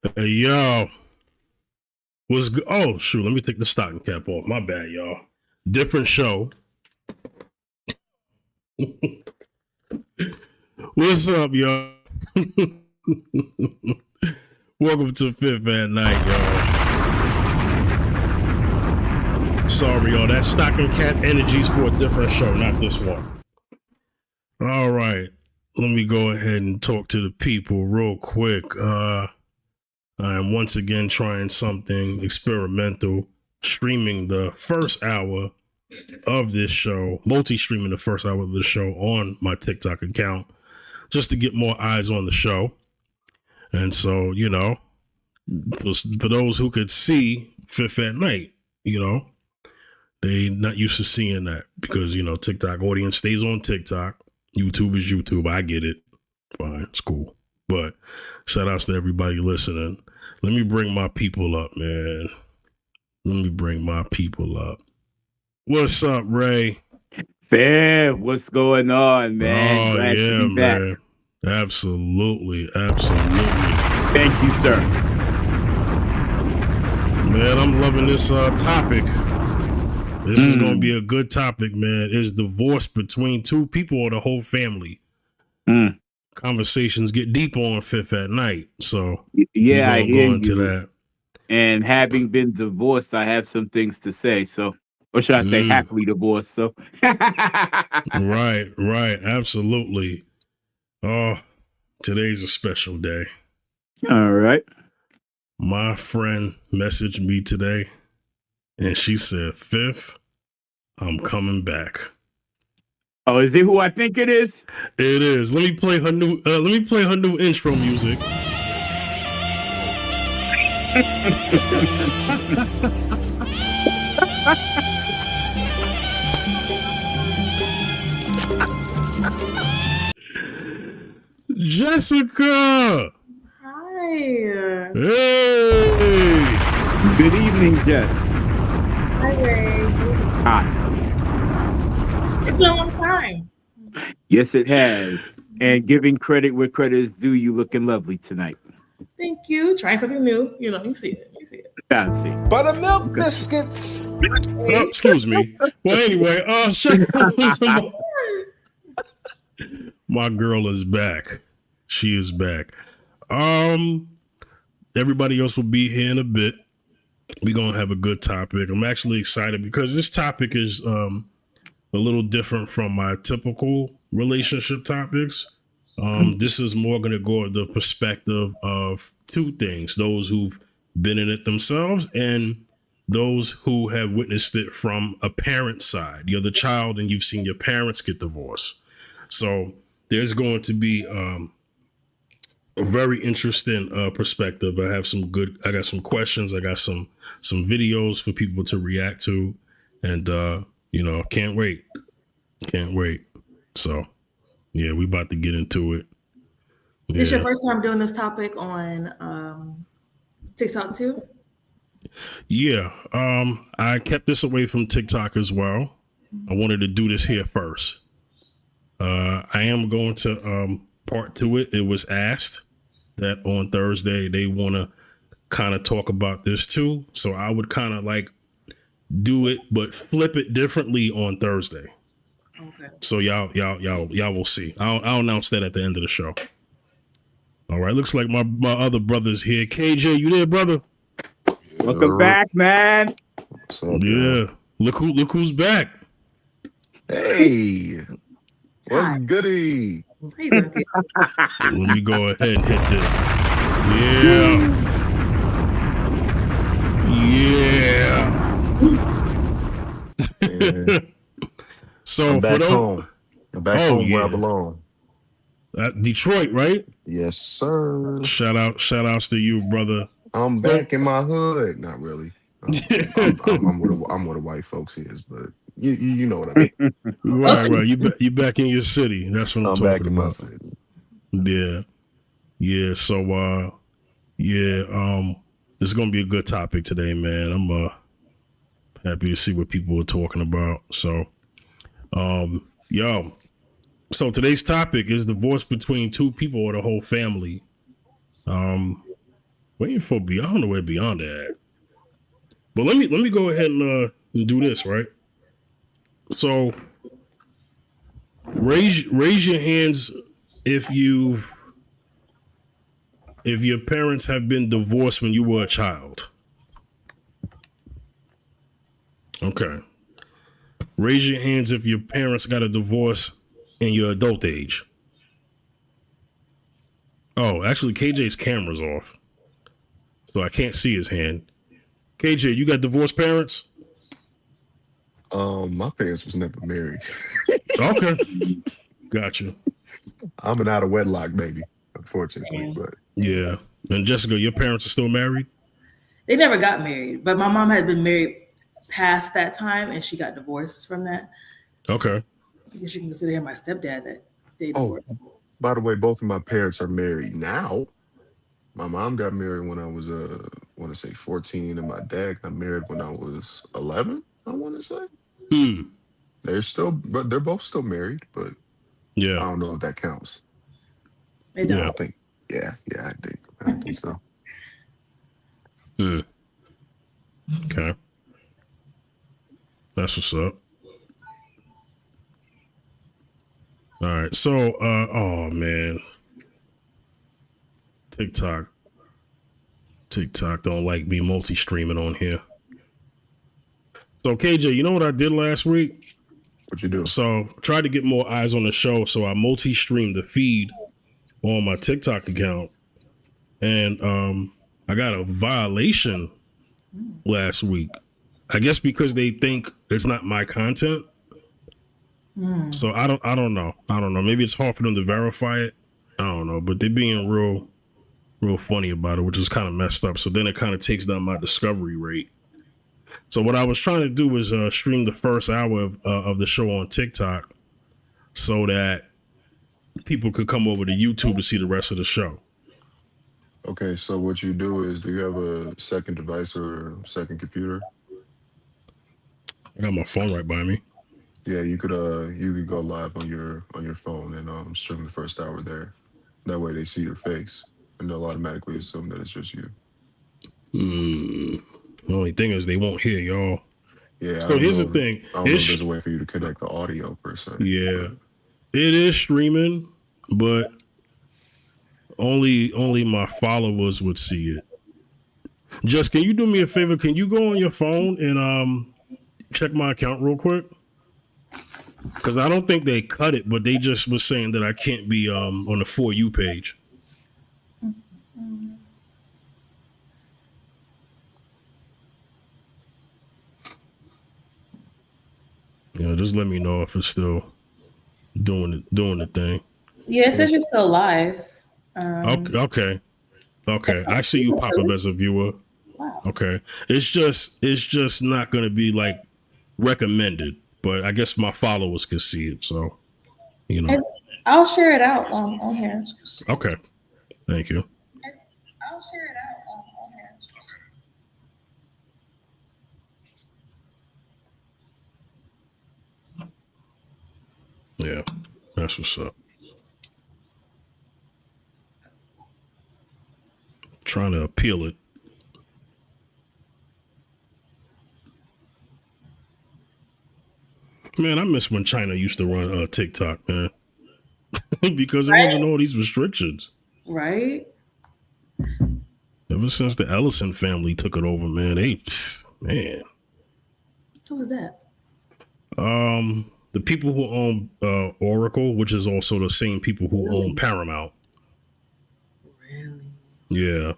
Hey, yo, what's good? Oh, shoot, let me take the stocking cap off. My bad, y'all. Different show. What's up, y'all? Welcome to Fifth at Night, y'all. Sorry, y'all. That stocking cap energy's for a different show, not this one. All right. Let me go ahead and talk to the people real quick. I am once again trying something experimental, streaming the first hour of this show, multi-streaming the first hour of the show on my TikTok account, just to get more eyes on the show. And so, you know, for those who could see Fifth at Night, you know, they not used to seeing that because, you know, TikTok audience stays on TikTok. YouTube is YouTube. I get it. Fine. It's cool. But shout outs to everybody listening. Let me bring my people up, man. Let me bring my people up. What's up, Ray? Fair, what's going on, man? Glad to be back. Man. Absolutely. Thank you, sir. Man, I'm loving this topic. This is going to be a good topic, man. Is divorce between two people or the whole family? Conversations get deep on Fifth at Night. So, yeah, I hear you. Into that. And having been divorced, I have some things to say. So, or should I say happily divorced? So, right. Absolutely. Oh, today's a special day. All right. My friend messaged me today, and she said, "Fifth, I'm coming back." Oh, is it who I think it is? It is. Let me play her new intro music. Jessica. Hi. Hey. Good evening, Jess. Hi, Ray. Hi. It's been a long time. Yes, it has. And giving credit where credit is due, you looking lovely tonight. Thank you. Trying something new. You know, you see it. Fancy. Buttermilk biscuits. Oh, excuse me. Well, anyway, my girl is back. She is back. Everybody else will be here in a bit. We're gonna have a good topic. I'm actually excited because this topic is a little different from my typical relationship topics. This is more gonna go at the perspective of two things: those who've been in it themselves and those who have witnessed it from a parent's side. You're the child and you've seen your parents get divorced. So there's going to be a very interesting perspective. I got some questions. I got some videos for people to react to, and you know, can't wait. So yeah, we about to get into it. Yeah. This your first time doing this topic on TikTok too? Yeah. I kept this away from TikTok as well. I wanted to do this here first. I am going to part to it. It was asked that on Thursday they want to kind of talk about this too. So I would kind of like do it, but flip it differently on Thursday. Okay. So y'all will see. I'll announce that at the end of the show. All right. Looks like my other brother's here. KJ, you there, brother? Welcome back, man. What's up, yeah. Look who's back. Hey. What's goody? Let me go ahead and hit this. Yeah. So I'm back home. I'm back home where I belong. Detroit, right? Yes, sir. Shout outs to you, brother. I'm back in my hood. Not really. I'm where the white folks is, but you know what I mean. Right. You back in your city. That's what I'm talking back in about. my city. Yeah. So this is gonna be a good topic today, man. I'm happy to see what people are talking about. So, so today's topic is divorce between two people or the whole family. Waiting for Beyond. I don't know where Beyond at. But let me go ahead and do this, right? So raise your hands if your parents have been divorced when you were a child. Okay. Raise your hands if your parents got a divorce in your adult age. Oh, actually, KJ's camera's off, so I can't see his hand. KJ, you got divorced parents? My parents was never married. Okay, gotcha. I'm an out of wedlock baby, unfortunately. But Yeah, and Jessica, your parents are still married? They never got married, but my mom had been married past that time, and she got divorced from that. Okay. I guess you can consider him my stepdad that they oh, divorced. by the way, both of my parents are married now. My mom got married when I was I want to say 14, and my dad got married when I was 11. I want to say they're both still married, but I Yeah. don't know if that counts. They Yeah. I don't. think, I think so. Okay. That's what's up. All right. So, oh man, TikTok don't like me multi-streaming on here. So KJ, you know what I did last week? What you do? So tried to get more eyes on the show, so I multi-streamed the feed on my TikTok account, and I got a violation last week. I guess because they think it's not my content. So I don't know. Maybe it's hard for them to verify it. I don't know, but they're being real funny about it, which is kind of messed up. So then it kind of takes down my discovery rate. So what I was trying to do was stream the first hour of the show on TikTok so that people could come over to YouTube to see the rest of the show. Okay, so what you do is, do you have a second device or second computer? I got my phone right by me. Yeah, you could go live on your phone and stream the first hour there. That way they see your face and they'll automatically assume that it's just you. The only thing is they won't hear y'all. Yeah. So here's the thing. I don't know if there's a way for you to connect the audio per se. Yeah, it is streaming, but only my followers would see it. Just, can you do me a favor? Can you go on your phone and check my account real quick? Because I don't think they cut it, but they just was saying that I can't be on the For You page. Just let me know if it's still doing the thing. Yeah, it says you're still live. Okay. I see you pop up as a viewer. Wow. Okay. It's just not going to be like recommended, but I guess my followers can see it. So, And I'll share it out on here. Okay. Thank you. I'll share it out on here. Yeah. That's what's up. Trying to appeal it. Man, I miss when China used to run TikTok, man. Because it wasn't all these restrictions. Right? Ever since the Ellison family took it over, man, Who was that? The people who own Oracle, which is also the same people who own Paramount. Really? Yeah.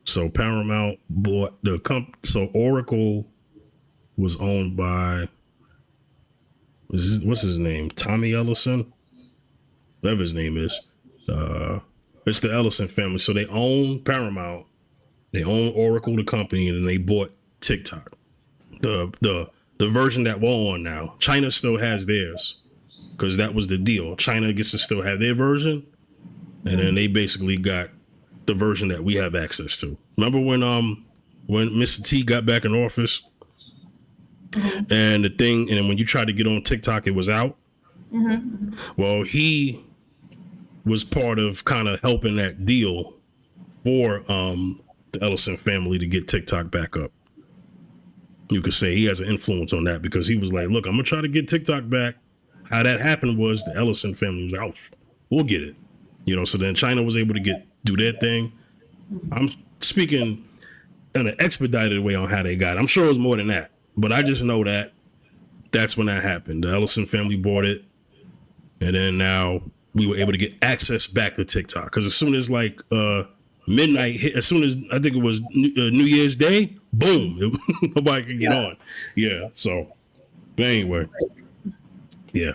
So Paramount bought the so Oracle was owned by, what's his name? Tommy Ellison? Whatever his name is. It's the Ellison family. So they own Paramount, they own Oracle, the company, and then they bought TikTok. The version that we're on now. China still has theirs, because that was the deal. China gets to still have their version, and then they basically got the version that we have access to. Remember when Mr. T got back in office, and then when you tried to get on TikTok, it was out. Well, he was part of kind of helping that deal for the Ellison family to get TikTok back up. You could say he has an influence on that because he was like, look, I'm gonna try to get TikTok back. How that happened was the Ellison family was like, oh, we'll get it. You know, so then China was able to do their thing. I'm speaking in an expedited way on how they got it. I'm sure it was more than that, but I just know that that's when that happened. The Ellison family bought it, and then now we were able to get access back to TikTok. Because as soon as like midnight hit, as soon as I think it was New Year's Day, boom, nobody could get on. Yeah. So, but anyway, yeah.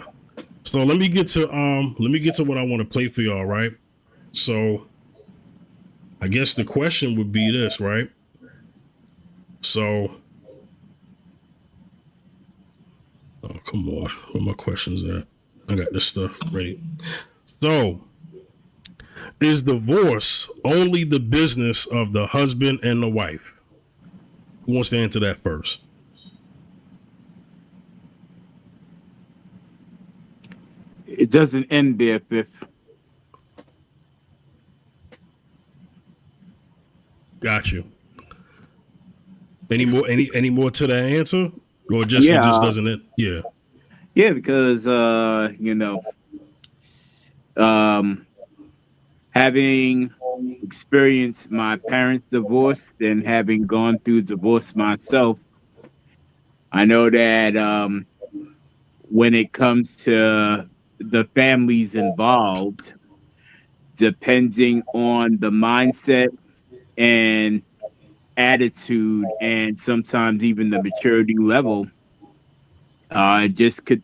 So let me get to what I want to play for y'all, right? So I guess the question would be this, right? So, oh come on, where my questions at? I got this stuff ready. So, is divorce only the business of the husband and the wife? Who wants to answer that first? It doesn't end there, Fifth. Got you. Any more to that answer? Or it just doesn't end? Yeah. Yeah, because having experienced my parents' divorce and having gone through divorce myself, I know that when it comes to the families involved, depending on the mindset and attitude and sometimes even the maturity level, that just could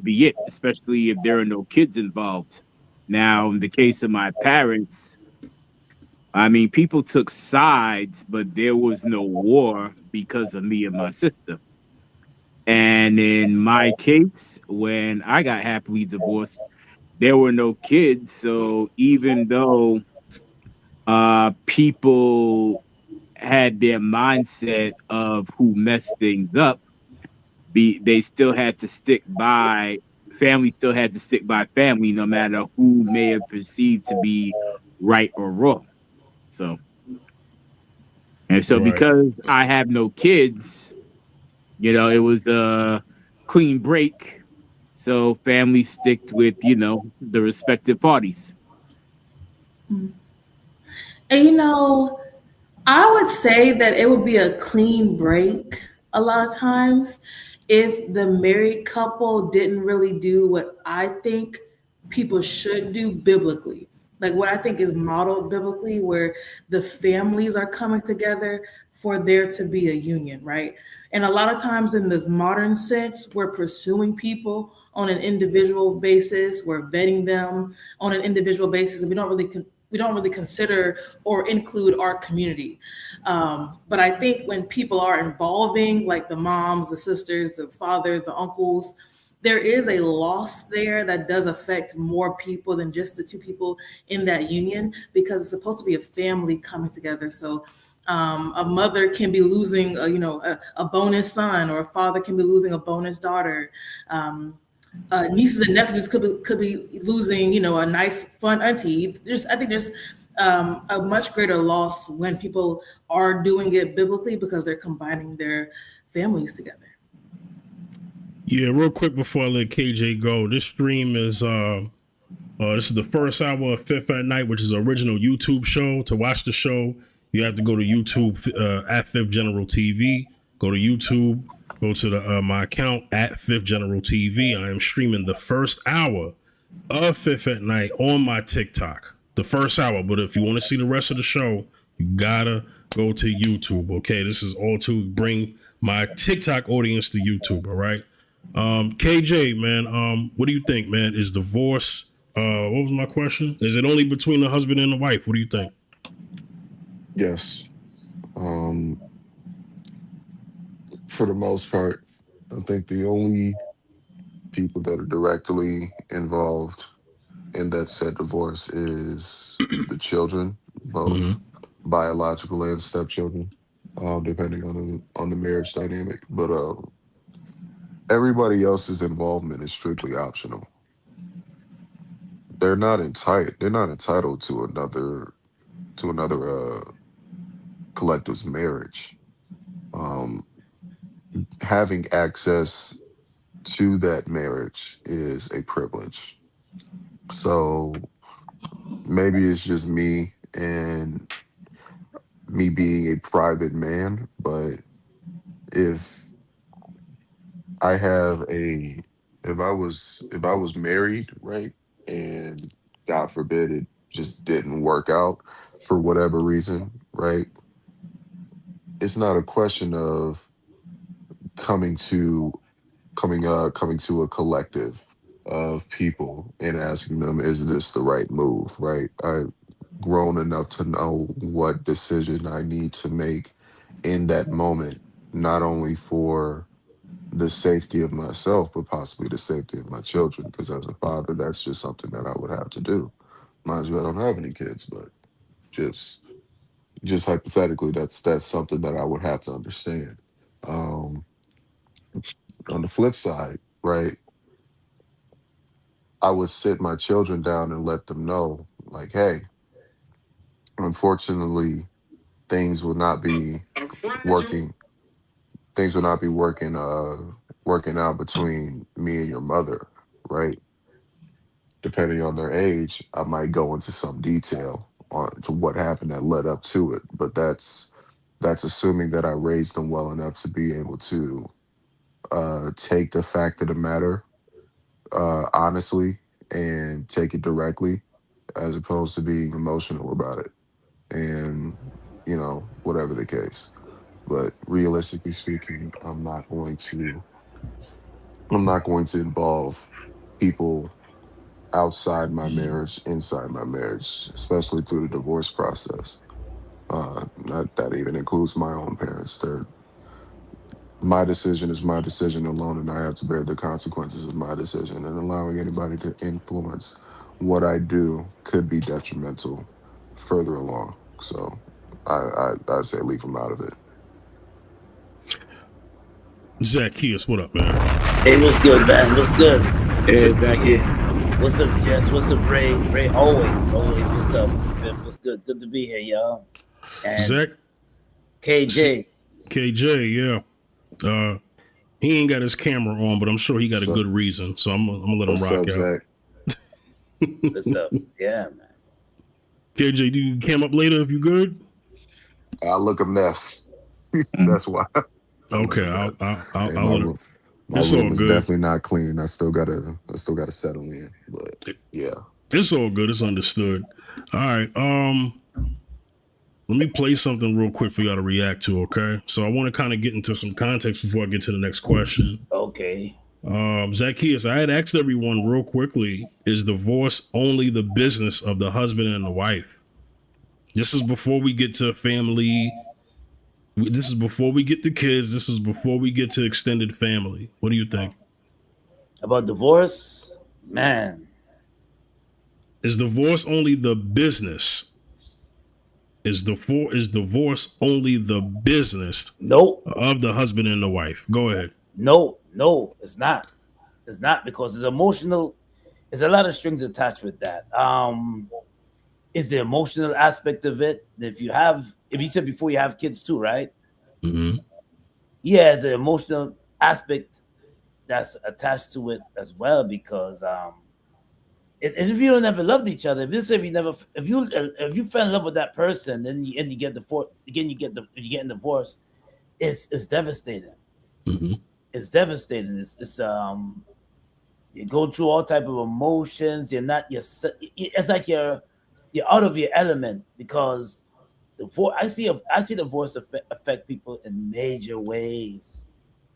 be it, especially if there are no kids involved. Now, in the case of my parents, I mean, people took sides, but there was no war because of me and my sister. And in my case, when I got happily divorced, there were no kids. So even though people had their mindset of who messed things up, they still had to stick by family, still had to stick by family, no matter who may have perceived to be right or wrong. So, Right. because I have no kids, it was a clean break. So family sticked with, the respective parties. And I would say that it would be a clean break a lot of times if the married couple didn't really do what I think people should do biblically. Like what I think is modeled biblically, where the families are coming together for there to be a union, right? And a lot of times in this modern sense, we're pursuing people on an individual basis, we're vetting them on an individual basis, and we don't really consider or include our community. But I think when people are involving, like the moms, the sisters, the fathers, the uncles, there is a loss there that does affect more people than just the two people in that union, because it's supposed to be a family coming together. So a mother can be losing, a bonus son, or a father can be losing a bonus daughter. Nieces and nephews could be losing, a nice fun auntie. I think there's a much greater loss when people are doing it biblically because they're combining their families together. Yeah, real quick before I let KJ go, this stream is this is the first hour of Fifth at Night, which is an original YouTube show. To watch the show, you have to go to YouTube at Fifth General TV. Go to YouTube, go to my account at Fifth General TV. I am streaming the first hour of Fifth at Night on my TikTok. The first hour, but if you want to see the rest of the show, you gotta go to YouTube. Okay, this is all to bring my TikTok audience to YouTube. All right. KJ, man, what do you think, man? Is divorce, what was my question? Is it only between the husband and the wife? What do you think? Yes. For the most part, I think the only people that are directly involved in that said divorce is the children, both biological and stepchildren, depending on the marriage dynamic. But everybody else's involvement is strictly optional. They're not entitled to another to another collective's marriage. Um, Having access to that marriage is a privilege. So maybe it's just me and me being a private man, but if I have a if I was married, right, and God forbid it just didn't work out for whatever reason, right? It's not a question of coming to coming to a collective of people and asking them, is this the right move, right? I've grown enough to know what decision I need to make in that moment, not only for the safety of myself, but possibly the safety of my children. Because as a father, that's just something that I would have to do. Mind you, I don't have any kids, but just just hypothetically, that's something that I would have to understand. Um, on the flip side, right, I would sit my children down and let them know, like, hey, unfortunately, things will not be working. Things will not be working out between me and your mother, right? Depending on their age, I might go into some detail on to what happened that led up to it. But that's assuming that I raised them well enough to be able to take the fact of the matter honestly and take it directly, as opposed to being emotional about it. And whatever the case. But realistically speaking, I'm not going to involve people outside my marriage, inside my marriage, especially through the divorce process. Not that even includes my own parents. My decision is my decision alone, and I have to bear the consequences of my decision. And allowing anybody to influence what I do could be detrimental further along. So I say leave them out of it. Zacchaeus, what up, man? Hey, what's good, man? What's good? Good to be Zacchaeus. here. What's up, Jess? What's up, Ray? Ray, always. What's up, Fifth? What's good? Good to be here, y'all. And Zach, KJ. KJ, yeah. He ain't got his camera on, but I'm sure he got a So good reason. So I'm gonna let him what's rock up, out. Zach? What's up? Yeah, man. KJ, do you cam up later if you good? I look a mess. That's why I look Okay, a mess. Hey, I'll let it. my It's all room is good. definitely not clean. I still gotta settle in. But yeah. It's all good. It's understood. All right. Let me play something real quick for y'all to react to. Okay. So I want to kind of get into some context before I get to the next question. Okay. Zacchaeus, I had asked everyone real quickly: is divorce only the business of the husband and the wife? This is before we get to family. This is before we get to kids. This is before we get to extended family. What do you think? About divorce, man. Is divorce only the business? Is divorce only the business Nope. of the husband and the wife? Go ahead. No, it's not. It's not because it's emotional. There's a lot of strings attached with that. Is the emotional aspect of it. If you said before you have kids too, right? Mm-hmm. Yeah, there's an emotional aspect that's attached to it as well because if you don't ever loved each other, if you fell in love with that person, then you get divorced again, you get divorced, it's devastating. Mm-hmm. It's devastating. It's you go through all type of emotions. It's like you're out of your element because divorce. I see divorce affect people in major ways.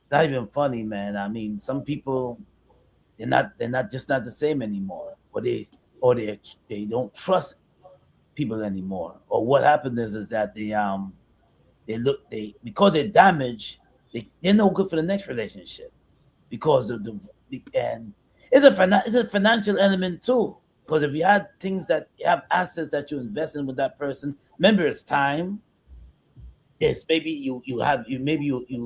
It's not even funny, man. I mean, some people they're not just not the same anymore, or they don't trust people anymore. Or what happens is that they because they're damaged, they're no good for the next relationship because of and it's a financial element too. Because if you had things that you have assets that you invest in with that person, remember it's time. Yes, maybe you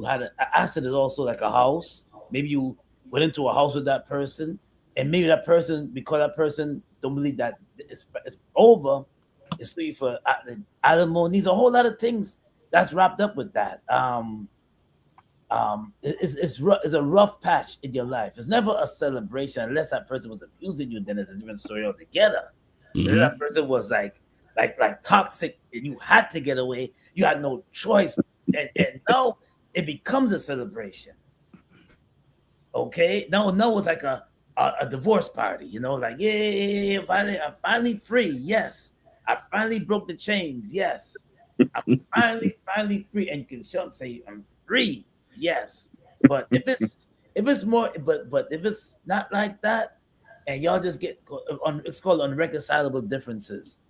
had an asset is also like a house. Maybe you went into a house with that person, and maybe that person because that person don't believe that it's over, sue you for alimony. There's a whole lot of things that's wrapped up with that. It's a rough patch in your life. It's never a celebration unless that person was abusing you. Then it's a different story altogether. If that person was like toxic and you had to get away, you had no choice, and now it becomes a celebration. Okay, no, it's like a divorce party, like yeah, I'm finally free. Yes, I finally broke the chains. Yes, I'm finally free, and you can show and say I'm free. Yes, but if it's more, but if it's not like that, and y'all just get on, it's called unreconcilable differences.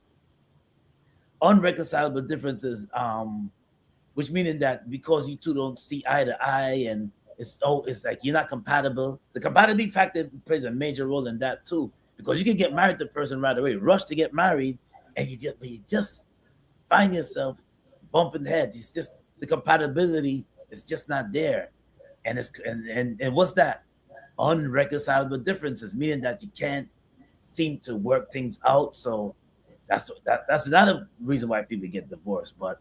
Unreconcilable differences, which meaning that because you two don't see eye to eye, and it's like you're not compatible. The compatibility factor plays a major role in that too, because you can get married to the person right away, rush to get married, and you just find yourself bumping heads. It's just the compatibility is just not there, and it's and what's that? Unreconcilable differences, meaning that you can't seem to work things out. So that's another reason why people get divorced. But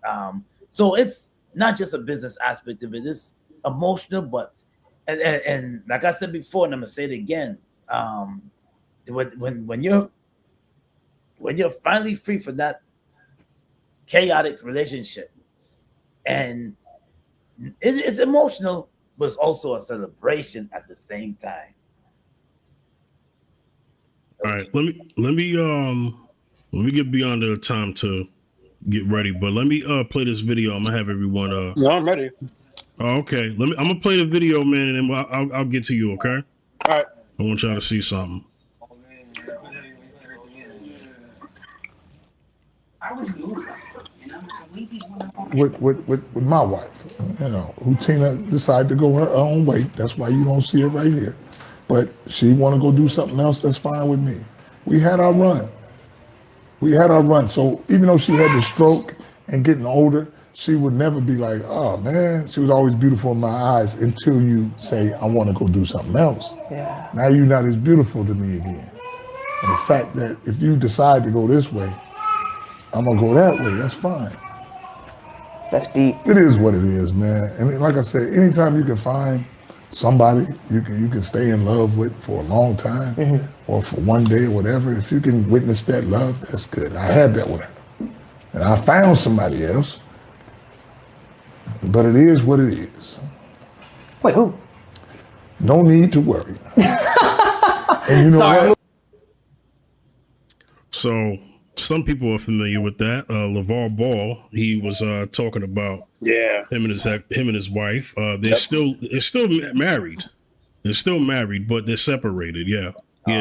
so it's not just a business aspect of it; it's emotional. But and like I said before, and I'm gonna say it again, when you're finally free from that chaotic relationship, and it's emotional, but it's also a celebration at the same time. All right, let me get beyond the time to get ready, but let me play this video. I'm gonna have everyone. No, I'm ready. Oh, okay. I'm gonna play the video, man, and then I'll get to you. Okay. All right. I want y'all to see something. With my wife, who Tina decided to go her own way. That's why you don't see her right here. But she want to go do something else. That's fine with me. We had our run. So even though she had the stroke and getting older, she would never be like, oh man. She was always beautiful in my eyes until you say, I want to go do something else. Yeah. Now you're not as beautiful to me again. And the fact that if you decide to go this way, I'm gonna go that way. That's fine. That's deep. It is what it is, man. I mean, like I said, anytime you can find somebody you can stay in love with for a long time, or for one day or whatever, if you can witness that love, that's good. I had that with her, and I found somebody else. But it is what it is. Wait, who? No need to worry. And you know Sorry. what? So some people are familiar with that. LeVar Ball, he was talking about him and his wife. They're still married. They're still married, but they're separated. Yeah,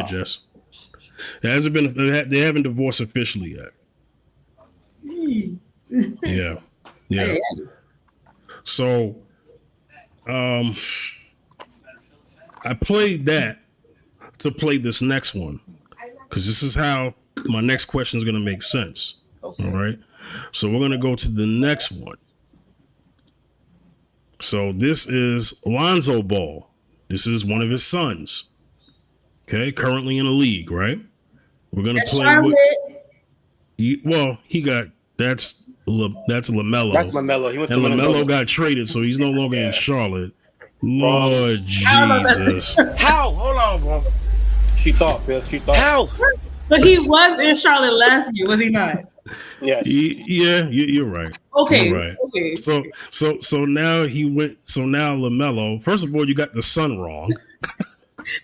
Jess. They haven't divorced officially yet. Yeah. So, I played that to play this next one, because this is how my next question is going to make sense. Okay. All right. So we're going to go to the next one. So this is Lonzo Ball. This is one of his sons. Okay. Currently in the league, right? We're going to play Charlotte. that's LaMelo. That's LaMelo. He went to LaMelo got traded, so he's no longer in Charlotte. Lord Jesus. How? Hold on, bro. She thought, Bill. How? But he was in Charlotte last year, was he not? Yes. Yeah, you're right. Okay. You're right. Okay. So now he went. So now LaMelo. First of all, you got the son wrong.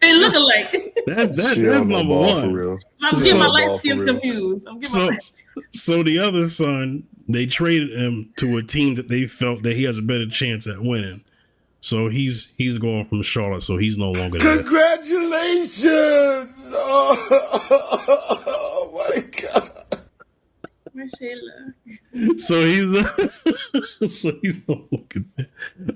They look alike. That's number one. For real. I'm getting my light skins confused. So the other son, they traded him to a team that they felt that he has a better chance at winning. So he's going from Charlotte, so he's no longer there. Congratulations! Oh my God. So he's no longer there.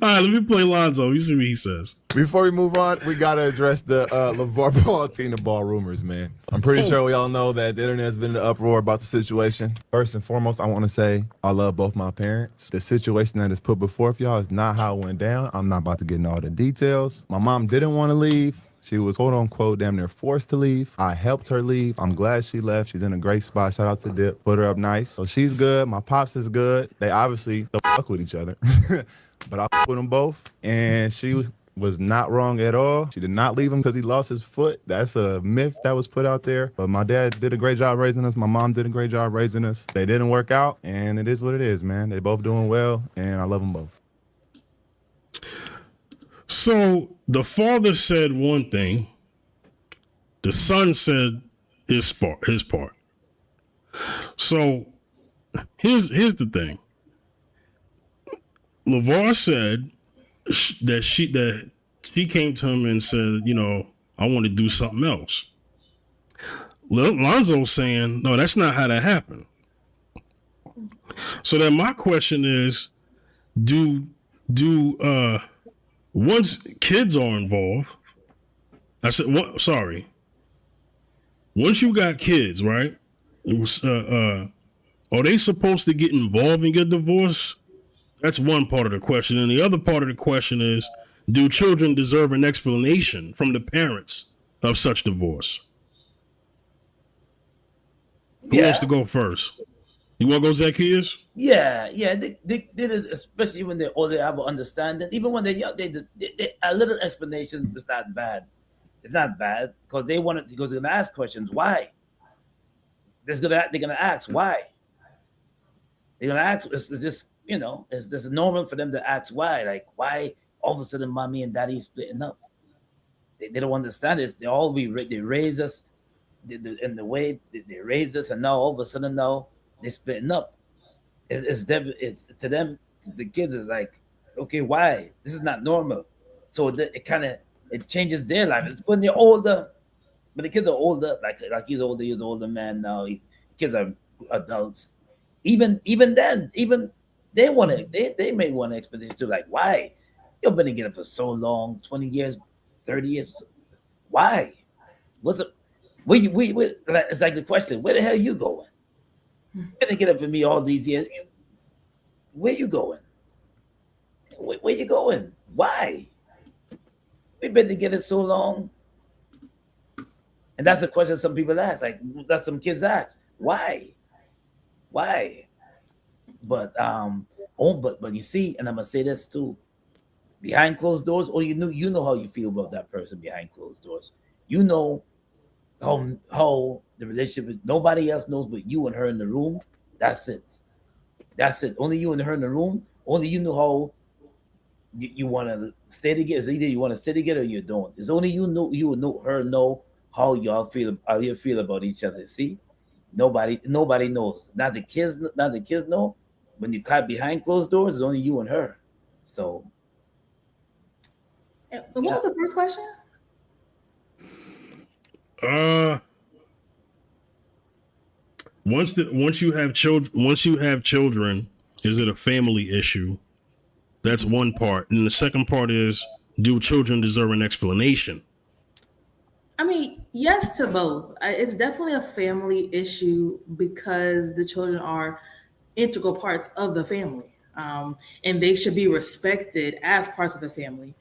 All right, let me play Lonzo. You see what he says. Before we move on, we got to address the LeVar Ball, Tina Ball rumors, man. I'm pretty sure we all know that the internet's been in an uproar about the situation. First and foremost, I want to say I love both my parents. The situation that is put before y'all is not how it went down. I'm not about to get into all the details. My mom didn't want to leave. She was quote unquote damn near forced to leave. I helped her leave. I'm glad she left. She's in a great spot. Shout out to Dip. Put her up nice. So she's good. My pops is good. They obviously don't fuck with each other. But I fuck with them both. And she was not wrong at all. She did not leave him because he lost his foot. That's a myth that was put out there. But my dad did a great job raising us. My mom did a great job raising us. They didn't work out, and it is what it is, man. They both doing well, and I love them both. So the father said one thing. The son said his part. So here's the thing. LeVar said that she came to him and said, you know, I want to do something else. Lonzo's saying, no, that's not how that happened. So then my question is, once kids are involved, once you got kids, right? It was, are they supposed to get involved in your divorce? That's one part of the question. And the other part of the question is, do children deserve an explanation from the parents of such divorce? Who wants to go first? You want to go, Zacchaeus? Yeah. They did it, especially when they have an understanding. Even when they're young, they a little explanation is not bad. It's not bad because they're gonna ask questions. Why? They're gonna ask why. They're gonna ask. It's just, you know, it's normal for them to ask why. Like, why all of a sudden mommy and daddy splitting up? They don't understand this. They raise us in the way they raised us, and now all of a sudden now they're splitting up. It's to them, the kids is like, okay, why? This is not normal. So it changes their life. When they're older, when the kids are older, like he's older man now. Kids are adults. Even then, they may want an explanation too. Like, why? You've been together for so long, 20 years, 30 years. Why? What's it? It's like the question, where the hell are you going? You've been together for me all these years. Where you going? Where you going? Why? We've been together so long. And that's the question some people ask. Like, that some kids ask. Why? But but you see, and I'm gonna say this too. Behind closed doors, or you know how you feel about that person behind closed doors. You know how the relationship is. Nobody else knows but you and her in the room. That's it. Only you and her in the room. Only you know how you want to stay together. It's either you want to stay together or you don't. It's only you know her know how you feel about each other. See, nobody knows. Not the kids know. When you cut behind closed doors, it's only you and her. So, what was the first question? Once you have children, is it a family issue? That's one part. And the second part is, do children deserve an explanation? I mean, yes to both. It's definitely a family issue because the children are integral parts of the family. And they should be respected as parts of the family.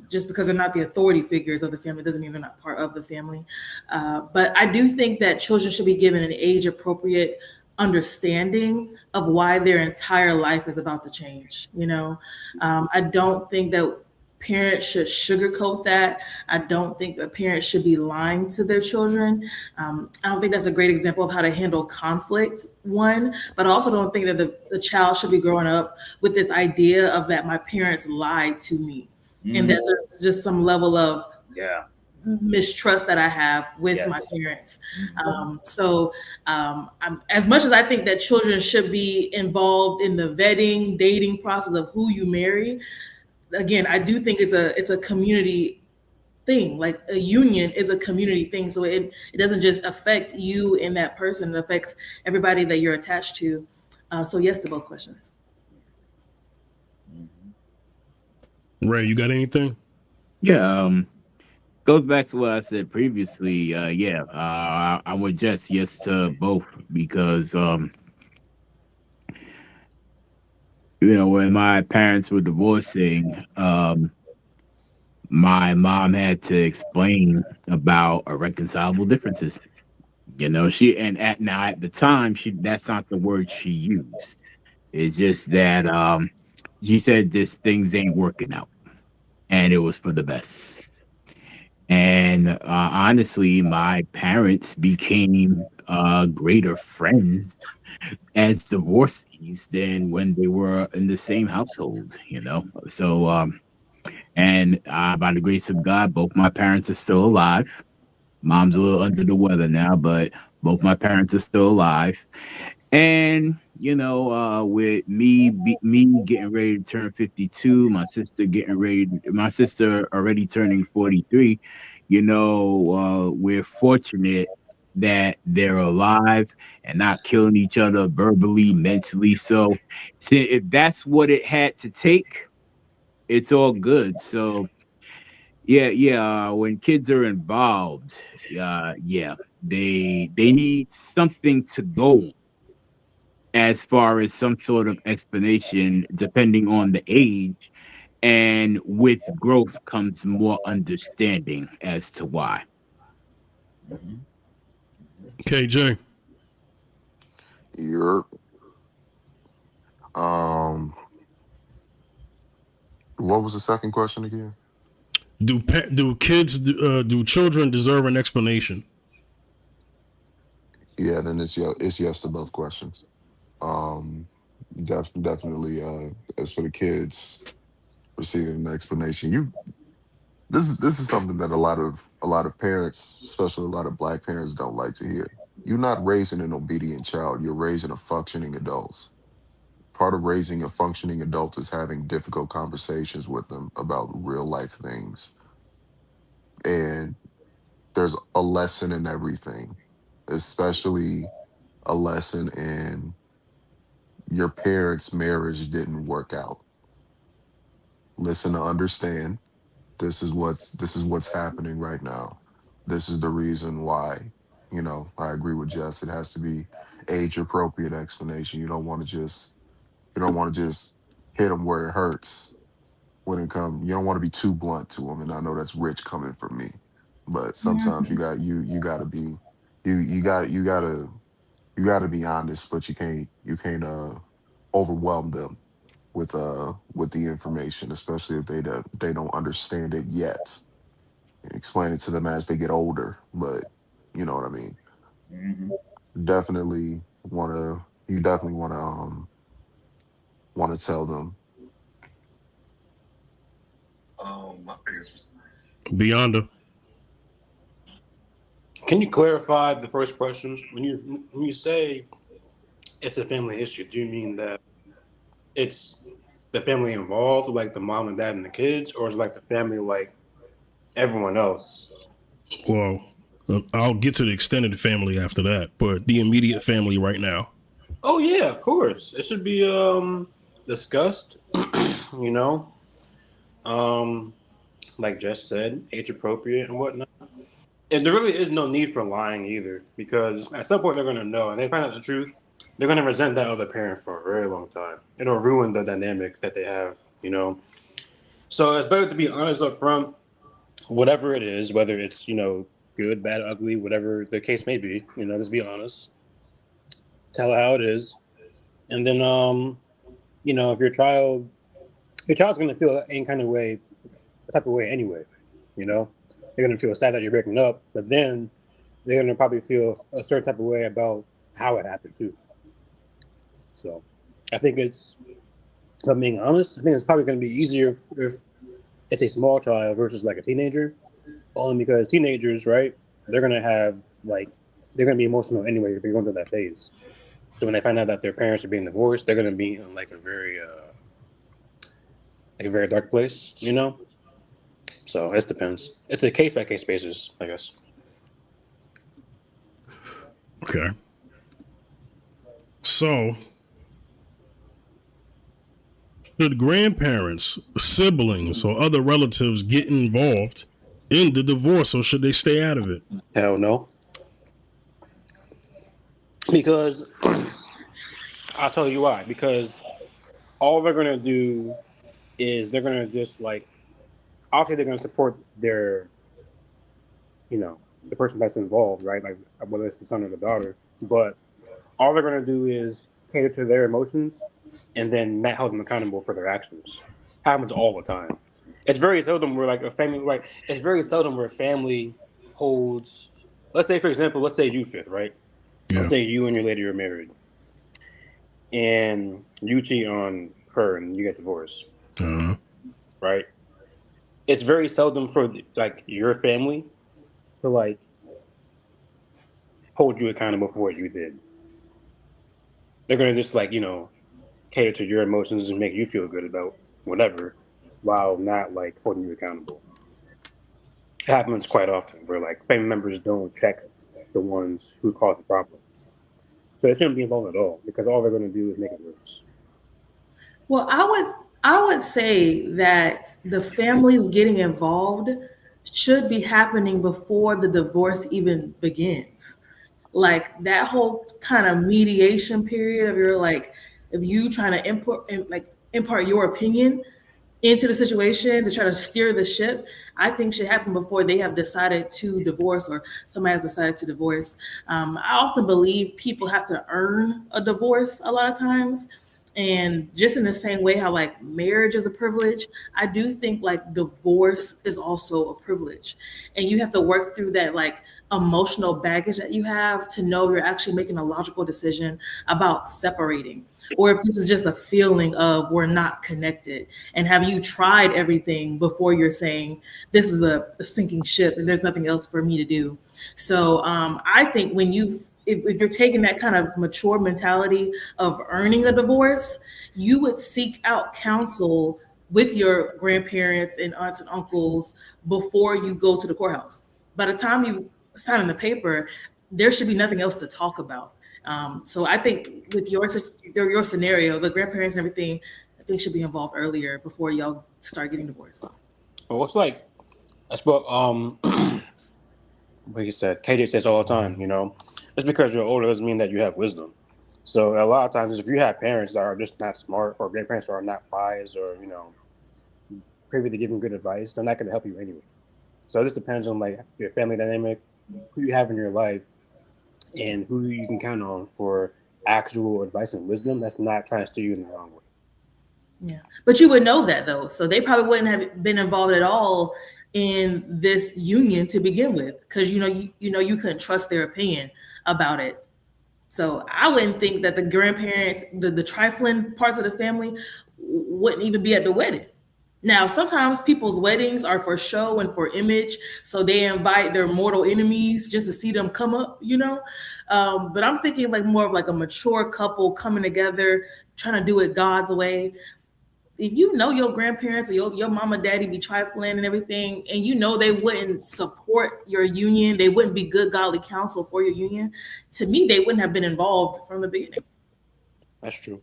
Just because they're not the authority figures of the family doesn't mean they're not part of the family. But I do think that children should be given an age-appropriate understanding of why their entire life is about to change. I don't think that parents should sugarcoat that. I don't think that parents should be lying to their children. I don't think that's a great example of how to handle conflict, one, but I also don't think that the child should be growing up with this idea of that my parents lied to me and that there's just some level of mistrust that I have with my parents. As much as I think that children should be involved in the vetting, dating process of who you marry, again, I do think it's a community thing. Like, a union is a community thing. So it doesn't just affect you and that person. It affects everybody that you're attached to. So yes to both questions. Ray, you got anything? Yeah. Goes back to what I said previously. I would just yes to both because, when my parents were divorcing, my mom had to explain about irreconcilable differences. She and at the time that's not the word she used. It's just that she said this things ain't working out, and it was for the best. And honestly, my parents became greater friends as divorcees than when they were in the same household. So, and by the grace of God, both my parents are still alive. Mom's a little under the weather now, but both my parents are still alive. And with me getting ready to turn 52, my sister already turning 43. We're fortunate that they're alive and not killing each other verbally, mentally. So, if that's what it had to take, it's all good. So, yeah, yeah. When kids are involved, yeah, they need something to go on as far as some sort of explanation, depending on the age. And with growth comes more understanding as to why. KJ. You're um. What was the second question again? Do children deserve an explanation? Yeah, then it's yes to both questions. Um, definitely. As for the kids receiving an explanation, this is something that a lot of parents, especially a lot of black parents, don't like to hear. You're not raising an obedient child. You're raising a functioning adult. Part of raising a functioning adult is having difficult conversations with them about real life things. And there's a lesson in everything, especially a lesson in your parents' marriage didn't work out. Listen to understand. This is what's happening right now. This is the reason why. I agree with Jess. It has to be age appropriate explanation. You don't want to just hit them where it hurts when it comes. You don't want to be too blunt to them. And I know that's rich coming from me, but sometimes you got to be you got to be honest, but you can't overwhelm them with the information, especially if they don't understand it yet. Explain it to them as they get older, but you know what I mean. Definitely you definitely want to tell them. Beyond. Can you clarify the first question? When you say it's a family issue, do you mean that it's the family involved, like the mom and dad and the kids, or is it like the family like everyone else? Well, I'll get to the extended family after that, but the immediate family right now. Oh yeah, of course. It should be discussed, you know. Um like Jess said, age appropriate and whatnot. And there really is no need for lying either, because at some point they're gonna know and they find out the truth, they're gonna resent that other parent for a very long time. It'll ruin the dynamic that they have. So it's better to be honest up front, whatever it is, whether it's good, bad, ugly, whatever the case may be, just be honest. Tell how it is. And then if your child's gonna feel any kind of way, a type of way anyway, you know? They're gonna feel sad that you're breaking up, but then they're gonna probably feel a certain type of way about how it happened too. So I think if I'm being honest, I think it's probably gonna be easier if it's a small child versus like a teenager. Only because teenagers, right? They're gonna have they're gonna be emotional anyway if they're going through that phase. So when they find out that their parents are being divorced, they're gonna be in like a very dark place. So it depends. It's a case by case basis, I guess. Okay. So, should grandparents, siblings, or other relatives get involved in the divorce, or should they stay out of it? Hell no, because I'll tell you why. Because all they're gonna do is they're gonna just like obviously they're going to support their, the person that's involved, right? Like whether it's the son or the daughter. But all they're going to do is cater to their emotions, and then not hold them accountable for their actions. Happens all the time. It's very seldom where like a family, like it's very seldom where a family holds. Let's say, for example, let's say you fifth, right? Yeah. Let's say you and your lady are married, and you cheat on her, and you get divorced, Uh-huh. right? It's very seldom for like your family to like hold you accountable for what you did. They're gonna just like cater to your emotions and make you feel good about whatever, while not like holding you accountable. It happens quite often where like family members don't check the ones who caused the problem. So it shouldn't be involved at all because all they're going to do is make it worse. Well, I would say that the families getting involved should be happening before the divorce even begins. Like that whole kind of mediation period of your like if you trying to impart your opinion into the situation to try to steer the ship, I think should happen before they have decided to divorce or somebody has decided to divorce. I often believe people have to earn a divorce a lot of times. And just in the same way how like marriage is a privilege, I do think like divorce is also a privilege. And you have to work through that like emotional baggage that you have to know you're actually making a logical decision about separating. Or if this is just a feeling of we're not connected. And have you tried everything before you're saying this is a sinking ship and there's nothing else for me to do? So I think when if you're taking that kind of mature mentality of earning a divorce, you would seek out counsel with your grandparents and aunts and uncles before you go to the courthouse. By the time you sign the paper, there should be nothing else to talk about. So I think with your scenario, the grandparents and everything, I think should be involved earlier before y'all start getting divorced. Well, it's like that's what like you said, KJ says all the time. Just because you're older doesn't mean that you have wisdom. So a lot of times, if you have parents that are just not smart, or grandparents that are not wise, or privy to giving good advice, they're not going to help you anyway. So it just depends on like your family dynamic, who you have in your life, and who you can count on for actual advice and wisdom that's not trying to steer you in the wrong way. Yeah, but you would know that though, so they probably wouldn't have been involved at all in this union to begin with, because you couldn't trust their opinion about it. So I wouldn't think that the grandparents, the trifling parts of the family, wouldn't even be at the wedding. Now, sometimes people's weddings are for show and for image, so they invite their mortal enemies just to see them come up. But I'm thinking like more of like a mature couple coming together, trying to do it God's way. If you know your grandparents or your mama daddy be trifling and everything, and they wouldn't support your union, they wouldn't be good godly counsel for your union, to me they wouldn't have been involved from the beginning. That's true.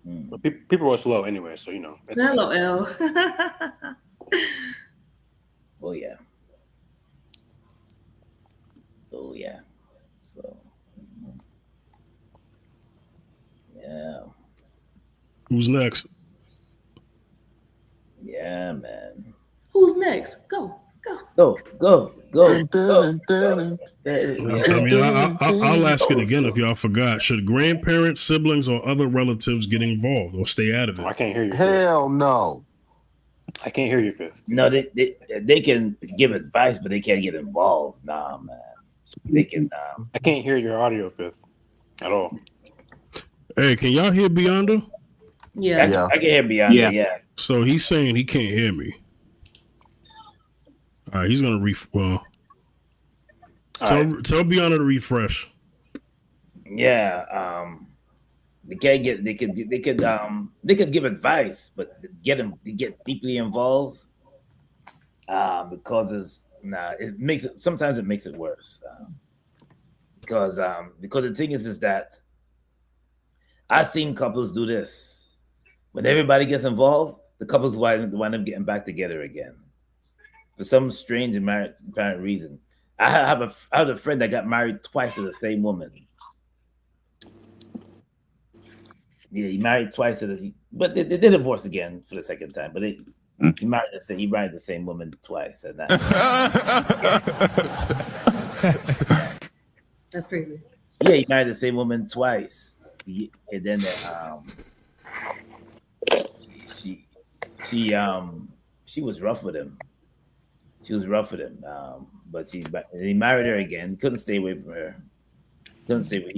But people are slow anyway, so Hello, L. Oh yeah. Oh yeah. So yeah. Who's next? Yeah, man. Who's next? Go. Go. I mean, I'll ask it again if y'all forgot. Should grandparents, siblings, or other relatives get involved or stay out of it? I can't hear you. Hell no. I can't hear you, Fifth. No, they can give advice, but they can't get involved. Nah, man. They can. I can't hear your audio, Fifth, at all. Hey, can y'all hear Beyonder? Yeah. I can hear Beyonder. Yeah. So he's saying he can't hear me. All right, he's gonna tell Beyonder to refresh. Yeah. They can't get. They could give advice, but get deeply involved. Because sometimes it makes it worse. Because the thing is that I've seen couples do this. When everybody gets involved, the couples wind up getting back together again for some strange and apparent reason. I have a friend that got married twice to the same woman. Yeah, he married twice to but they divorced again for the second time. But he married the same woman twice, and that. That's crazy. Yeah, he married the same woman twice, and then she was rough with him. She was rough with him, but he married her again. Couldn't stay away from her. Couldn't stay away.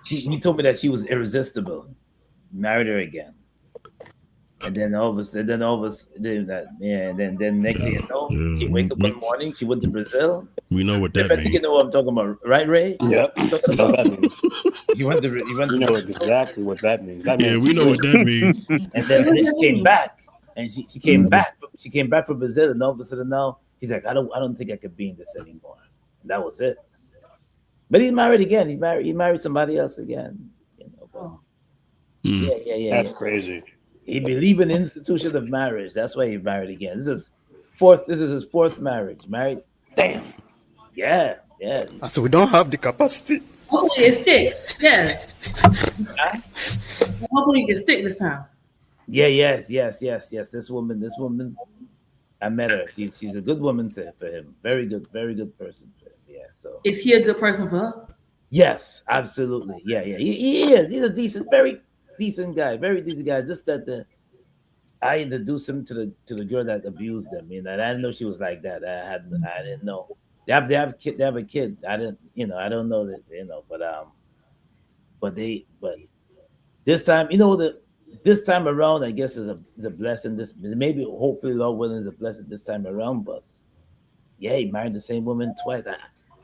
He told me that she was irresistible. Married her again, and then then next thing you know, she wake up one morning. She went to Brazil. We know what that I think means. you know what I'm talking about, right, Ray? Yep. That means. You went to You know exactly what that means. That means We know what that means. and then she came back, and she came back. She came back from Brazil, and all of a sudden now he's like, I don't think I could be in this anymore. And that was it. But he's married again. He married somebody else again. You know, but, yeah. That's crazy. He believed in the institution of marriage. That's why he married again. This is his fourth marriage. Married. Damn. Yeah. So we don't have the capacity. Hopefully it sticks. Yes. Hopefully it can stick this time. Yeah. Yes. This woman. I met her. She's a good woman for him. Very good person for him. Yeah. So is he a good person for her? Yes, absolutely. Yeah. He is. He's a very decent guy. Very decent guy. Just that I introduced him to the girl that abused him. You know, and I didn't know she was like that. I didn't know. They have a kid. I didn't. You know, I don't know that. You know, but this time, this time around, I guess is a blessing. This maybe, hopefully, Lord willing, is a blessing this time around. But yeah, he married the same woman twice.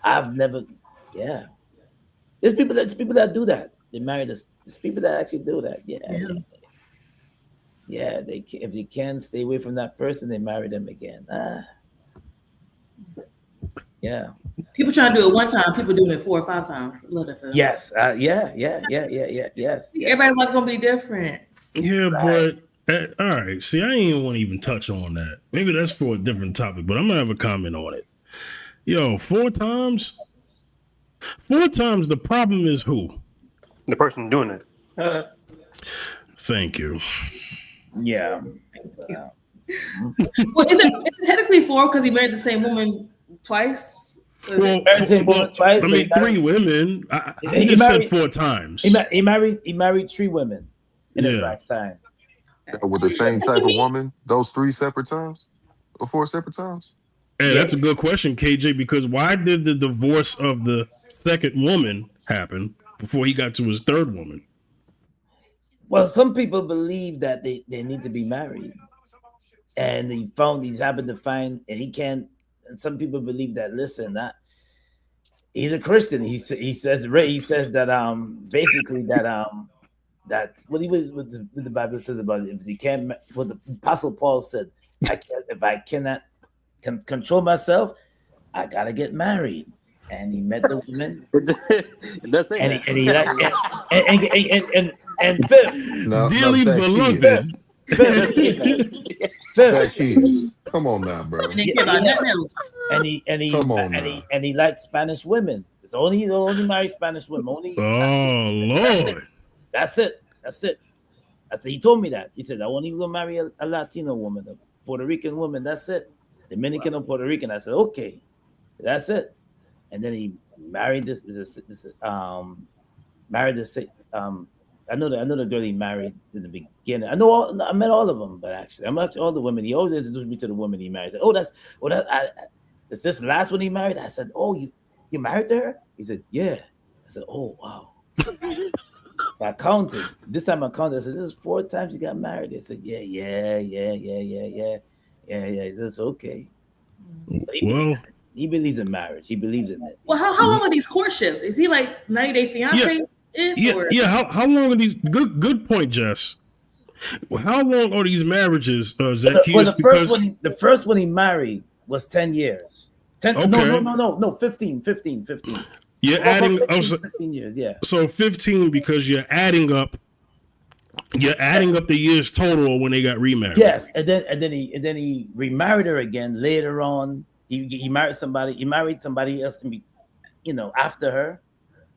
I've never. Yeah, there's people that do that. They marry there's people that actually do that. Yeah. If they can stay away from that person, they marry them again. Yeah. People trying to do it one time. People doing it 4 or 5 times. I love that film. Yes. Yes. Everybody's life gonna be different. Yeah, right. But all right. See, I ain't want to even touch on that. Maybe that's for a different topic, but I'm gonna have a comment on it. Yo, 4 times. 4 times. The problem is who? The person doing it. Thank you. Yeah. Well, is it technically 4 because he married the same woman twice? So twice. I mean, 3 women. He just said 4 times. He married 3 women in his lifetime. With the same type of woman, those 3 separate times or 4 separate times? Hey, that's a good question, KJ, because why did the divorce of the second woman happen before he got to his 3rd woman? Well, some people believe that they need to be married. And he's happened to find, and he can't. And some people believe that, listen, he's a Christian. He says that basically that what the Bible says about it, if you can't, what the Apostle Paul said, if I cannot control myself, I gotta get married. And he met the woman. And fifth, dearly beloved. Fifth. Come on now, bro. And they care about nothing else. And he likes Spanish women. He only married Spanish women. Oh Lord. That's it. He told me that. He said, I won't even go marry a Latino woman, a Puerto Rican woman. That's it. Dominican or Puerto Rican. I said, okay, that's it. And then he married I know the girl he married in the beginning. I met all of them, but actually, I met all the women. He always introduced me to the woman he married. I said, is this the last one he married? I said, oh, you married to her? He said, yeah. I said, oh, wow. So I counted. This time I counted. I said, this is 4 times you got married. They said, yeah. That's okay. He believes in marriage. He believes in it. Well, how long are these courtships? Is he like 90-day fiance? How long are these? Good point, Jess. Well, how long are these marriages, Zacchaeus? The first one he married was 10 years. 10, okay. No, 15. You're adding 15 years, yeah. So 15 because you're adding up the years total when they got remarried. Yes, and then he remarried her again later on. He married somebody else, after her.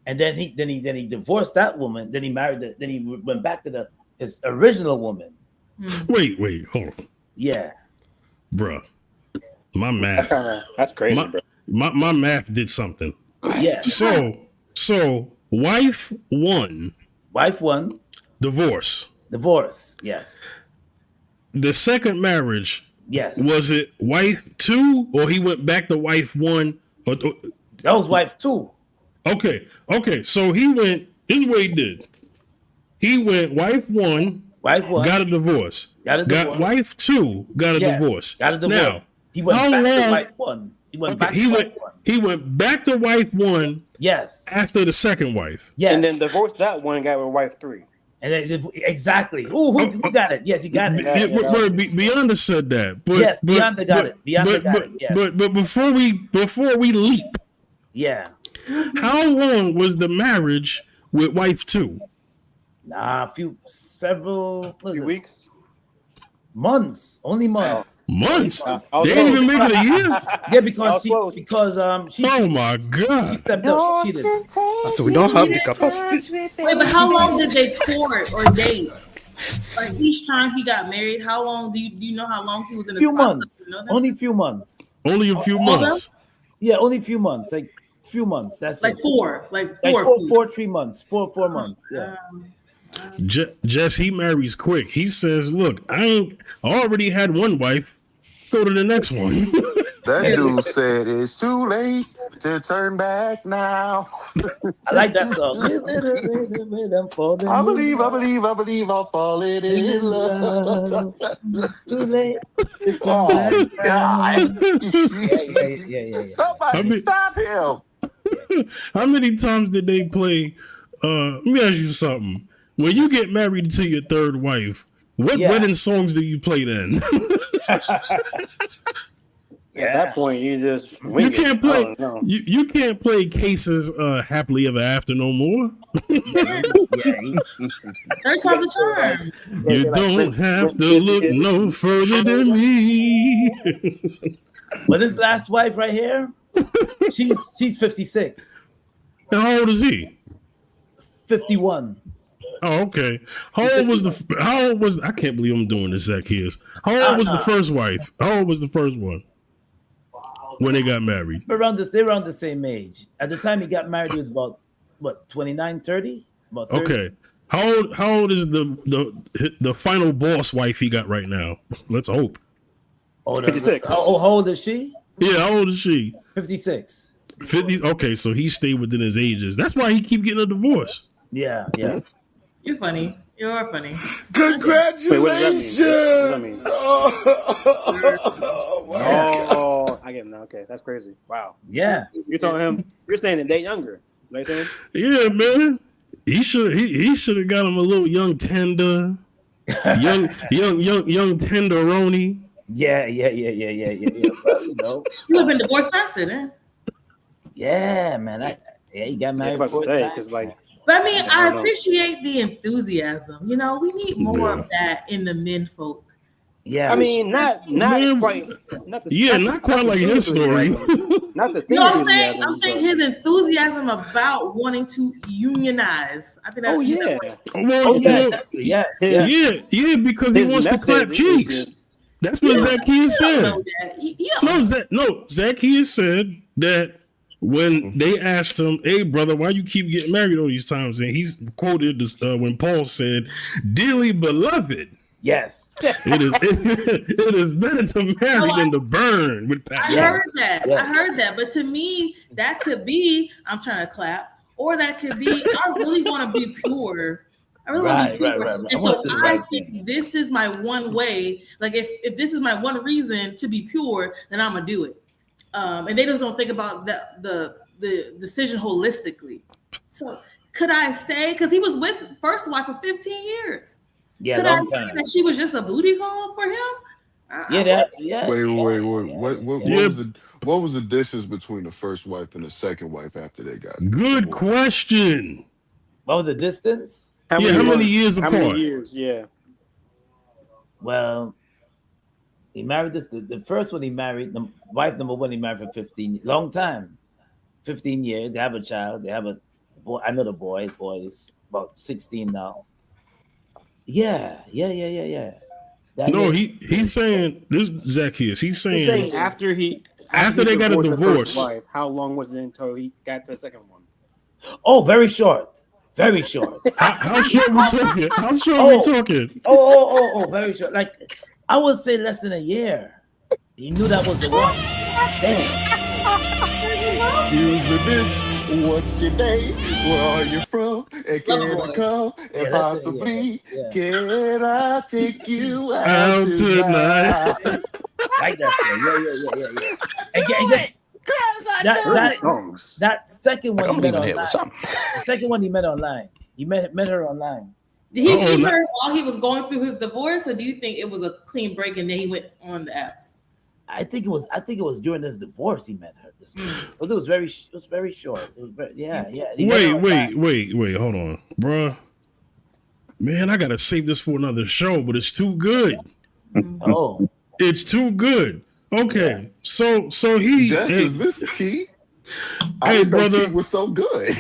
and then he divorced that woman. Then he married. Then he went back to his original woman. Wait, hold on, Yeah. bruh. My math. That's crazy, bro. My math did something. Yeah. So wife one, divorce. Yes. The second marriage, Yes. was it wife two, or he went back to wife one? Or, That was wife two. okay. So he went. This is what he did. He went wife one, got a divorce. Got wife two, got a divorce. Got a divorce. Now, he went how back long? to wife one. He went back to wife one. He went back to wife one. Yes. After the second wife. Yes. And then divorced that one guy with wife three. And then, exactly. Who got it? Yes, he got it. Beyonda said that. But, yes, Beyonda got it. Beyonda got it. Yes. But before we leap, yeah. How long was the marriage with wife two? Several weeks. Months. Only months. Months? They didn't even make it a year? Yeah, because she oh my God. She stepped up. She cheated. So we don't have the capacity. Wait, but how long did they court or date? Like each time he got married, how long do you know how long he was in the process? Only a few months. Only a few months. Yeah, only a few months. Like few months. That's like it. four. Four, 3 months. Four months. Yeah. Jess, he marries quick. He says, "Look, I already had one wife. Go to the next one." That dude said it's too late to turn back now. I like that song. I believe I'll fall in love. Too late. Oh God! Yeah. Somebody stop him! How many times did they play? Let me ask you something. When you get married to your third wife, what wedding songs do you play then? At that point, you just you can't play. You can't play Case's "Happily Ever After" no more. Third time's a charm. You don't have to look no further than me. But this last wife right here, she's 56. And how old is he? 51. Oh, okay. How old was I can't believe I'm doing this, Zacchaeus. How old was the first wife? How old was the first one when they got married? They're around the same age. At the time he got married, he was about 29, 30? About 30. Okay. How old is the final boss wife he got right now? Let's hope. 56. How old is she? Yeah, how old is she? 56. 50. Okay, so he stayed within his ages. That's why he keep getting a divorce. Yeah. You're funny. You're funny. Congratulations! Wait, what does that mean? Oh, I get it now. Okay, that's crazy. Wow. Yeah. You're telling him you're saying that they younger. You know what I'm saying? Yeah, man. He should have got him a little young tender, young tenderoni. Yeah. Well, you would have been divorced faster, then. Yeah, man. He got married before because like. But I mean, I appreciate the enthusiasm. You know, we need more of that in the men folk. Yeah, I mean, not quite. Not quite like his story. Not the same. You know what I'm saying? I'm saying his enthusiasm about wanting to unionize. I think that's yeah, because he wants to clap cheeks. That's what Zacchaeus said. Zacchaeus said that when they asked him, "Hey, brother, why you keep getting married all these times?" and he's quoted this, when Paul said, "Dearly beloved." Yes. It is better to marry than to burn with passion. I heard that. But to me, that could be, I'm trying to clap, or that could be, I really want to be pure. I really want to be pure. Right. And so I think this is my one way. Like if this is my one reason to be pure, then I'm gonna do it. And they just don't think about the decision holistically. So could I say, because he was with first wife for 15 years. Yeah, could I say that she was just a booty call for him? Wait. What was the distance between the first wife and the second wife after they got? Good question. What was the distance? How many years apart? How many years? Yeah. Well, he married the first one he married, the wife number one he married for 15 years. Long time. 15 years. They have a child. They have boy. I know the boy. Boy is about 16 now. Yeah. No, Daniel. he's saying this Zacchaeus. He's He's saying saying after he they got a divorced the first divorce. wife, how long was it until he got the second one? Oh, very short. Very short. How short we talking? How short we talking? Oh, very short. Like I would say less than a year. He knew that was the one. Damn. Excuse me, miss. What's your name? Where are you from? And can I come? And possibly, can I take you out tonight? Like that, sir. Yeah. And that second one he met online. The second one he met online. He met her online. Did he meet her while he was going through his divorce, or do you think it was a clean break and then he went on the apps? I think it was during his divorce he met her. But it was very short. It was very, yeah. Wait, hold on, bruh. Man, I gotta save this for another show, but it's too good. Oh, it's too good. Okay, so he. Jess, is this tea? Hey, brother, tea was so good.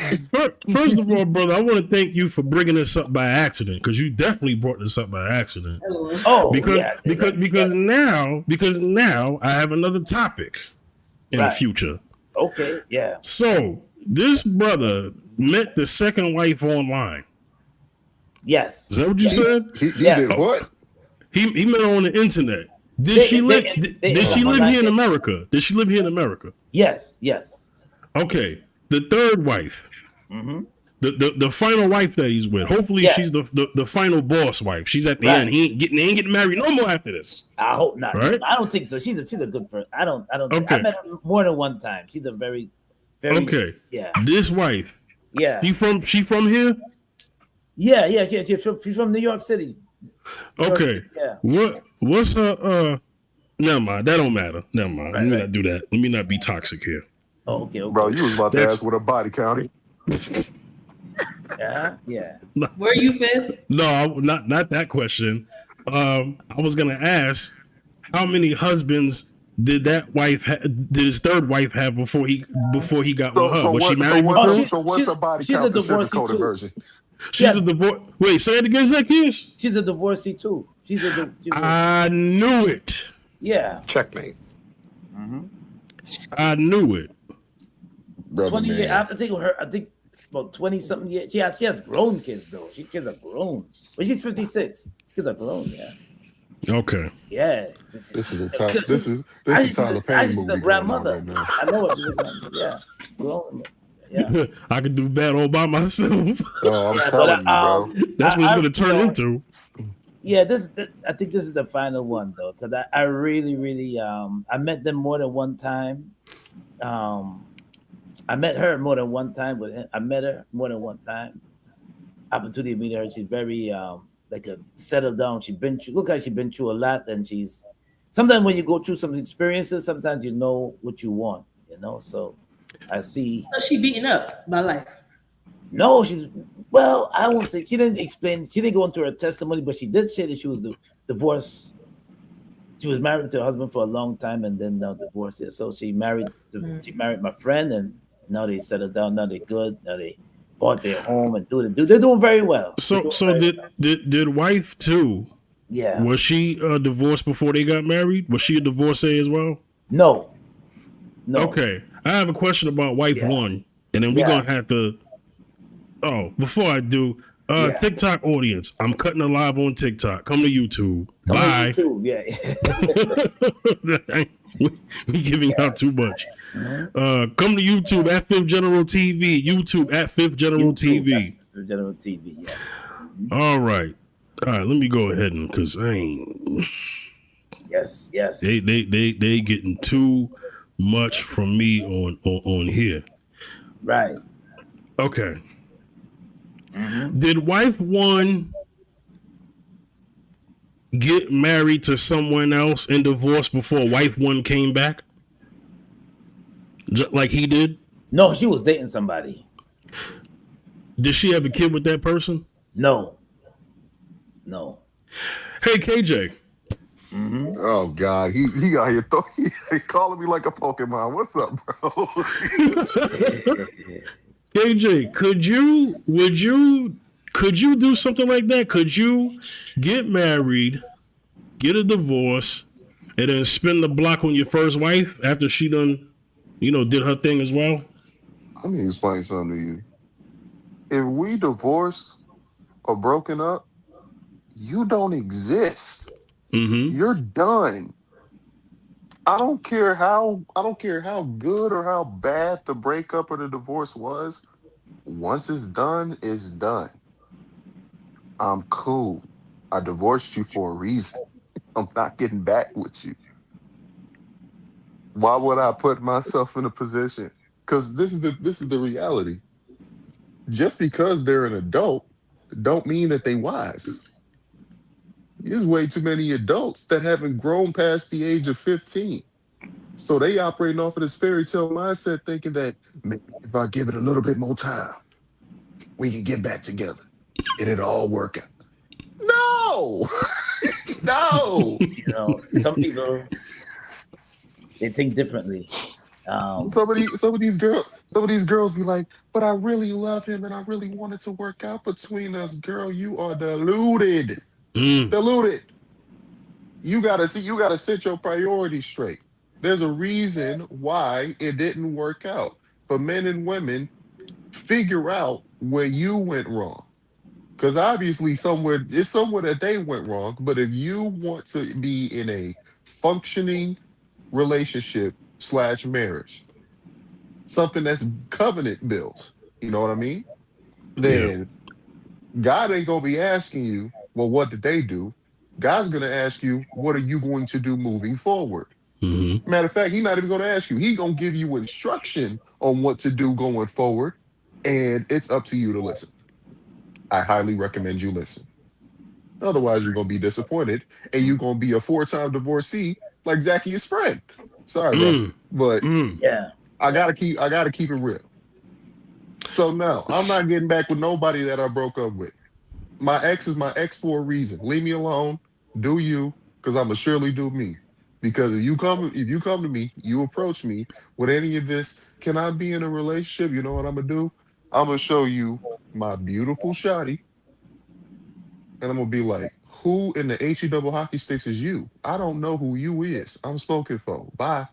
First of all, brother, I want to thank you for bringing this up by accident, because you definitely brought this up by accident. Oh, because now I have another topic in the future. Okay, yeah. So this brother met the second wife online. Yes. Is that what you said? He did what? He met her on the internet. Did she live here in America? Did she live here in America? Yes. Okay. The third wife. Mm-hmm. The final wife that he's with. Hopefully she's the final boss wife. She's at the end. He ain't getting married no more after this. I hope not. Right? I don't think so. She's a good person. I don't think I met her more than one time. She's a very okay. Yeah. This wife. Yeah. She from here? Yeah. She's from New York City. Okay. Yeah. What's her never mind. That don't matter. Never mind. Let me not do that. Let me not be toxic here. Oh, okay. Bro, you was about to ask what a body county. Yeah. Where you fit? No, not that question. I was gonna ask how many husbands did his third wife have before he got with her? Was she married before? So what's her body count? The sugar-coated version. She's a divorce. Wait, say it again, Zacchaeus. She's a divorcee too. I knew it. Yeah. Checkmate. Mm-hmm. I knew it. Brother, 20 years. I think about 20 something years. She has grown kids though. She kids are grown. But she's 56. Kids are grown. Yeah. Okay. Yeah. This is a Tyler Perry movie. The grandmother. I know what she's doing. Yeah. Grown. Yeah. I could do that all by myself. Oh, I'm telling you, bro. That's what it's going to turn into. Yeah, I think this is the final one though, because I really I met them more than one time. I met her more than one time with him. I met her more than one time. Opportunity to meet her. She's very like a settled down. She's been through a lot, and sometimes when you go through some experiences, sometimes you know what you want, So I see. So she beaten up by life. No, I won't say she didn't explain. She didn't go into her testimony, but she did say that she was divorced. She was married to her husband for a long time, and then now divorced. Yeah, so she married. She married my friend, and now they settled down. Now they're good. Now they bought their home and they're doing very well. So did wife too? Yeah. Was she divorced before they got married? Was she a divorcee as well? No. Okay, I have a question about wife one, and then we're gonna have to. Oh, before I do, TikTok audience, I'm cutting a live on TikTok. Come to YouTube. Bye. We giving out too much. Come to YouTube at Fifth General TV. YouTube at Fifth General TV. Fifth General TV. Yes. All right. Let me go ahead and because I ain't. Yes. They getting too much from me on here. Right. Okay. Mm-hmm. Did wife one get married to someone else and divorced before wife one came back? Just like he did? No, she was dating somebody. Did she have a kid with that person? No. Hey, KJ. Mm-hmm. Oh God, he out here calling me like a Pokemon. What's up, bro? KJ, could you do something like that? Could you get married, get a divorce, and then spin the block on your first wife after she done, did her thing as well? Let me explain something to you. If we divorced or broken up, you don't exist. Mm-hmm. You're done. I don't care how good or how bad the breakup or the divorce was. Once it's done, it's done. I'm cool. I divorced you for a reason. I'm not getting back with you. Why would I put myself in a position? Because this is the reality. Just because they're an adult, don't mean that they wise. There's way too many adults that haven't grown past the age of 15. So they operating off of this fairy tale mindset, thinking that maybe if I give it a little bit more time, we can get back together and it'll all work out. No, no. Some people they think differently. Some of these girls be like, but I really love him and I really want it to work out between us. Girl, you are deluded. Mm. Deluded. You gotta set your priorities straight. There's a reason why it didn't work out. For men and women, figure out where you went wrong. Because obviously somewhere that they went wrong. But if you want to be in a functioning relationship/marriage, something that's covenant built, you know what I mean? Yeah. Then God ain't gonna be asking you, well, what did they do? God's gonna ask you, what are you going to do moving forward? Mm-hmm. Matter of fact, he's not even gonna ask you. He's gonna give you instruction on what to do going forward, and it's up to you to listen. I highly recommend you listen. Otherwise, you're gonna be disappointed, and you're gonna be a four-time divorcee like Zacchaeus' friend. Sorry, bro, Mm. but Mm. Yeah. I gotta keep it real. So no, I'm not getting back with nobody that I broke up with. My ex is my ex for a reason. Leave me alone. Do you? Because I'ma surely do me. Because if you come to me, you approach me with any of this, can I be in a relationship? You know what I'm gonna do? I'm gonna show you my beautiful shotty, and I'm gonna be like, who in the HE double hockey sticks is you? I don't know who you is. I'm spoken for. Bye.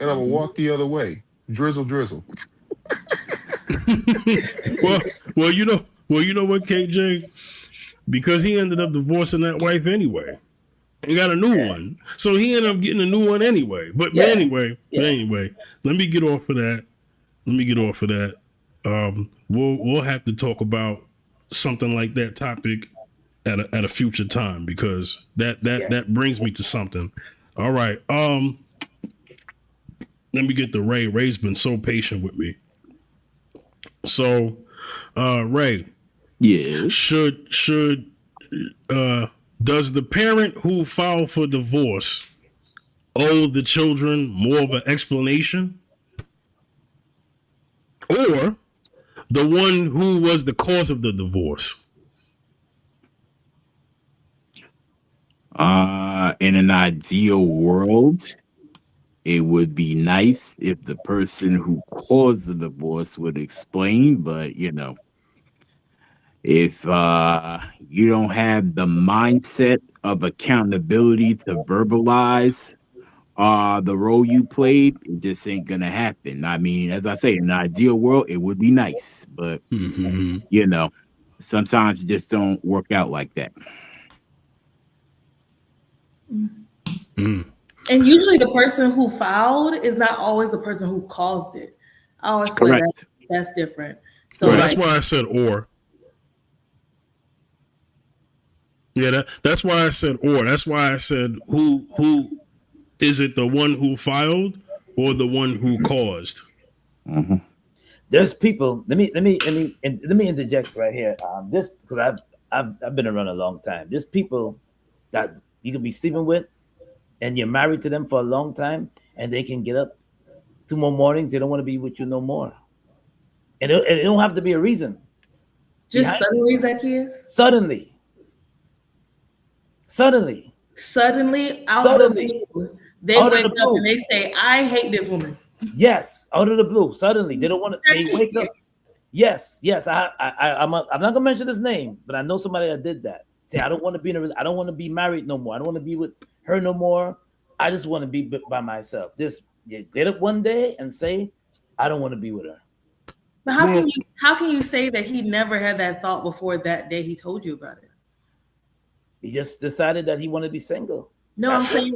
And I'm gonna walk the other way. Drizzle, drizzle. well, well, you know what, KJ? Because he ended up divorcing that wife anyway. He got a new one, so he ended up getting a new one anyway. But Yeah. anyway, Yeah. let me get off of that. We'll have to talk about something like that topic at a future time because that brings me to something. All right. Let me get to Ray. Ray's been so patient with me. So, Ray, Yes. should does the parent who filed for divorce owe the children more of an explanation, or the one who was the cause of the divorce? In an ideal world, it would be nice if the person who caused the divorce would explain, but if you don't have the mindset of accountability to verbalize the role you played, it just ain't gonna happen. I mean, as I say, in an ideal world, it would be nice, but Mm-hmm. sometimes it just don't work out like that. Mm. And usually the person who filed is not always the person who caused it. I always feel like Correct. that's different. So Well, Right. that's like why I said or. Yeah, that's why I said or. That's why I said who is it, the one who filed or the one who caused? Mhm. There's people. Let me interject right here. This because I've been around a long time. There's people that you could be sleeping with, and you're married to them for a long time, and they can get up 2 more mornings. They don't want to be with you no more, and it don't have to be a reason just behind. suddenly, Zacchaeus, Suddenly, suddenly out of the suddenly, blue, they out of wake the up and blue. they say, "I hate this woman." Yes, out of the blue, suddenly they don't want to. They wake up. Yes. I'm not gonna mention his name, but I know somebody that did that. Say, I don't want to be I don't want to be married no more. I don't want to be with her no more. I just want to be by myself. Get up one day and say, I don't want to be with her. But how can you say that he never had that thought before that day he told you about it? He just decided that he wanted to be single. No, I'm saying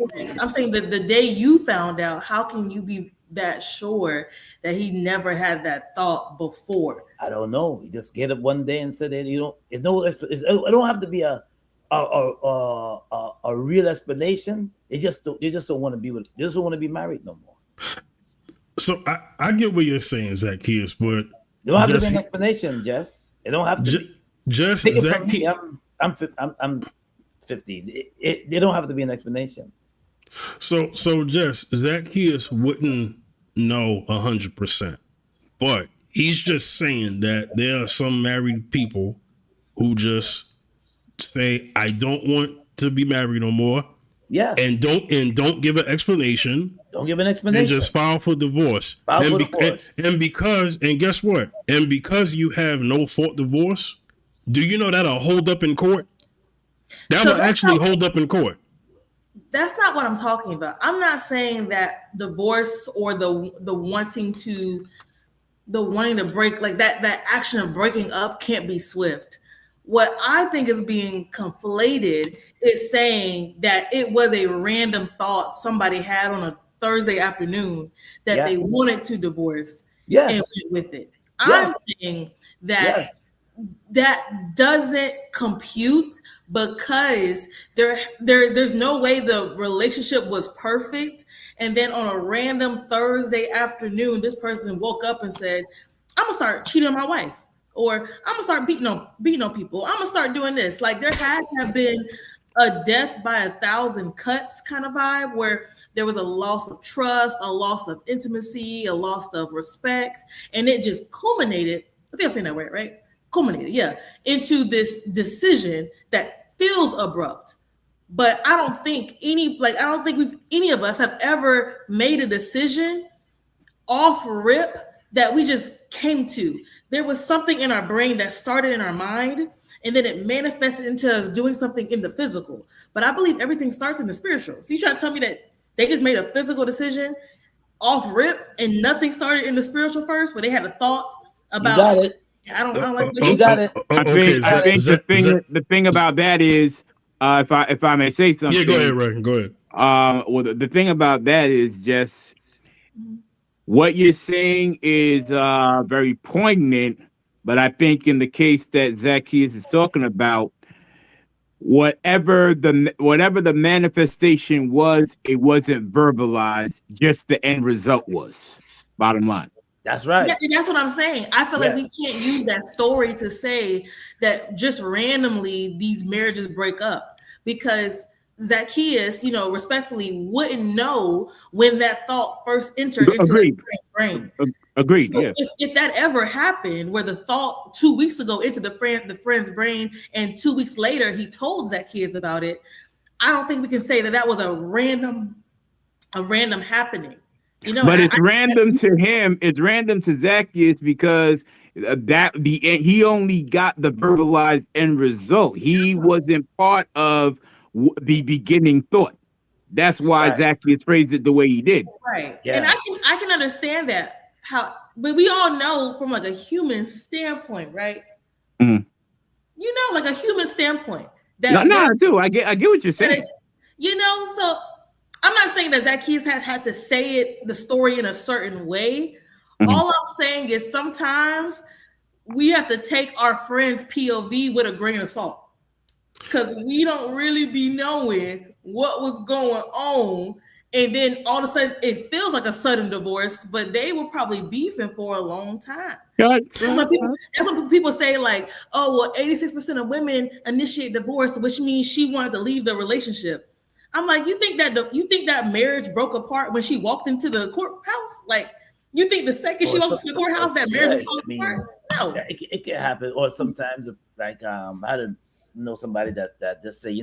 that the day you found out, how can you be that sure that he never had that thought before? I don't know. He just get up one day and said that it don't have to be a real explanation. They just don't want to be with. They just don't want to be married no more. So I get what you're saying, Zacchaeus, but there don't have to be an explanation, Jess. It don't have to be. Just Zacchaeus. I'm 50. They don't have to be an explanation. So Jess, Zacchaeus wouldn't know 100%, but he's just saying that there are some married people who just say, I don't want to be married no more. Yes. And don't give an explanation. Don't give an explanation. And just file for divorce. And guess what? And because you have no fault divorce, do you know that'll hold up in court? That will actually hold up in court. That's not what I'm talking about. I'm not saying that divorce or the wanting to break, like that action of breaking up can't be swift. What I think is being conflated is saying that it was a random thought somebody had on a Thursday afternoon that they wanted to divorce and went with it. I'm saying that that doesn't compute because there's no way the relationship was perfect. And then on a random Thursday afternoon, this person woke up and said, I'm gonna start cheating on my wife, or I'm gonna start beating on people. I'm gonna start doing this. Like, there had to have been a death by 1,000 cuts kind of vibe where there was a loss of trust, a loss of intimacy, a loss of respect, and it just culminated. I think I'm saying that right? Culminated, into this decision that feels abrupt. But I don't think any of us have ever made a decision off rip that we just came to. There was something in our brain that started in our mind, and then it manifested into us doing something in the physical. But I believe everything starts in the spiritual. So you trying to tell me that they just made a physical decision off rip and nothing started in the spiritual first, where they had a thought about? You got it. I don't like what you got it. I think the thing about that is, if I may say something. Yeah, go ahead, Ray. Go ahead. Well, the thing about that is just what you're saying is very poignant, but I think in the case that Zacchaeus is talking about, whatever the manifestation was, it wasn't verbalized. Just the end result was. Bottom line. That's right. Yeah, and that's what I'm saying. I feel like we can't use that story to say that just randomly these marriages break up, because Zacchaeus, respectfully, wouldn't know when that thought first entered into his brain. Agreed. So if that ever happened, where the thought 2 weeks ago into the friend's brain, and 2 weeks later he told Zacchaeus about it, I don't think we can say that was a random happening. But it's random to him. It's random to Zacchaeus because he only got the verbalized end result. He wasn't part of the beginning thought. That's why Zacchaeus phrased it the way he did. Right. Yeah. And I can understand that, but we all know from like a human standpoint, right? Mm. Like a human standpoint. I do. I get what you're saying. So I'm not saying that Zacchaeus had to say the story in a certain way. Mm-hmm. All I'm saying is sometimes we have to take our friend's POV with a grain of salt, because we don't really be knowing what was going on. And then all of a sudden it feels like a sudden divorce, but they were probably beefing for a long time. That's what people say, like, oh, well, 86% of women initiate divorce, which means she wanted to leave the relationship. I'm like, you think that marriage broke apart when she walked into the courthouse? Like, you think the second she walked into the courthouse that marriage is falling apart? No, it can happen. Or sometimes, like, I had know somebody that just say,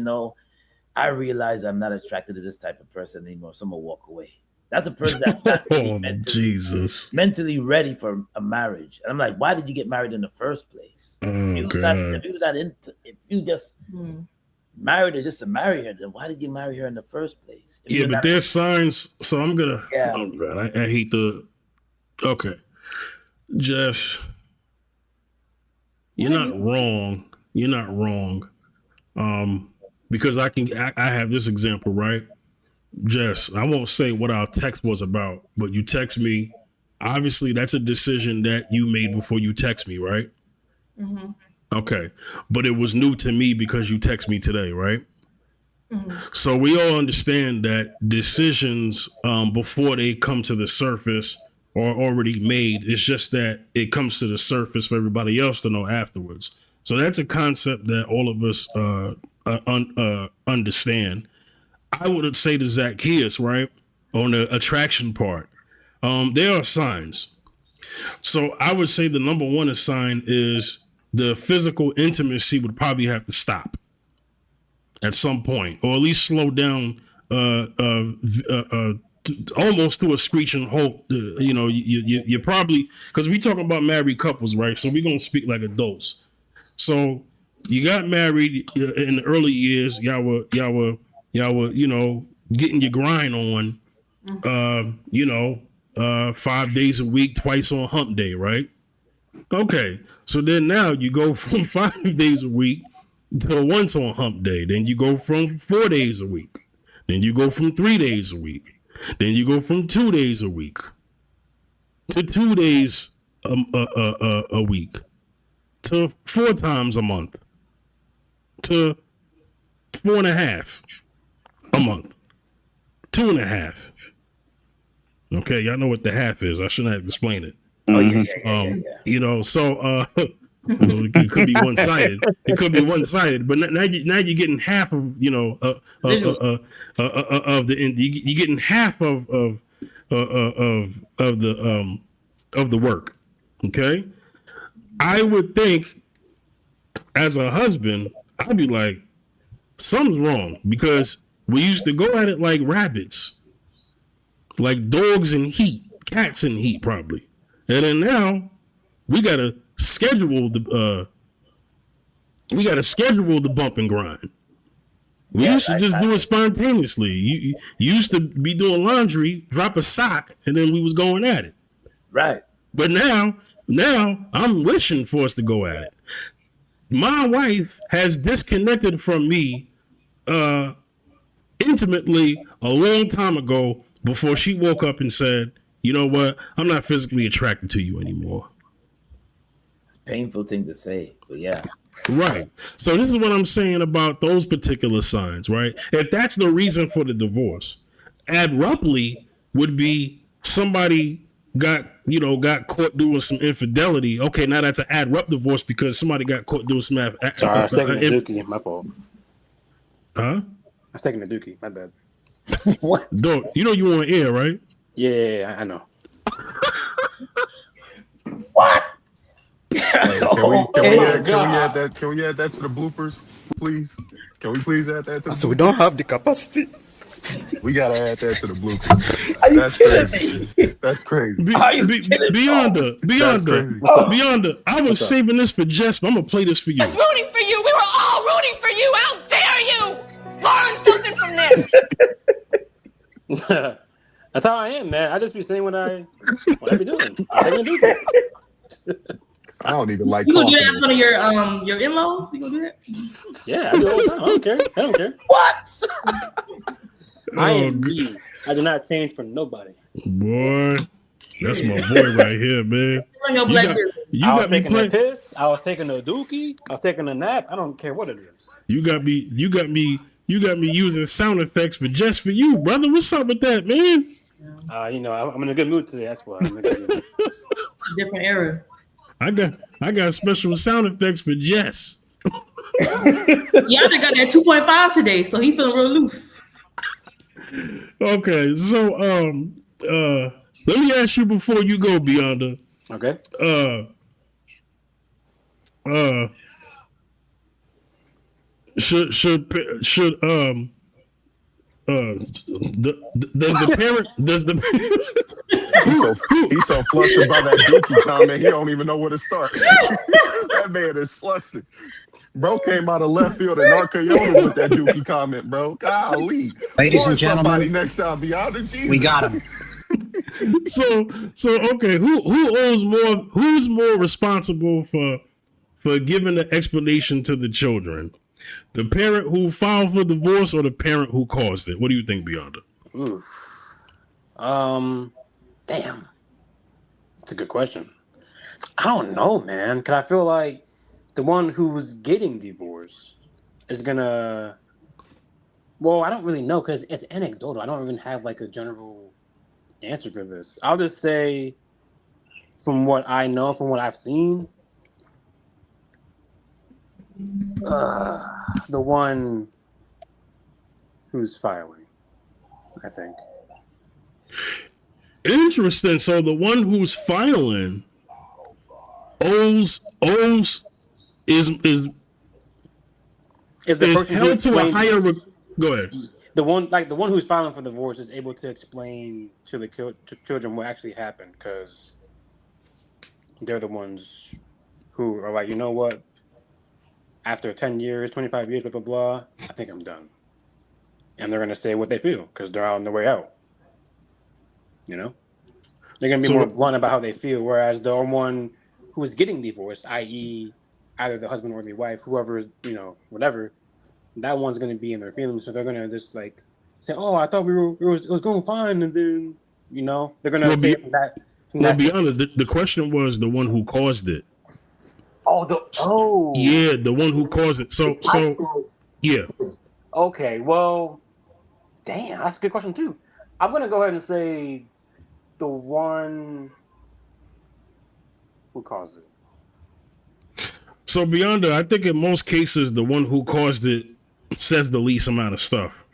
I realize I'm not attracted to this type of person anymore, so I'm gonna walk away. That's a person that's not really Oh, Jesus. mentally ready for a marriage. And I'm like, why did you get married in the first place? Oh, If God. if you just married her just to marry her, then why did you marry her in the first place? If Yeah, you're but not- there's signs. So I'm going to. Yeah. Oh, God. I hate the. Okay. Jess, you're not wrong. You're not wrong. Because I have this example, right? Jess, I won't say what our text was about, but you text me. Obviously, that's a decision that you made before you text me, right? Mm-hmm. Okay. But it was new to me because you text me today, right? Mm-hmm. So we all understand that decisions before they come to the surface are already made. It's just that it comes to the surface for everybody else to know afterwards. So that's a concept that all of us understand. I would say to Zacchaeus, right, on the attraction part, there are signs. So I would say the number one sign is the physical intimacy would probably have to stop at some point, or at least slow down, almost to a screeching halt. You probably, because we talking about married couples, right? So we're gonna speak like adults. So you got married in the early years. Y'all were, getting your grind on. 5 days a week, twice on hump day, right? Okay, so then now you go from 5 days a week to once on hump day. Then you go from 4 days a week. Then you go from 3 days a week. Then you go from 2 days a week to 2 days a week to 4 times a month to 4.5 a month, 2.5. Okay, y'all know what the half is. I shouldn't have explained it. Oh, So it could be one-sided. It could be one-sided, but now you're getting half of of the you're getting half of the work. Okay, I would think as a husband, I'd be like, something's wrong because we used to go at it like rabbits, like dogs in heat, cats in heat, probably, and then now we gotta schedule the bump and grind. We used to just do it spontaneously. You used to be doing laundry, drop a sock, and then we was going at it. Right. But now I'm wishing for us to go at it. My wife has disconnected from me intimately a long time ago before she woke up and said, you know what, I'm not physically attracted to you anymore. It's a painful thing to say, but yeah. Right. So this is what I'm saying about those particular signs, right? If that's the reason for the divorce, abruptly would be somebody got caught doing some infidelity. Okay, now that's an abrupt divorce because somebody got caught doing some Sorry, I was taking the dookie. My fault. Huh? I was taking the dookie. My bad. What? Don't you on air, right? Yeah, I know. What? Can we add that to the bloopers, please? Can we please add that to the So we don't have the capacity. We gotta add that to the bloopers. Are you That's kidding crazy. That's crazy. Beyonda, I was saving this for Jess, but I'm gonna play this for you. I was rooting for you. We were all rooting for you. How dare you? Learn something from this. That's how I am, man. I just be saying what I be doing. I'm taking a dookie. I don't even like You gonna do that in coughing. front of your in-laws? You gonna do that? Yeah, I do all the time. I don't care. What? I am me. I do not change for nobody. Boy, that's my boy right here, man. I was taking a piss. I was taking a dookie. I was taking a nap. I don't care what it is. You got me using sound effects for you, brother. What's up with that, man? I'm in a good mood today. That's why I'm in a good mood. Different era. I got special sound effects for Jess. Yeah, I got that 2.5 today, so he feeling real loose. Okay, so let me ask you before you go, Beyonda. Okay. Should Does the parent does the He's so flustered by that Dookie comment, he don't even know where to start. That man is flustered. Bro came out of left field in North Carolina with that Dookie comment, bro. Golly. Ladies Warn and somebody gentlemen, next time, beyond Jesus. we got him. so okay, who owes more? Who's more responsible for giving the explanation to the children? The parent who filed for divorce or the parent who caused it? What do you think, Beyonda? Oof. Damn. That's a good question. I don't know, man. Cause I feel like the one who's getting divorced is gonna. Well, I don't really know because it's anecdotal. I don't even have like a general answer for this. I'll just say, from what I know, from what I've seen, the one who's filing, I think. Interesting. So the one who's filing owes is the person who held to a explained higher. Go ahead. the one who's filing for divorce is able to explain to the children what actually happened because they're the ones who are like, you know what? After 10 years, 25 years, blah blah blah, I think I'm done. And they're gonna say what they feel because they're on their way out. You know, they're gonna be more blunt about how they feel. Whereas the one who is getting divorced, i.e., either the husband or the wife, whoever is, whatever, that one's gonna be in their feelings. So they're gonna just like say, "Oh, I thought it was going fine," and then they're gonna say it from that. Be honest. The question was the one who caused it. Yeah, the one who caused it. So yeah. Okay, well, damn, that's a good question too. I'm gonna go ahead and say the one who caused it. So Beyonda, I think in most cases the one who caused it says the least amount of stuff.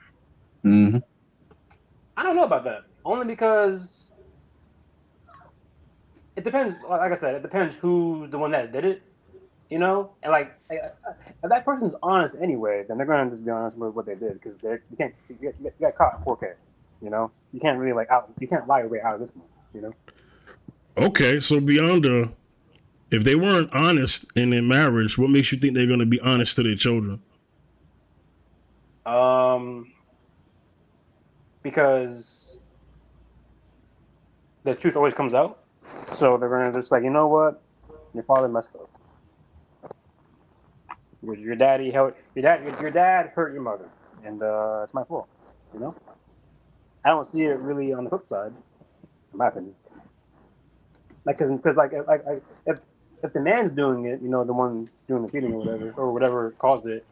Mm-hmm. I don't know about that. Only because it depends. Like I said, it depends who's the one that did it. And like if that person's honest anyway, then they're gonna just be honest with what they did because you got caught in 4K. You can't really you can't lie your way out of this one. Okay, so Beyonda, if they weren't honest in their marriage, what makes you think they're going to be honest to their children? Because the truth always comes out. So they're gonna just like, you know what, your father messed up. Your dad hurt your mother, and it's my fault. I don't see it really on the flip side, in my opinion. Like, because if the man's doing it, the one doing the feeding or whatever caused it,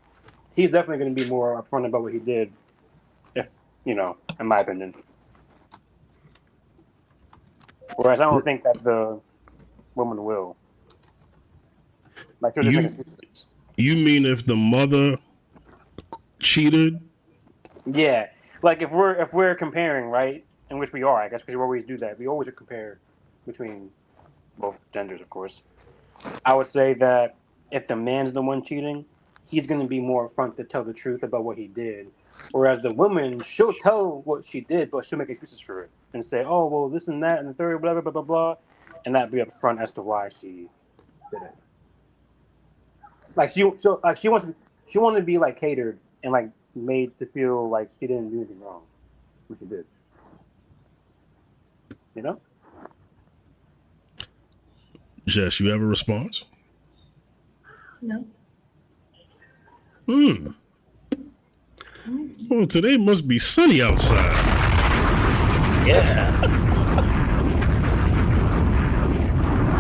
he's definitely going to be more upfront about what he did. If in my opinion. Whereas I don't think that the woman will. Like, you mean if the mother cheated? Yeah, like if we're comparing, right, in which we are, I guess, because we always do that. We always compare between both genders, of course. I would say that if the man's the one cheating, he's going to be more upfront to tell the truth about what he did. Whereas the woman, she'll tell what she did, but she'll make excuses for it and say, "Oh, well, this and that and the third, blah blah blah blah blah," and that be upfront as to why she did it. Like she wants to be like catered and like made to feel like she didn't do anything wrong, which she did. Jess, you have a response? No. Well, today must be sunny outside. Yeah.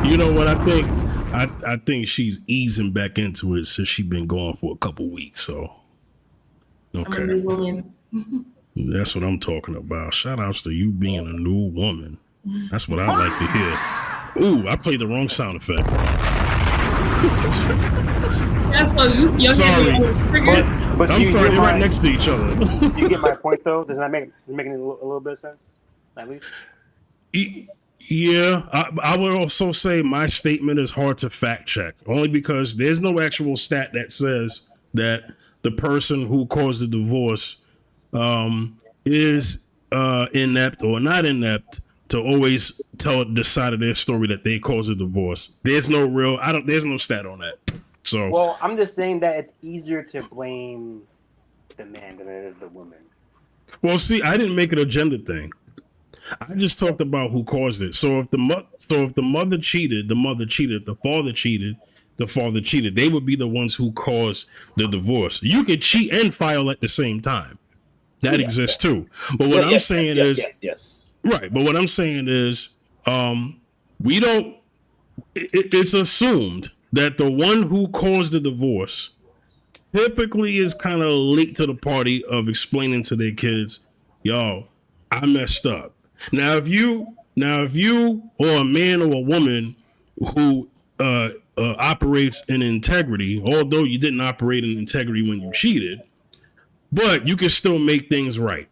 You know what I think? I think she's easing back into it since she's been gone for a couple weeks. So, okay. I'm a new woman. That's what I'm talking about. Shout outs to you being a new woman. That's what I like to hear. Ooh, I played the wrong sound effect. That's so used to your Sorry. But I'm sorry, they're right next to each other. You get my point, though? Does that make it a little bit of sense, at least? Yeah, I would also say my statement is hard to fact check, only because there's no actual stat that says that the person who caused the divorce is inept or not inept to always tell the side of their story that they caused a divorce. There's no real. I don't. There's no stat on that. So Well, I'm just saying that it's easier to blame the man than it is the woman. well, see, I didn't make it a gender thing. I just talked about who caused it. So if the mother cheated, the mother cheated. The father cheated, the father cheated. They would be the ones who caused the divorce. You could cheat and file at the same time. That exists too. But what I'm saying is yes. right. But what I'm saying is, we don't. It's assumed that the one who caused the divorce typically is kind of late to the party of explaining to their kids, yo, I messed up. Now if you or a man or a woman who operates in integrity, although you didn't operate in integrity when you cheated, but you can still make things right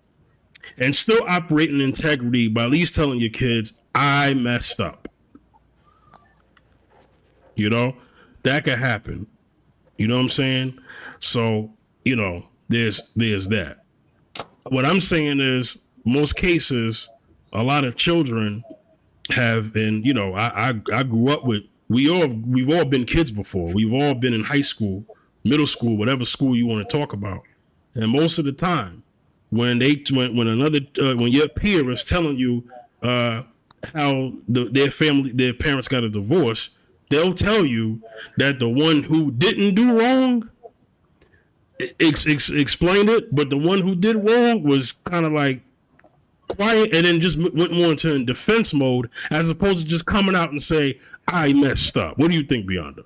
and still operate in integrity by at least telling your kids, I messed up. You know, that could happen. You know what I'm saying? So, there's that. What I'm saying is most cases, a lot of children have been, I grew up with we've all been kids before. We've all been in high school, middle school, whatever school you want to talk about. And most of the time, when your peer is telling you how their parents got a divorce, they'll tell you that the one who didn't do wrong explained it, but the one who did wrong was kind of like quiet and then just went more into defense mode as opposed to just coming out and say, I messed up. What do you think, Beyonda?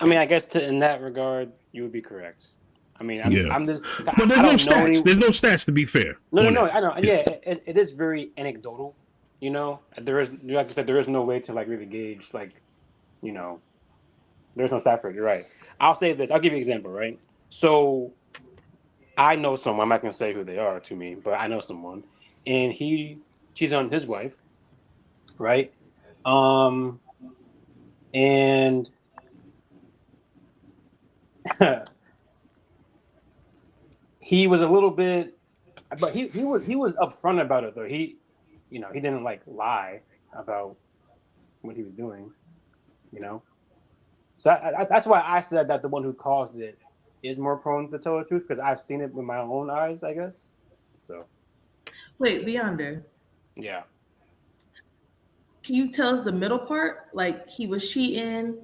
I mean, I guess in that regard, you would be correct. I mean, I'm just. But there's I no don't know stats. There's no stats to be fair. No, I know. Yeah, it is very anecdotal. There is, like I said, there is no way to like really gauge there's no stat for it. You're right. I'll say this. I'll give you an example. Right. So I know someone. I'm not gonna say who they are to me, but I know someone, and he cheated on his wife. Right. And he was a little bit, but he was upfront about it though. He didn't like lie about what he was doing. So that's why I said that the one who caused it is more prone to tell the truth because I've seen it with my own eyes, I guess. So Wait, Beyonder, yeah. can you tell us the middle part? Like he was cheating, and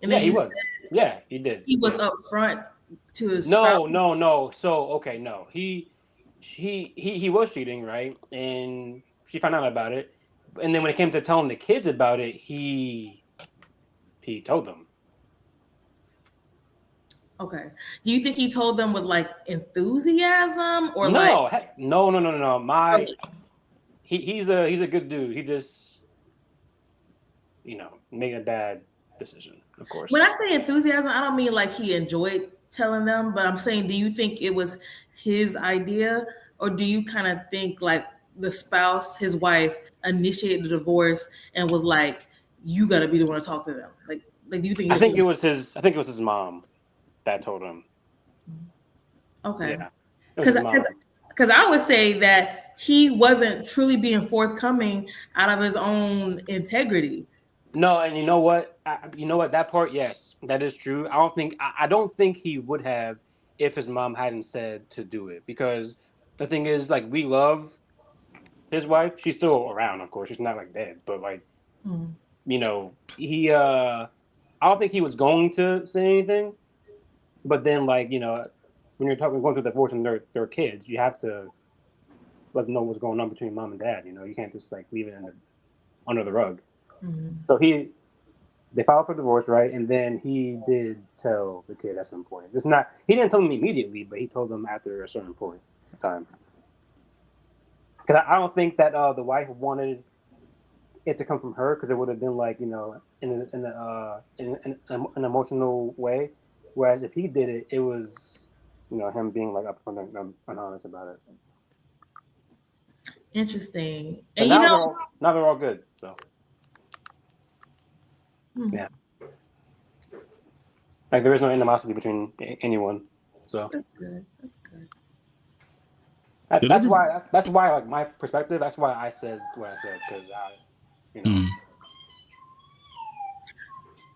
Yeah, then he you was. said Yeah, he did. he was Yeah. upfront to his No, spouse. no. So okay, no. He was cheating, right? And she found out about it. And then when it came to telling the kids about it, he told them. Okay. Do you think he told them with like enthusiasm or No, like? no. Okay. He's a good dude. He just made a bad decision, of course. When I say enthusiasm, I don't mean like he enjoyed telling them, but I'm saying, do you think it was his idea, or do you kind of think like the spouse, his wife, initiated the divorce and was like, "You got to be the one to talk to them"? Like, do you think I it think was? it was his mom that told him. Okay. Yeah, it was his mom. Because I would say that he wasn't truly being forthcoming out of his own integrity. No, and you know what? That part, yes, that is true. I don't think he would have if his mom hadn't said to do it. Because the thing is, like, we love his wife. She's still around, of course. She's not like dead, but like, Mm. he. I don't think he was going to say anything. But then, like, when you're going through divorce and they're kids, you have to let them know what's going on between mom and dad. You can't just like leave it under the rug. Mm-hmm. So they filed for divorce, right? And then he did tell the kid at some point. He didn't tell them immediately, but he told them after a certain point in time. Because I don't think that the wife wanted it to come from her, because it would have been like in an emotional way. Whereas if he did it, it was him being like upfront and honest about it. Interesting. But And now they're all good. So yeah, like there is no animosity between anyone. So that's good. That's good. That's why. That's why, like my perspective. That's why I said what I said because you know.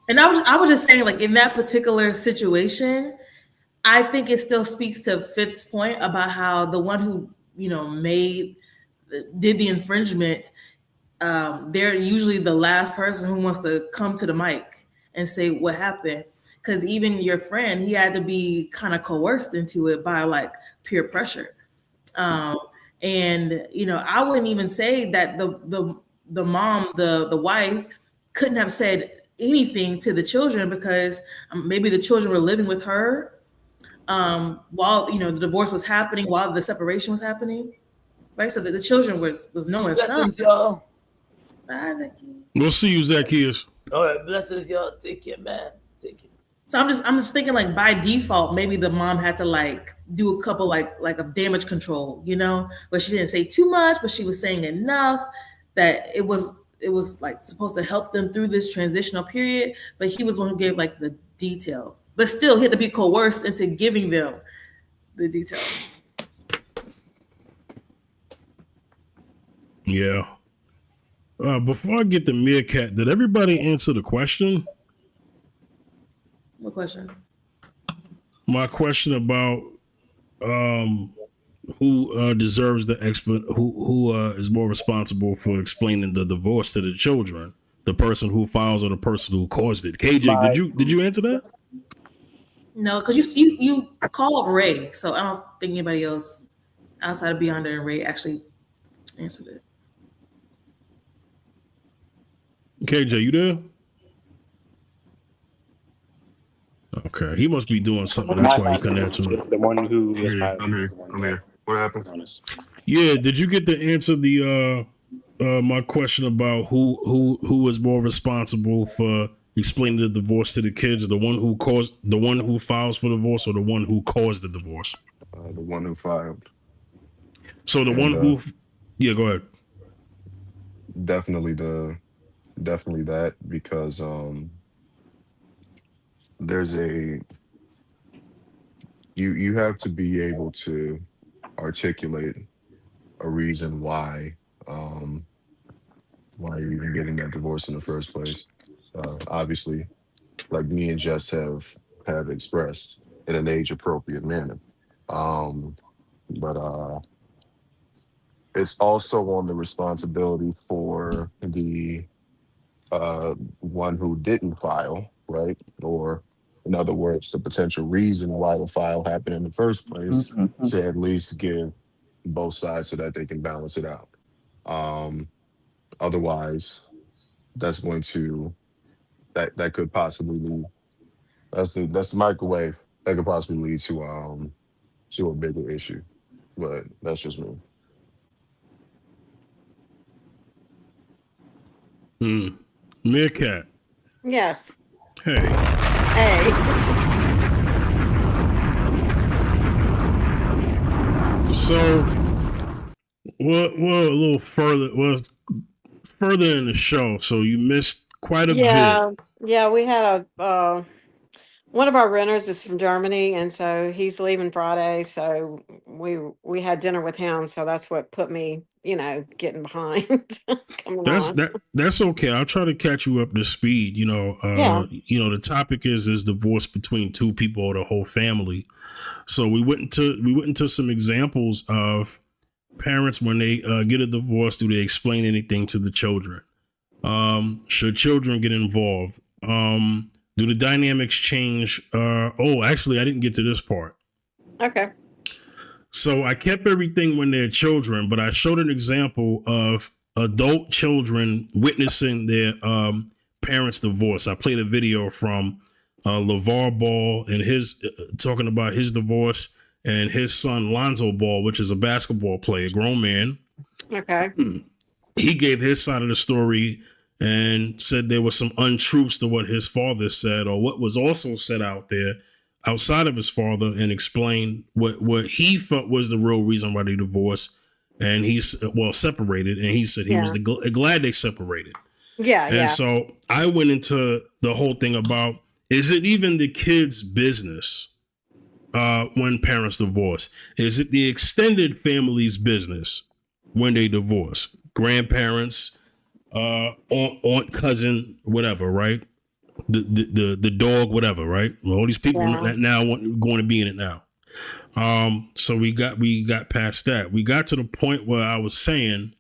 And I was just saying, like in that particular situation, I think it still speaks to Fifth's point about how the one who did the infringement, they're usually the last person who wants to come to the mic and say what happened. Because even your friend, he had to be kind of coerced into it by like peer pressure. Um, and I wouldn't even say that the mom, the wife, couldn't have said anything to the children because maybe the children were living with her while the divorce was happening, while the separation was happening, right? So that the children was knowing something. Blessings, y'all. Bye, Zaki. We'll see you, Zacchaeus. All right, blessings, y'all. Take care, man. Take care. So I'm just thinking like by default, maybe the mom had to like do a couple like of damage control, but she didn't say too much, but she was saying enough that it was like supposed to help them through this transitional period. But he was one who gave like the detail, but still he had to be coerced into giving them the detail. Yeah. Before I get to Meerkat, did everybody answer the question? What question? My question about who deserves the who is more responsible for explaining the divorce to the children, the person who files or the person who caused it. KJ, did you answer that? No, because you called Ray, so I don't think anybody else outside of Beyond and Ray actually answered it. KJ, you there? Okay, he must be doing something. That's why he couldn't answer it. The one who I'm here. What happened? Yeah, did you get to answer the my question about who was more responsible for explaining the divorce to the kids? The one who files for divorce, or the one who caused the divorce? The one who filed. So the one who, yeah, go ahead. Definitely that, because there's you have to be able to articulate a reason why you're even getting that divorce in the first place. Obviously, like me and Jess have expressed in an age appropriate manner. But it's also on the responsibility for the one who didn't file, right? Or in other words, the potential reason why the file happened in the first place, to at least give both sides so that they can balance it out. Otherwise, that's going to that could possibly lead. That's the microwave that could possibly lead to a bigger issue. But that's just me. Meerkat. Yes. Hey. Hey. So, we're a little further. Well, further in the show, so you missed quite a bit. Yeah. We had one of our renters is from Germany, and so he's leaving Friday. So we had dinner with him. So that's what put me, getting behind. Coming on. That's okay. I'll try to catch you up to speed. The topic is divorce between two people or the whole family. So we went into some examples of parents when they get a divorce. Do they explain anything to the children? Should children get involved? Do the dynamics change? Actually, I didn't get to this part. Okay. So I kept everything when they're children, but I showed an example of adult children witnessing their parents' divorce. I played a video from LeVar Ball and his talking about his divorce, and his son Lonzo Ball, which is a basketball player, grown man. Okay. He gave his side of the story and said there was some untruths to what his father said, or what was also said out there outside of his father, and explained what he felt was the real reason why they divorced. And he's separated, and he said he was glad they separated. Yeah. So I went into the whole thing about, is it even the kid's business when parents divorce? Is it the extended family's business when they divorce? Grandparents, aunt, cousin, whatever, right? The dog, whatever, right? Well, all these people now going to be in it now. So we got past that. We got to the point where I was saying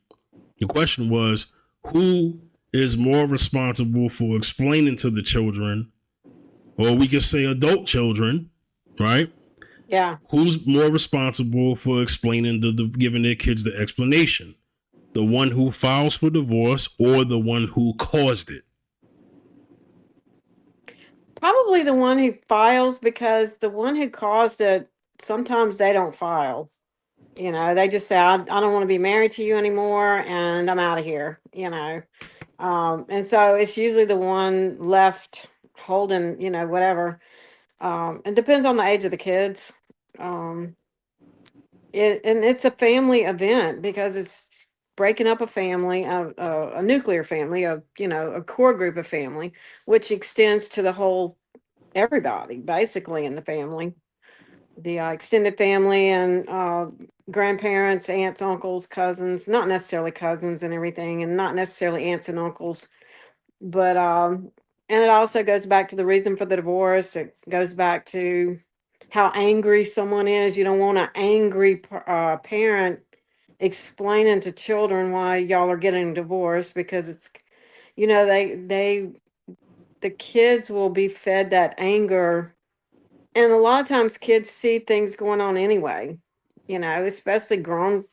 the question was, who is more responsible for explaining to the children, or we could say adult children, right? Yeah. Who's more responsible for explaining giving their kids the explanation? The one who files for divorce or the one who caused it? Probably the one who files, because the one who caused it, sometimes they don't file. You know, they just say, I don't want to be married to you anymore and I'm out of here, you know. And so it's usually the one left holding, you know, whatever. It depends on the age of the kids. And it's a family event because it's breaking up a family, a nuclear family, you know, a core group of family, which extends to the whole everybody basically in the family, the extended family and grandparents, aunts, uncles, cousins, not necessarily cousins and everything, and not necessarily aunts and uncles, but and it also goes back to the reason for the divorce. It goes back to how angry someone is. You don't want an angry parent explaining to children why y'all are getting divorced, because it's, you know, the kids will be fed that anger. And a lot of times kids see things going on anyway, you know, especially grown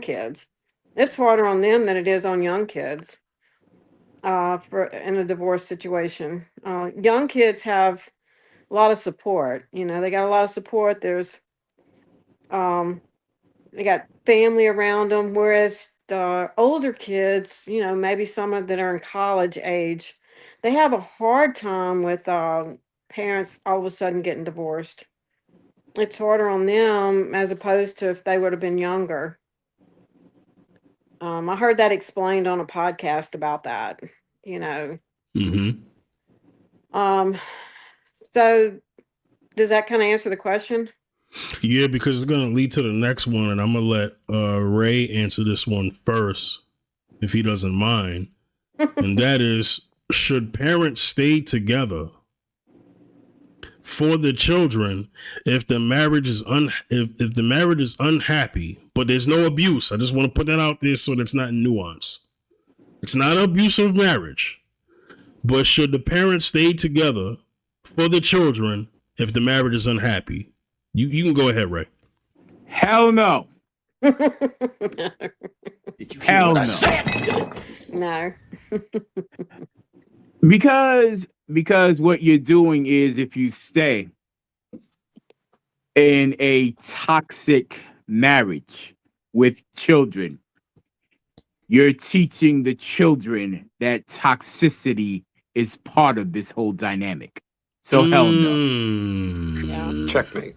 kids. It's harder on them than it is on young kids for in a divorce situation. Young kids have a lot of support, you know, they got a lot of support. There's they got family around them, whereas the older kids, you know, maybe some of that are in college age, they have a hard time with parents all of a sudden getting divorced. It's harder on them as opposed to if they would have been younger. I heard that explained on a podcast about that, you know. Mm-hmm. So does that kind of answer the question? Yeah, because it's going to lead to the next one, and I'm going to let Ray answer this one first, if he doesn't mind. And that is, should parents stay together for the children if the marriage is if the marriage is unhappy, but there's no abuse? I just want to put that out there so that's not nuance. It's not an abusive marriage, but should the parents stay together for the children if the marriage is unhappy? You can go ahead, Ray. Hell no. No. Did you hear Hell what I no. said? No. Because what you're doing is, if you stay in a toxic marriage with children, you're teaching the children that toxicity is part of this whole dynamic. So hell no. Yeah. Checkmate.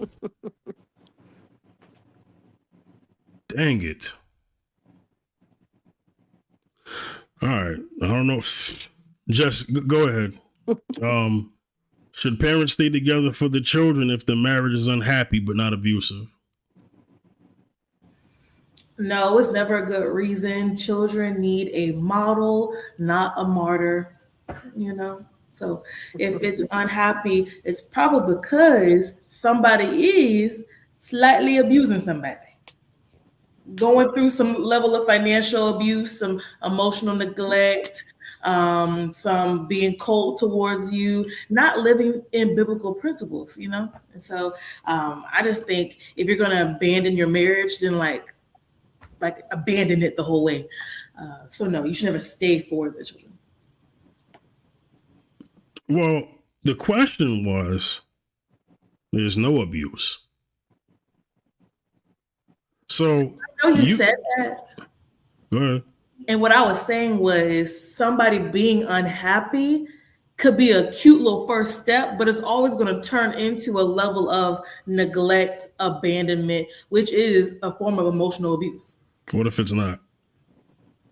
Dang it. All right. I don't know. Just go ahead. Should parents stay together for the children if the marriage is unhappy but not abusive? No, it's never a good reason. Children need a model, not a martyr, you know? So if it's unhappy, it's probably because somebody is slightly abusing somebody, going through some level of financial abuse, some emotional neglect, some being cold towards you, not living in biblical principles, you know? And so I just think if you're going to abandon your marriage, then like abandon it the whole way. So no, you should never stay for the children. Well, the question was, there's no abuse. So I know you said that. Go ahead. And what I was saying was somebody being unhappy could be a cute little first step, but it's always going to turn into a level of neglect, abandonment, which is a form of emotional abuse. What if it's not?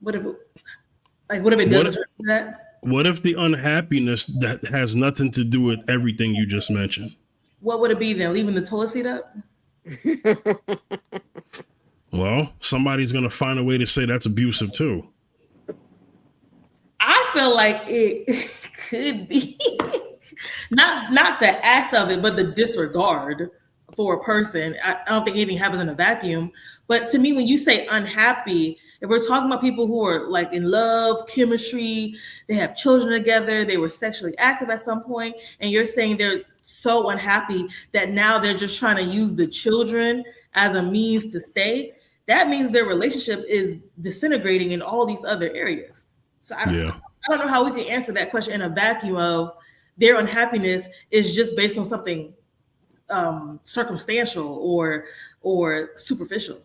What if it doesn't turn into that? What if the unhappiness that has nothing to do with everything you just mentioned? What would it be then? Leaving the toilet seat up? Well, somebody's going to find a way to say that's abusive too. I feel like it could be not the act of it, but the disregard for a person. I don't think anything happens in a vacuum. But to me, when you say unhappy, if we're talking about people who are like in love, chemistry, they have children together, they were sexually active at some point, and you're saying they're so unhappy that now they're just trying to use the children as a means to stay, that means their relationship is disintegrating in all these other areas. So I don't know how we can answer that question in a vacuum of their unhappiness is just based on something circumstantial or superficial.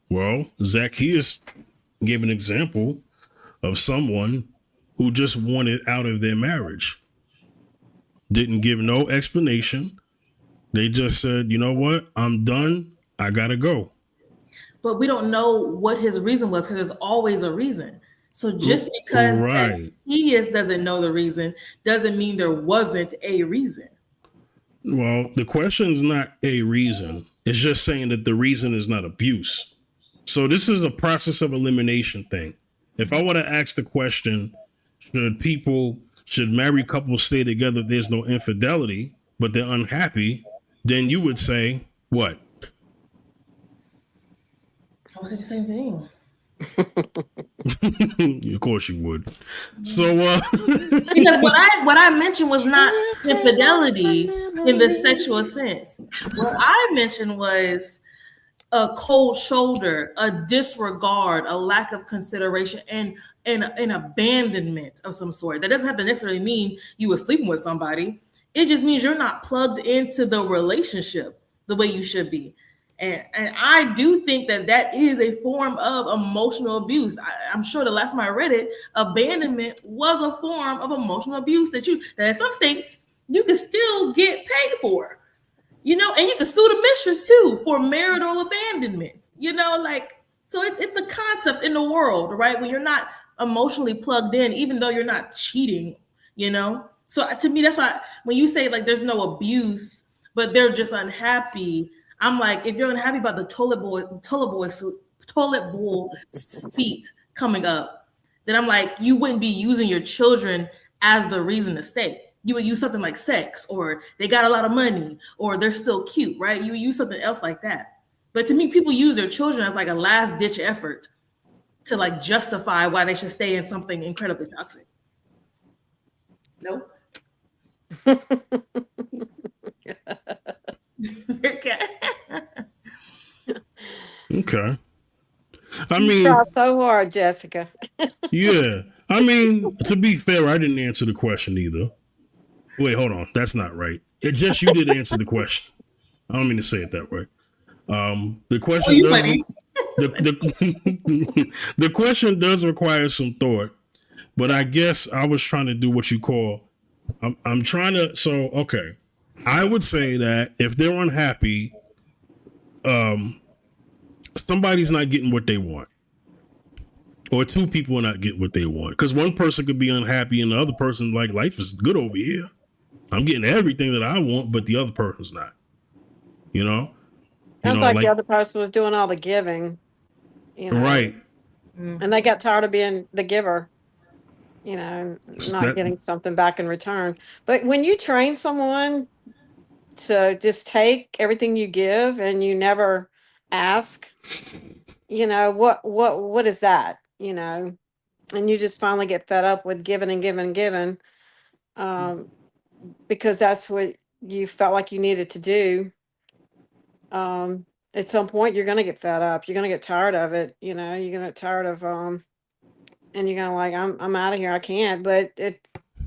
Well, Zacchaeus gave an example of someone who just wanted out of their marriage. Didn't give no explanation. They just said, you know what? I'm done. I gotta go. But we don't know what his reason was because there's always a reason. So just because Zacchaeus doesn't know the reason doesn't mean there wasn't a reason. Well, the question is not a reason. It's just saying that the reason is not abuse. So this is a process of elimination thing. If I were to ask the question, should married couples stay together if there's no infidelity, but they're unhappy, then you would say what? I would say the same thing. Of course you would. So because what I mentioned was not infidelity in the sexual sense. What I mentioned was a cold shoulder, a disregard, a lack of consideration, and an abandonment of some sort. That doesn't have to necessarily mean you were sleeping with somebody. It just means you're not plugged into the relationship the way you should be. And I do think that is a form of emotional abuse. I'm sure the last time I read it, abandonment was a form of emotional abuse that in some states you can still get paid for. And you can sue the mistress too for marital abandonment. So it's a concept in the world, right? When you're not emotionally plugged in, even though you're not cheating, So to me, that's why when you say like there's no abuse, but they're just unhappy, I'm like, if you're unhappy about the toilet bowl seat coming up, then I'm like, you wouldn't be using your children as the reason to stay. You would use something like sex, or they got a lot of money, or they're still cute, right? You would use something else like that. But to me, people use their children as like a last ditch effort to like justify why they should stay in something incredibly toxic. Nope. Okay. You try so hard, Jessica. Yeah. I mean, to be fair, I didn't answer the question either. Wait, hold on. That's not right. It just you did answer the question. I don't mean to say it that way. The question the question does require some thought, but I guess I was trying to do what you call I'm trying to okay. I would say that if they're unhappy, somebody's not getting what they want. Or two people are not getting what they want. Because one person could be unhappy and the other person like life is good over here. I'm getting everything that I want, but the other person's not. Sounds like the other person was doing all the giving. Right. And they got tired of being the giver. Not getting something back in return. But when you train someone to just take everything you give and you never ask, what is that? And you just finally get fed up with giving and giving and giving, because that's what you felt like you needed to do. At some point you're gonna get fed up. You're gonna get tired of it. You're gonna get tired of and you're gonna like, I'm out of here. I can't. But I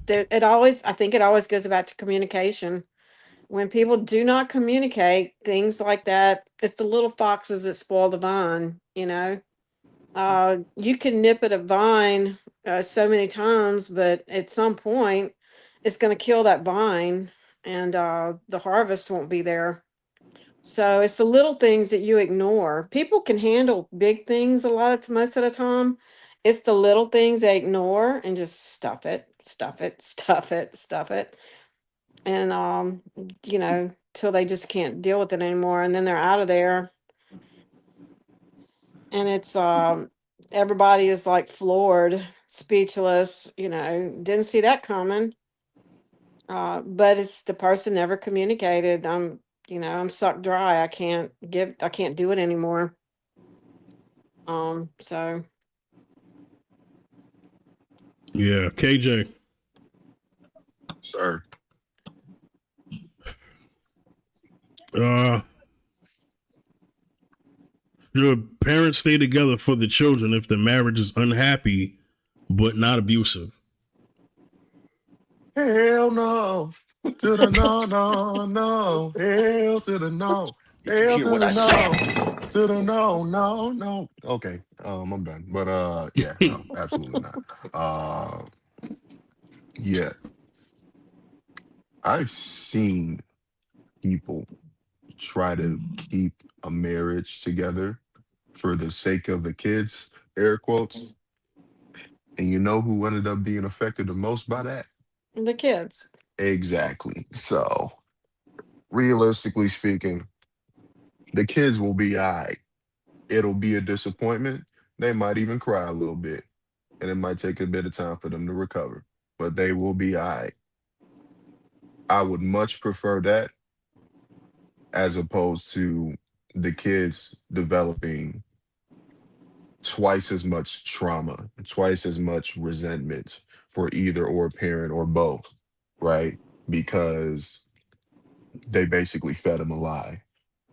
think it always goes back to communication. When people do not communicate, things like that, it's the little foxes that spoil the vine. You can nip at a vine so many times, but at some point it's going to kill that vine, and the harvest won't be there. So it's the little things that you ignore. People can handle big things most of the time. It's the little things they ignore and just stuff it, stuff it, stuff it, stuff it. and till they just can't deal with it anymore, and then they're out of there, and it's everybody is like floored, speechless. Didn't see that coming. But it's the person never communicated. I'm sucked dry. I can't do it anymore. So Yeah, KJ. Sir. Uh, should parents stay together for the children if the marriage is unhappy but not abusive? Hell no. To the no, no, no. Hell to the no. Did you Hell hear to what the I said? no. To the no, no, no. Okay. I'm done. But yeah, no, absolutely not. Yeah. I've seen people try to keep a marriage together for the sake of the kids, air quotes. And you know who ended up being affected the most by that? the kids. Exactly. So, realistically speaking, the kids will be all right. It'll be a disappointment. They might even cry a little bit, and it might take a bit of time for them to recover, but they will be all right. I would much prefer that as opposed to the kids developing twice as much trauma, twice as much resentment for either or parent or both, right? Because they basically fed them a lie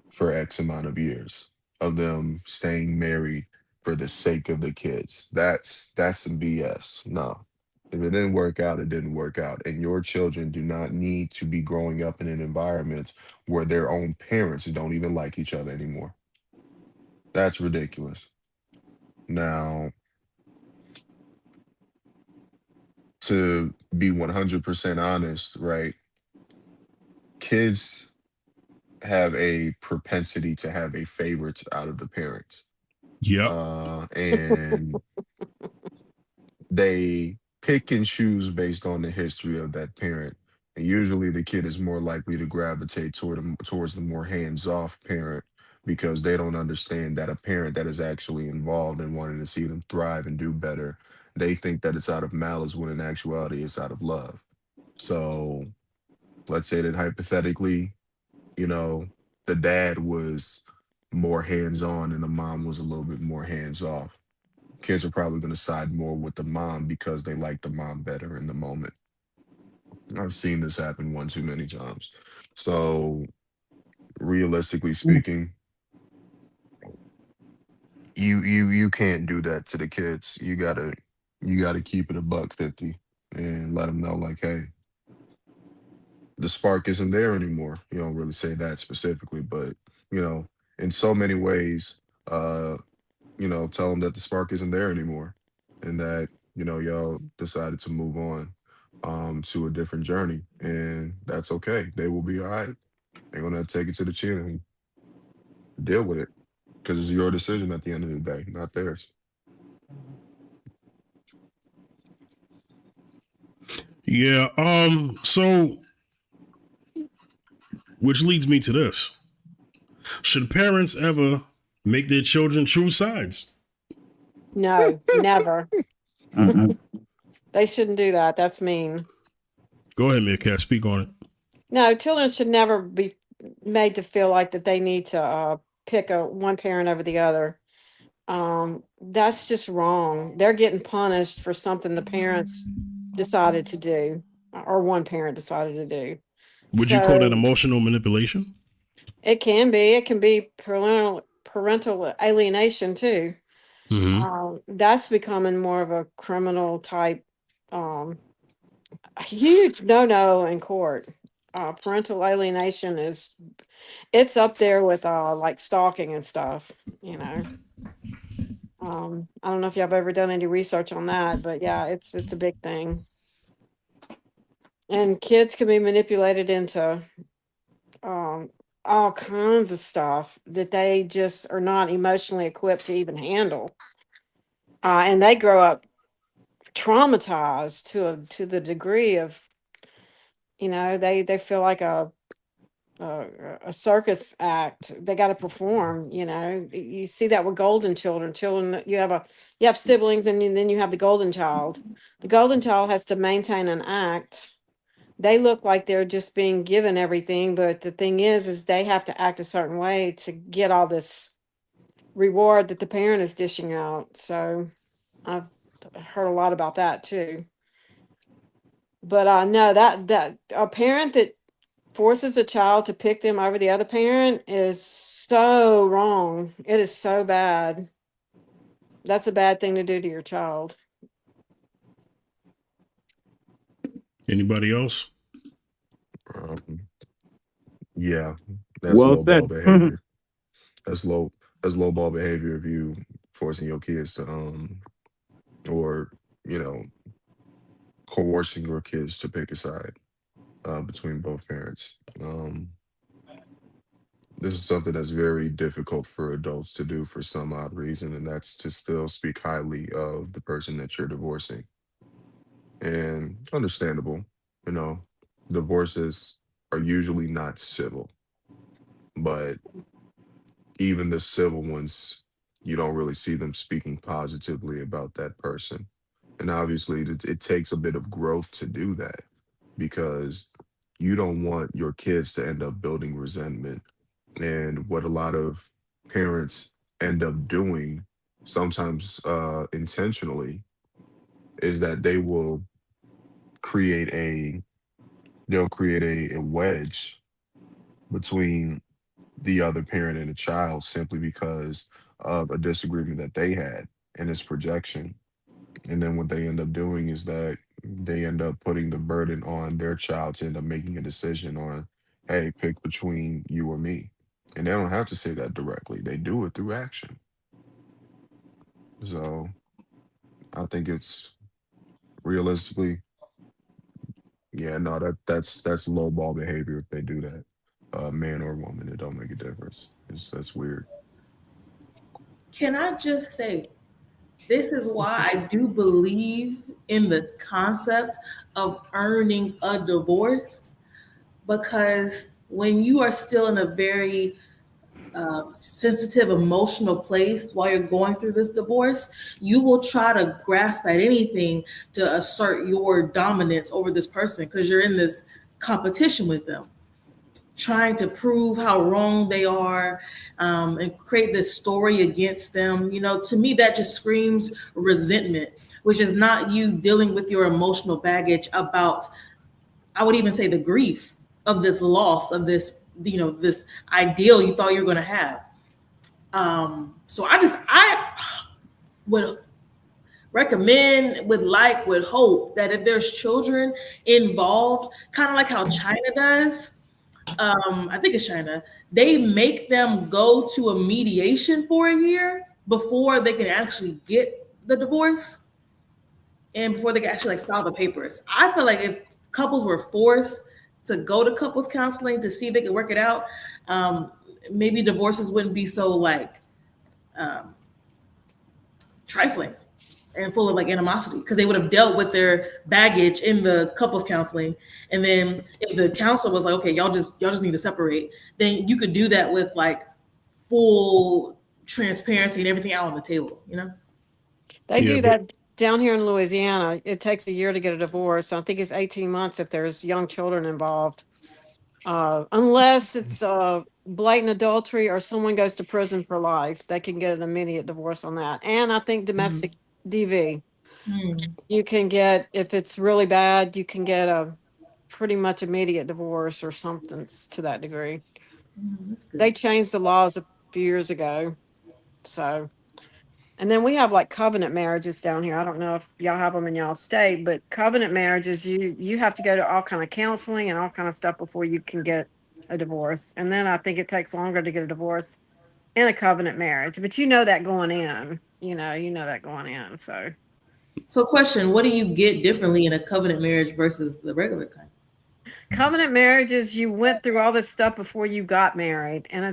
for X amount of years of them staying married for the sake of the kids. That's some BS. No. If it didn't work out, it didn't work out. And your children do not need to be growing up in an environment where their own parents don't even like each other anymore. That's ridiculous. Now, to be 100% honest, right? Kids have a propensity to have a favorite out of the parents. Yep. And they pick and choose based on the history of that parent. And usually the kid is more likely to gravitate towards the more hands-off parent because they don't understand that a parent that is actually involved in wanting to see them thrive and do better, they think that it's out of malice when in actuality it's out of love. So let's say that hypothetically, you know, the dad was more hands-on and the mom was a little bit more hands-off. Kids are probably going to side more with the mom because they like the mom better in the moment. I've seen this happen one too many times. So, realistically speaking, you can't do that to the kids. You gotta keep it a buck 50 and let them know like, hey, the spark isn't there anymore. You don't really say that specifically, but you know, in so many ways, tell them that the spark isn't there anymore and that, y'all decided to move on to a different journey. And that's okay. They will be all right. They're gonna take it to the chin and deal with it. Because it's your decision at the end of the day, not theirs. Yeah. So, which leads me to this: should parents ever make their children choose sides? No, never. Mm-mm. They shouldn't do that. That's mean. Go ahead, Meerkat. Speak on it. No, children should never be made to feel like that they need to pick a one parent over the other. That's just wrong. They're getting punished for something the parents decided to do, or one parent decided to do. Would you call that So emotional manipulation? it can be. It can be parental alienation too. Mm-hmm. That's becoming more of a criminal type, um, a huge no in court. Parental alienation it's up there with like stalking and stuff. You know, I don't know if y'all have ever done any research on that, but yeah, it's a big thing. And kids can be manipulated into um, all kinds of stuff that they just are not emotionally equipped to even handle. And they grow up traumatized to the degree of They feel like a, a circus act. They got to perform. You see that with golden children. Children, you have siblings, and then you have the golden child. The golden child has to maintain an act. They look like they're just being given everything, but the thing is they have to act a certain way to get all this reward that the parent is dishing out. So I've heard a lot about that too. But I know that a parent that forces a child to pick them over the other parent is so wrong. It is so bad. That's a bad thing to do to your child. Anybody else? Um, yeah, that's Well low ball said. behavior. That's low. That's low ball behavior if you forcing your kids to or you know coercing your kids to pick a side between both parents. This is something that's very difficult for adults to do for some odd reason, and that's to still speak highly of the person that you're divorcing. And understandable, you know, divorces are usually not civil, but even the civil ones, you don't really see them speaking positively about that person. And obviously, it takes a bit of growth to do that because you don't want your kids to end up building resentment. And what a lot of parents end up doing, sometimes intentionally, is that create a they'll create a wedge between the other parent and the child simply because of a disagreement that they had and its projection. And then what they end up doing is that they end up putting the burden on their child to end up making a decision on, hey, pick between you or me. And they don't have to say that directly. They do it through action. So I think it's realistically, yeah, no, that's low ball behavior if they do that. Man or woman, it don't make a difference. That's weird. Can I just say, this is why I do believe in the concept of earning a divorce, because when you are still in a very sensitive emotional place while you're going through this divorce, you will try to grasp at anything to assert your dominance over this person because you're in this competition with them, trying to prove how wrong they are, and create this story against them. To me, that just screams resentment, which is not you dealing with your emotional baggage about, I would even say, the grief of this loss of this ideal you thought you were going to have. So I would recommend, would hope that if there's children involved, kind of like how China does, I think it's China, they make them go to a mediation for a year before they can actually get the divorce and before they can actually like file the papers. I feel like if couples were forced to go to couples counseling to see if they could work it out, um, maybe divorces wouldn't be so like um, trifling and full of like animosity because they would have dealt with their baggage in the couples counseling. And then if the counselor was like, okay, y'all just need to separate, then you could do that with like full transparency and everything out on the table. They Yeah, do but that down here in Louisiana. It takes a year to get a divorce. I think it's 18 months if there's young children involved. Unless it's blatant adultery or someone goes to prison for life, they can get an immediate divorce on that. And I think domestic DV, Hmm. you can get, if it's really bad, you can get a pretty much immediate divorce or something to that degree. That's They good. changed the laws a few years ago. So, and then we have like covenant marriages down here. I don't know if y'all have them in y'all state, but covenant marriages, you have to go to all kind of counseling and all kind of stuff before you can get a divorce. And then I think it takes longer to get a divorce in a covenant marriage. But you know that going in. You know that going in. So So, question: what do you get differently in a covenant marriage versus the regular kind? covenant marriages, you went through all this stuff before you got married, and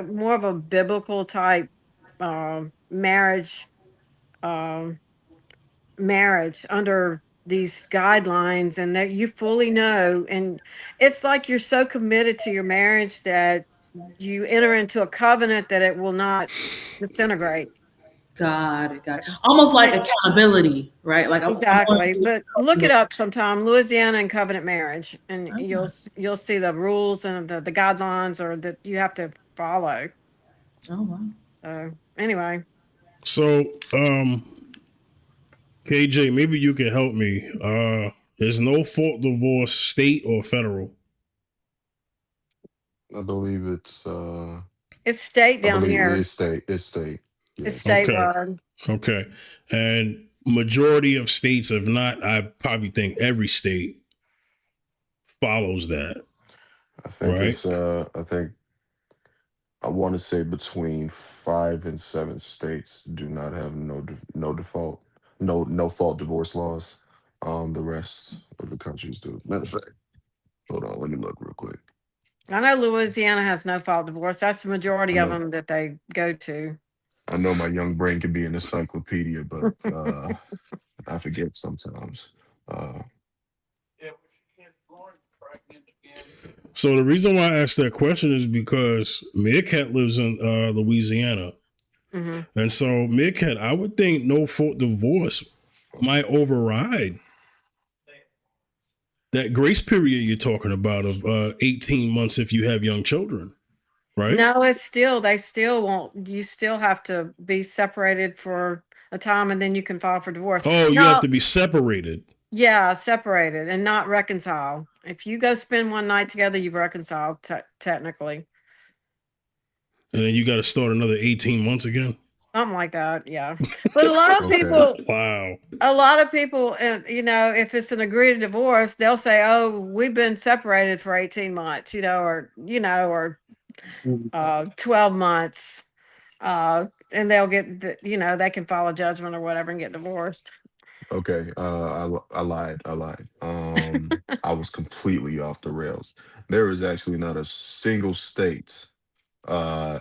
more of a biblical type marriage, um, marriage under these guidelines and that you fully know, and it's like you're so committed to your marriage that you enter into a covenant that it will not disintegrate. Got it, got it. Almost like accountability, right? Like I'm going Exactly. But look it up sometime, Louisiana and covenant marriage, and you'll see the rules and the guidelines or that you have to follow. Oh wow. So anyway, So, KJ, maybe you can help me. Is no fault divorce state or federal? I believe it's state I down believe it here. is state. It's state. It's Yes. Okay. statewide. Okay. And majority of states, if not, I probably think every state follows that, I think right? I want to say between 5 and 7 states do not have no default, no fault divorce laws. The rest of the countries do. Matter of fact, hold on, let me look real quick. I know Louisiana has no fault divorce. That's the I majority of know them that they go to. I know my young brain can be an encyclopedia, but I forget sometimes. Uh, So the reason why I asked that question is because Meerkat lives in Louisiana. Hmm. And so Meerkat, I would think no fault divorce might override that grace period you're talking about of 18 months if you have young children, right? No, they still won't. You still have to be separated for a time and then you can file for divorce. Oh, you have No, to be separated. yeah, separated and not reconcile. If you go spend one night together, you've reconciled technically. And then you got to start another 18 months again. Something like that, yeah. But a lot of Okay. people, Wow. if it's an agreed divorce, they'll say, "Oh, we've been separated for 18 months," or 12 months, and they'll they can file a judgment or whatever and get divorced. Okay, I lied. I lied. I was completely off the rails. There is actually not a single state uh,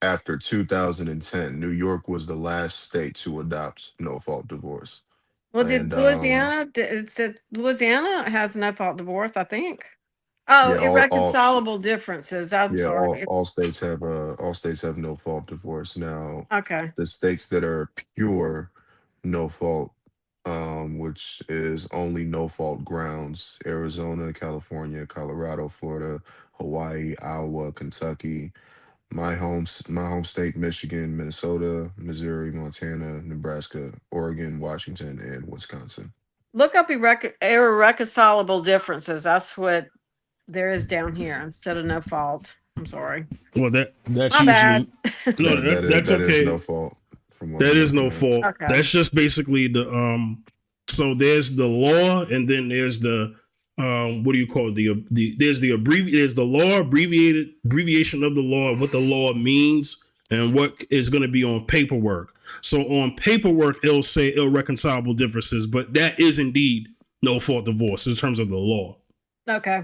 after 2010. New York was the last state to adopt no fault divorce, Well, and Louisiana has no fault divorce, I think. Oh, yeah, irreconcilable differences. I'm yeah, sorry. It's all states have no fault divorce. Now, okay. the states that are pure no fault, which is only no fault grounds: Arizona, California, Colorado, Florida, Hawaii, Iowa, Kentucky, my home state, Michigan, Minnesota, Missouri, Montana, Nebraska, Oregon, Washington, and Wisconsin. Look up irreconcilable differences. That's what there is down here instead of no fault. I'm sorry. Well, that's My bad. usually no, that's That is no okay. fault from what That I'm is looking no at. fault. Okay. That's just basically the so there's the law and then there's the what do you call it? There's the law abbreviation of the law, what the law means and what is going to be on paperwork. So on paperwork it'll say irreconcilable differences, but that is indeed no fault divorce in terms of the law. Okay.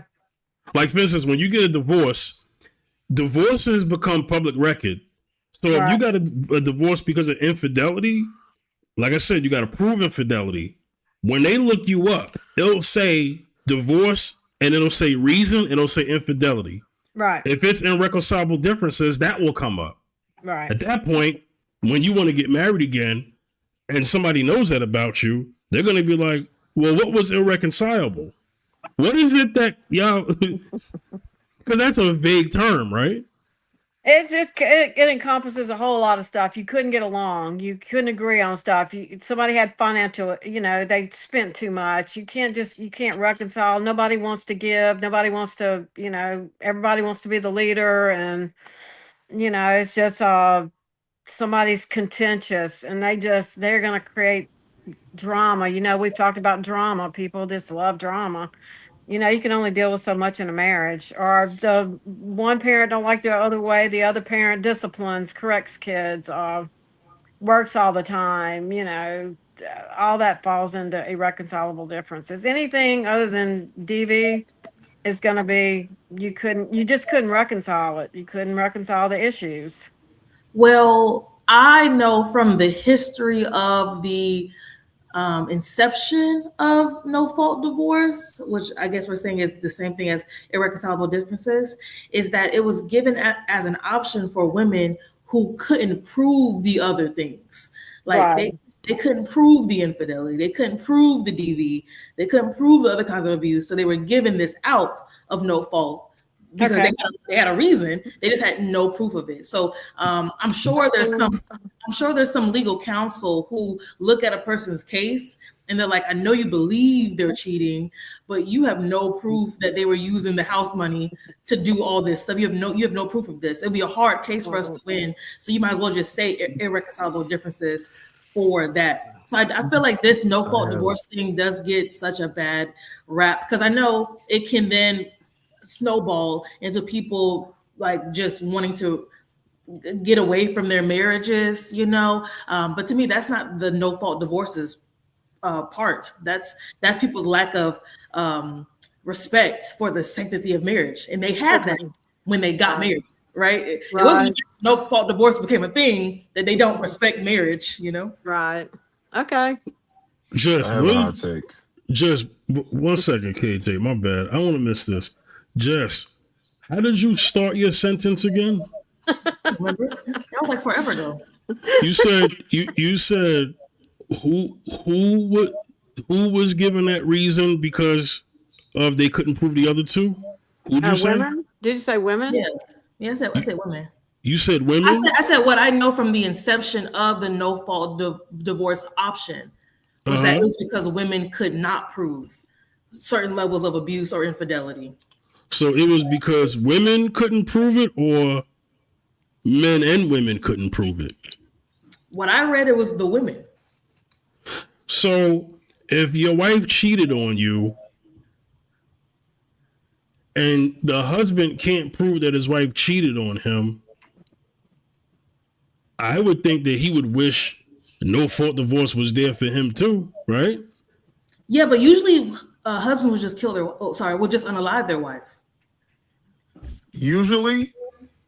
Like for instance, when you get a divorce has become public record. So if you Right. got a divorce because of infidelity, like I said, you got to prove infidelity. When they look you up, it'll say divorce and it'll say reason, it'll say infidelity. Right. If it's irreconcilable differences, that will come up. Right. At that point, when you want to get married again and somebody knows that about you, they're going to be like, well, what was irreconcilable? What is it that y'all, because that's a vague term, right? It encompasses a whole lot of stuff. You couldn't get along. You couldn't agree on stuff. Somebody had financial, they spent too much. You can't reconcile. Nobody wants to give. Nobody wants to, everybody wants to be the leader. And, it's just somebody's contentious and they're going to create drama. We've talked about drama. People just love drama. You can only deal with so much in a marriage. Or the one parent don't like the other way, the other parent disciplines, corrects kids, works all the time. All that falls into irreconcilable differences. Anything other than DV is going to be you just couldn't reconcile it. You couldn't reconcile the issues. Well, I know from the history of the inception of no fault divorce, which I guess we're saying is the same thing as irreconcilable differences, is that it was given as an option for women who couldn't prove the other things. Like Right. they couldn't prove the infidelity, they couldn't prove the DV, they couldn't prove the other kinds of abuse. So they were given this out of no fault because Okay. they had a reason. They just had no proof of it. So I'm sure there's some legal counsel who look at a person's case and they're like, I know you believe they're cheating, but you have no proof that they were using the house money to do all this stuff. You have no proof of this. It'll be a hard case for us to win. So you might as well just say irreconcilable differences for that. So I feel like this no fault divorce thing does get such a bad rap because I know it can then snowball into people like just wanting to get away from their marriages, but to me that's not the no fault divorces part. That's people's lack of respect for the sanctity of marriage, and they had that Okay. when they got Right. married, right? It wasn't Right. because no fault divorce became a thing that they don't respect marriage. Right. Okay. Just I have a what? hot take. Just 1 second, KJ. My bad. I want to miss this. Jess, how did you start your sentence again? Remember, that was like forever ago. You said who was given that reason because of they couldn't prove the other two? Who'd you say? Women? Did you say women? Yeah, I said women. You said women. I said what I know from the inception of the no fault divorce option was that it was because women could not prove certain levels of abuse or infidelity. So it was because women couldn't prove it, or men and women couldn't prove it. What I read, it was the women. So if your wife cheated on you and the husband can't prove that his wife cheated on him, I would think that he would wish no fault divorce was there for him too, right? Yeah, but usually husbands would just would just unalive their wife. Usually,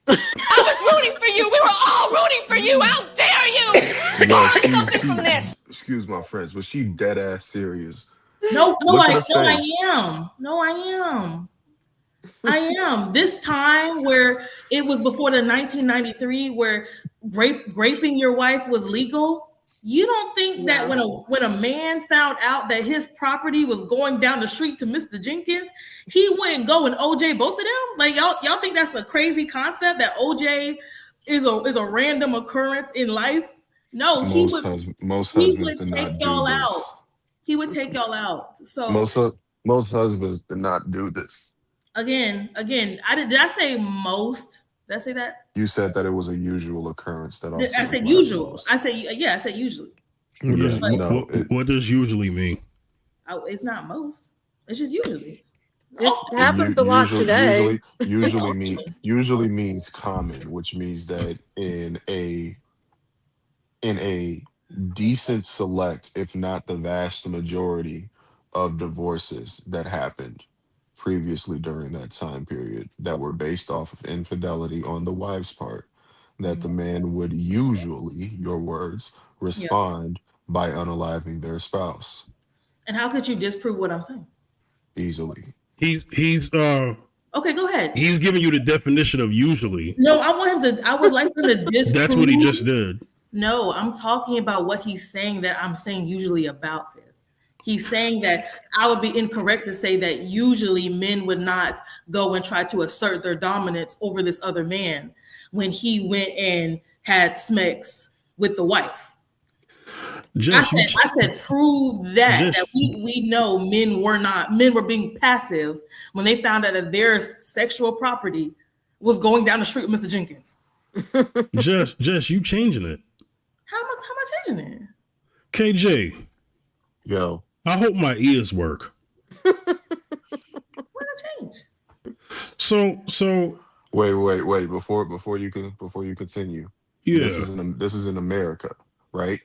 I was rooting for you. We were all rooting for you. How dare you? no, Learn something from this. excuse my French, was she dead ass serious? No, Look at her I face. am. No, I am. I am. This time where it was before the 1993 where raping your wife was legal. You don't think that when a man found out that his property was going down the street to Mr. Jenkins, he wouldn't go and OJ both of them? Like y'all think that's a crazy concept that OJ is a random occurrence in life? No, Most husbands do not do this. He would take y'all out. So Most husbands do not do this. Again, did I say most? Did I say that? You said that it was a usual occurrence. That also I said applies usual. most. I said usually. What does usually mean? It's not most. It's just usually. It happens a lot today. Usually means common, which means that in a decent select, if not the vast majority of divorces that happened previously during that time period that were based off of infidelity on the wife's part, that the man would usually, your words, respond by unaliving their spouse. And how could you disprove what I'm saying? Easily. He's Okay, go ahead. He's giving you the definition of usually. No, I want him to. I would like him to disprove. That's what he just did. No, I'm talking about what he's saying that I'm saying usually about this. He's saying that I would be incorrect to say that usually men would not go and try to assert their dominance over this other man when he went and had sex with the wife. I said prove that we know men were being passive when they found out that their sexual property was going down the street with Mr. Jenkins. Jess, you changing it. How am I changing it? KJ. Yo. I hope my ears work. Why not change? So wait. Before you continue. Yeah. This is in America, right?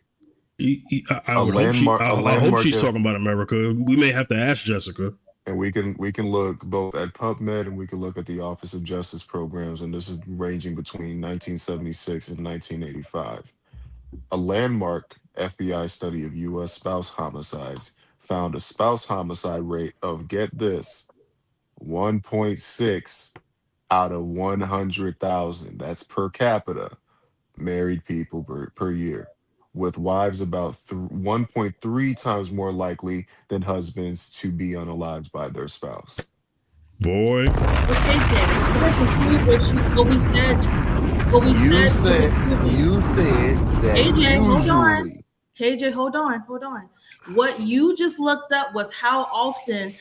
I hope she's talking about America. We may have to ask Jessica. And we can look both at PubMed and we can look at the Office of Justice Programs, and this is ranging between 1976 and 1985. A landmark FBI study of U.S. spouse homicides found a spouse homicide rate of, get this, 1.6 out of 100,000. That's per capita, married people per year, with wives about 1.3 times more likely than husbands to be unalived by their spouse. Boy. Okay, Jay, that doesn't prove what we said. What we You said said doesn't prove it. that AJ, hold on. usually KJ, hold on. What you just looked up was how often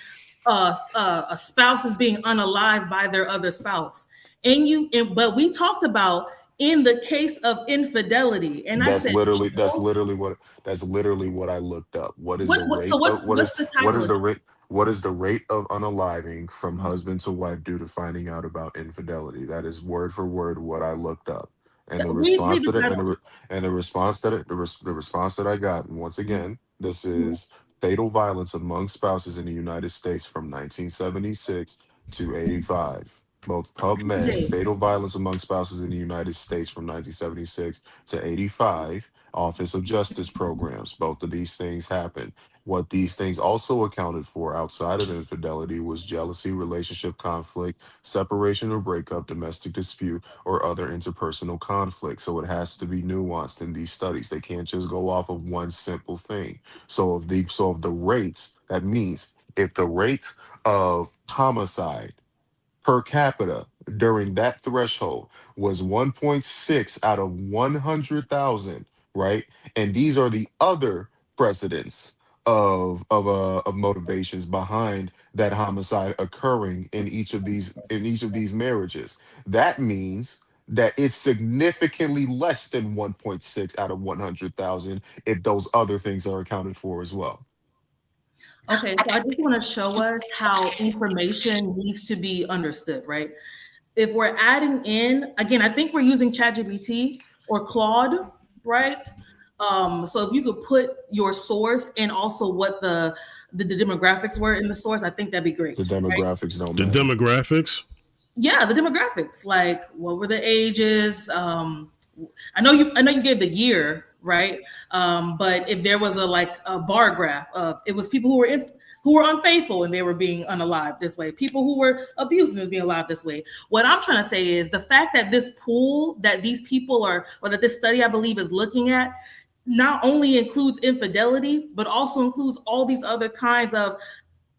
a spouse is being unalived by their other spouse. But we talked about in the case of infidelity, and I that's said, literally that's Joe, literally what that's literally what I looked up. What is the so rate what's of what's the what title is of the it? rate what is the rate of unaliving from husband to wife due to finding out about infidelity? That is word for word what I looked up. And the Read response the that title. the response that the response that I got, and once again, this Mhm. is fatal violence among spouses in the United States from 1976 to 85. Both PubMed, KJ, fatal violence among spouses in the United States from 1976 to 85, Office of Justice programs. Both of these things happen. What these things also accounted for outside of infidelity was jealousy, relationship conflict, separation or breakup, domestic dispute, or other interpersonal conflict. So it has to be nuanced in these studies. They can't just go off of one simple thing. So of the rates, that means if the rates of homicide per capita during that threshold was 1.6 out of 100,000, right? And these are the other precedents of motivations behind that homicide occurring in each of these marriages. That means that it's significantly less than 1.6 out of 100,000 if those other things are accounted for as well. okay, so I just want to show us how information needs to be understood, right? If we're adding in, again, I think we're using ChatGPT or Claude, right? So if you could put your source and also what the demographics were in the source, I think that'd be The great, right? demographics don't The matter. demographics. Yeah, the demographics, like what were the ages? I know you gave the year, right? But if there was a bar graph of it was people who were unfaithful and they were being unalived this way, people who were abusive was being alive this way. What I'm trying to say is the fact that this pool that these people are, or that this study I believe is looking at, not only includes infidelity, but also includes all these other kinds of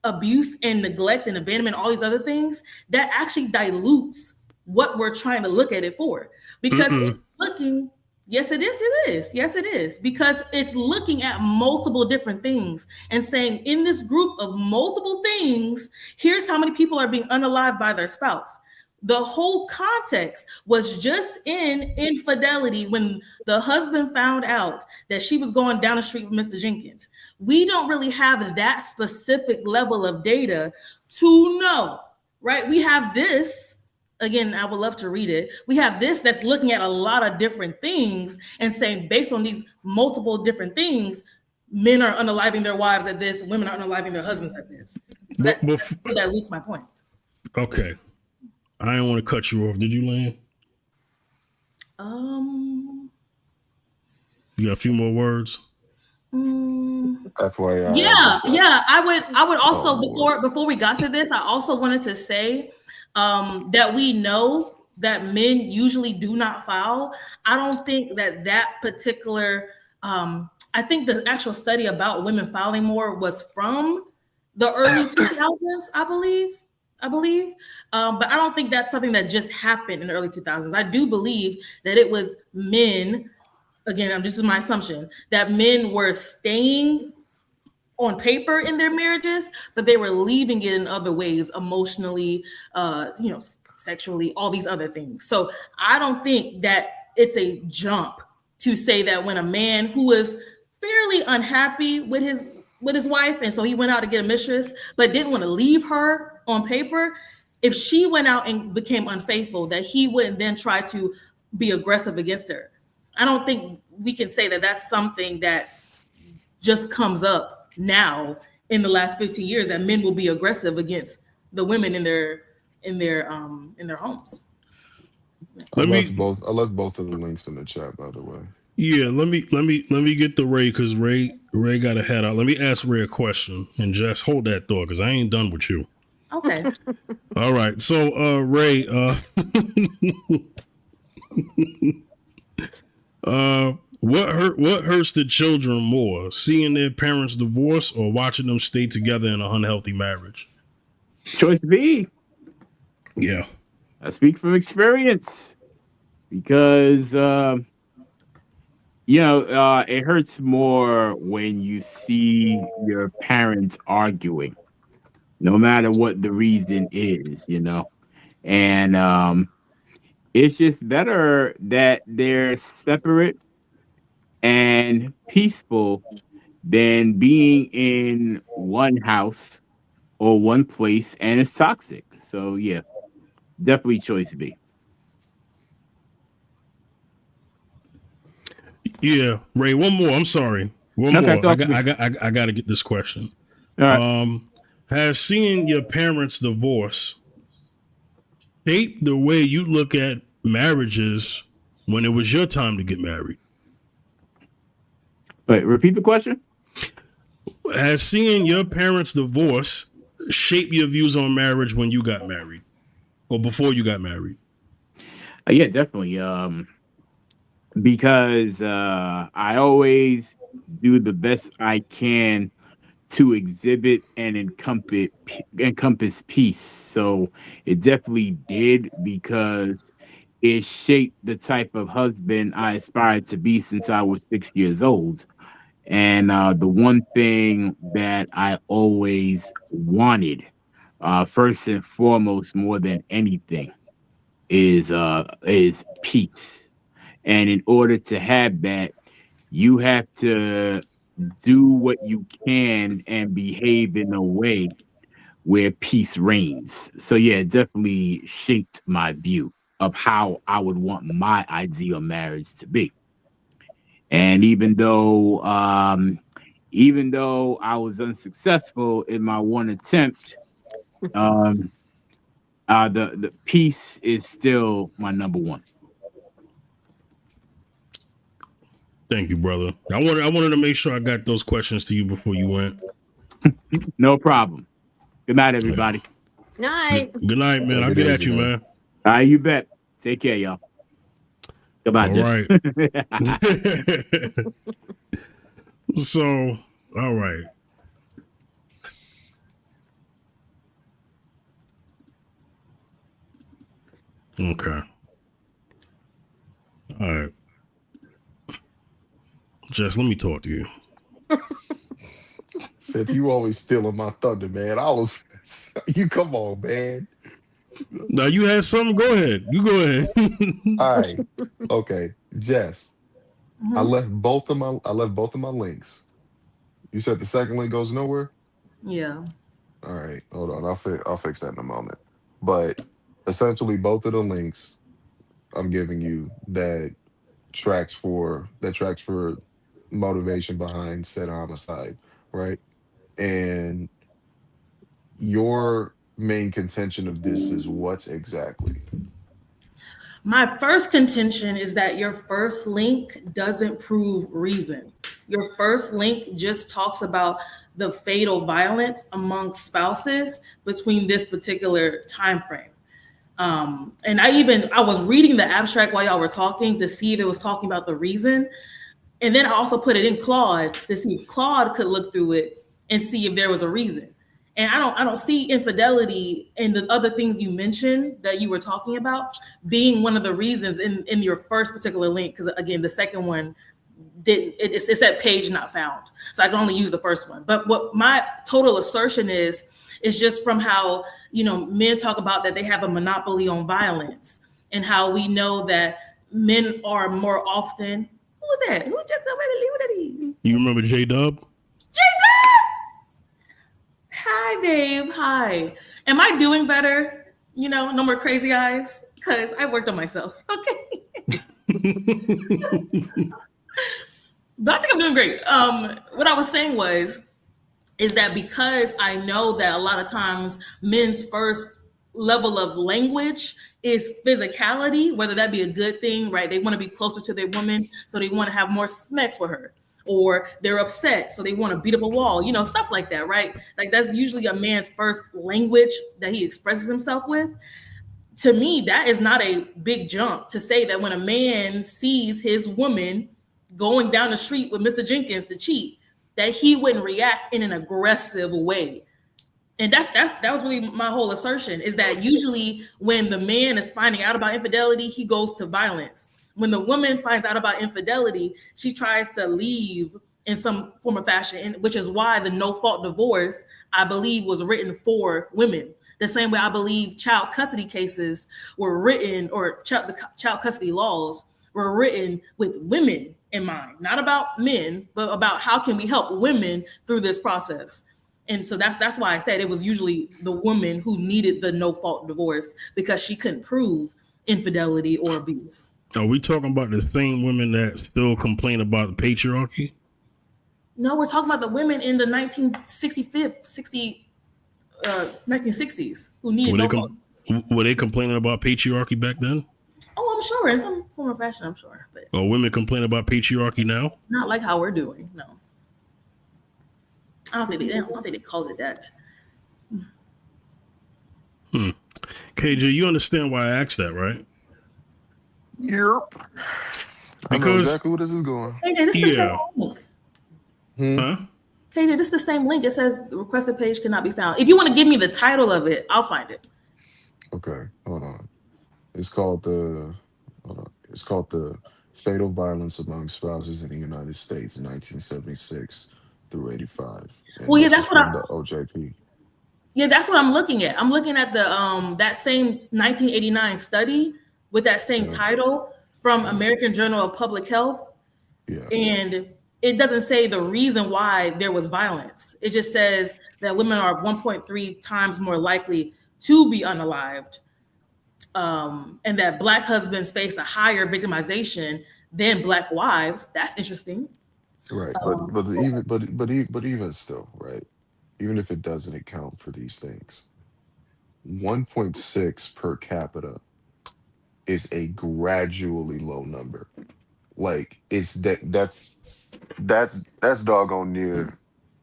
abuse and neglect and abandonment, all these other things, that actually dilutes what we're trying to look at it for. Because it's Mm-mm. looking, yes, yes, it is, because it's looking at multiple different things and saying, in this group of multiple things, here's how many people are being unalived by their spouse. The whole context was just in infidelity when the husband found out that she was going down the street with Mr. Jenkins. We don't really have that specific level of data to know, right? We have this. Again, I would love to read it. We have this that's looking at a lot of different things and saying, based on these multiple different things, men are unaliving their wives at this, women are unaliving their husbands at this. But, That still dilutes my point. okay. I didn't want to cut you off. Did you, Lan? Um, You got a few more words? FYI, yeah. I would also, oh Lord. before we got to this, I also wanted to say that we know that men usually do not foul. I don't think that particular I think the actual study about women fouling more was from the early 2000s, I believe. But I don't think that's something that just happened in the early 2000s. I do believe that it was men, again, this is my assumption, that men were staying on paper in their marriages, but they were leaving it in other ways, emotionally, sexually, all these other things. So I don't think that it's a jump to say that when a man who is fairly unhappy with his wife, and so he went out to get a mistress, but didn't want to leave her on paper, if she went out and became unfaithful, that he wouldn't then try to be aggressive against her. I don't think we can say that that's something that just comes up now in the last 15 years, that men will be aggressive against the women in their homes. Let me I left both of the links in the chat, by the way. Yeah, let me get the Ray because Ray got to head out. Let me ask Ray a question and just hold that thought because I ain't done with you. Okay. All right. So Ray, what hurts the children more? Seeing their parents divorce or watching them stay together in an unhealthy marriage? Choice B. Yeah. I speak from experience because it hurts more when you see your parents arguing, no matter what the reason is. And it's just better that they're separate and peaceful than being in one house or one place and it's toxic. So yeah, definitely choice B. Yeah, Ray. One more. I'm sorry. One Okay, more. I talk to got. me. I got to get this question. All right. Has seeing your parents divorce shaped the way you look at marriages when it was your time to get married? Wait, repeat the question. Has seeing your parents divorce shaped your views on marriage when you got married or before you got married? Yeah, definitely. Because I always do the best I can to exhibit and encompass peace. So it definitely did because it shaped the type of husband I aspired to be since I was 6 years old. And the one thing that I always wanted, first and foremost, more than anything, is peace. And in order to have that, you have to do what you can and behave in a way where peace reigns. So yeah, it definitely shaped my view of how I would want my ideal marriage to be. And even though I was unsuccessful in my one attempt, um, the peace is still my number one. Thank you, brother. I wanted to make sure I got those questions to you before you went. No problem. Good night, Yeah. everybody. Night. Good night, man. Take I'll it get at easy, you, man. man. All right, you bet. Take care, y'all. Goodbye, All Jess. right. So, all right. Okay. All right. Jess, let me talk to you. Fifth, you always stealing my thunder, man. I was you come on, man. Now you had something. Go ahead. You go ahead. All right. Okay. Jess, Mhm. I left both of my links. You said the second link goes nowhere? Yeah. All right, hold on. I'll fix that in a moment. But essentially both of the links I'm giving you that tracks for motivation behind said homicide, right? And your main contention of this is what exactly? My first contention is that your first link doesn't prove reason. Your first link just talks about the fatal violence among spouses between this particular time frame. And I was reading the abstract while y'all were talking to see if it was talking about the reason. And then I also put it in Claude to see if Claude could look through it and see if there was a reason. And I don't see infidelity and the other things you mentioned that you were talking about being one of the reasons in your first particular link. Because again, the second one didn't it said page not found. So I can only use the first one. But what my total assertion is just from how men talk about that they have a monopoly on violence and how we know that men are more often. Who was that? Who just got ready to leave with these? You remember J Dub? Jacob! Hi, babe. Hi. Am I doing better? No more crazy eyes? Because I worked on myself. Okay. But I think I'm doing great. What I was saying is that because I know that a lot of times men's first level of language is physicality, whether that be a good thing, right? They want to be closer to their woman, so they want to have more sex with her, or they're upset, so they want to beat up a wall, stuff like that, right? Like that's usually a man's first language that he expresses himself with. To me, that is not a big jump to say that when a man sees his woman going down the street with Mr. Jenkins to cheat, that he wouldn't react in an aggressive way. And that was really my whole assertion, is that usually when the man is finding out about infidelity, he goes to violence. When the woman finds out about infidelity, she tries to leave in some form of fashion, which is why the no-fault divorce, I believe, was written for women. The same way I believe child custody cases were written, or the child custody laws were written with women in mind, not about men, but about how can we help women through this process. And so that's why I said it was usually the woman who needed the no-fault divorce, because she couldn't prove infidelity or abuse. Are we talking about the same women that still complain about the patriarchy? No, we're talking about the women in the 1960s who needed no-fault. Were they complaining about patriarchy back then? Oh, I'm sure in some form of fashion, I'm sure. But Are women complaining about patriarchy now? not like how we're doing, no. I don't think they called it that. KJ, you understand why I asked that, right? Yep. I know Because- exactly where this is going. KJ, this is the same link. Huh? KJ, this is the same link. It says the requested page cannot be found. If you want to give me the title of it, I'll find it. Okay, hold on. It's called the Fatal Violence Among Spouses in the United States, 1976 through 85. And Well, yeah, this that's is what from the OJP. Yeah, that's what I'm looking at. I'm looking at the that same 1989 study with that same title from American Journal of Public Health. Yeah. And it doesn't say the reason why there was violence. It just says that women are 1.3 times more likely to be unalived, and that Black husbands face a higher victimization than Black wives. That's interesting. Right. But even still, right? Even if it doesn't account for these things, 1.6 per capita is a gradually low number. Like that's doggone near.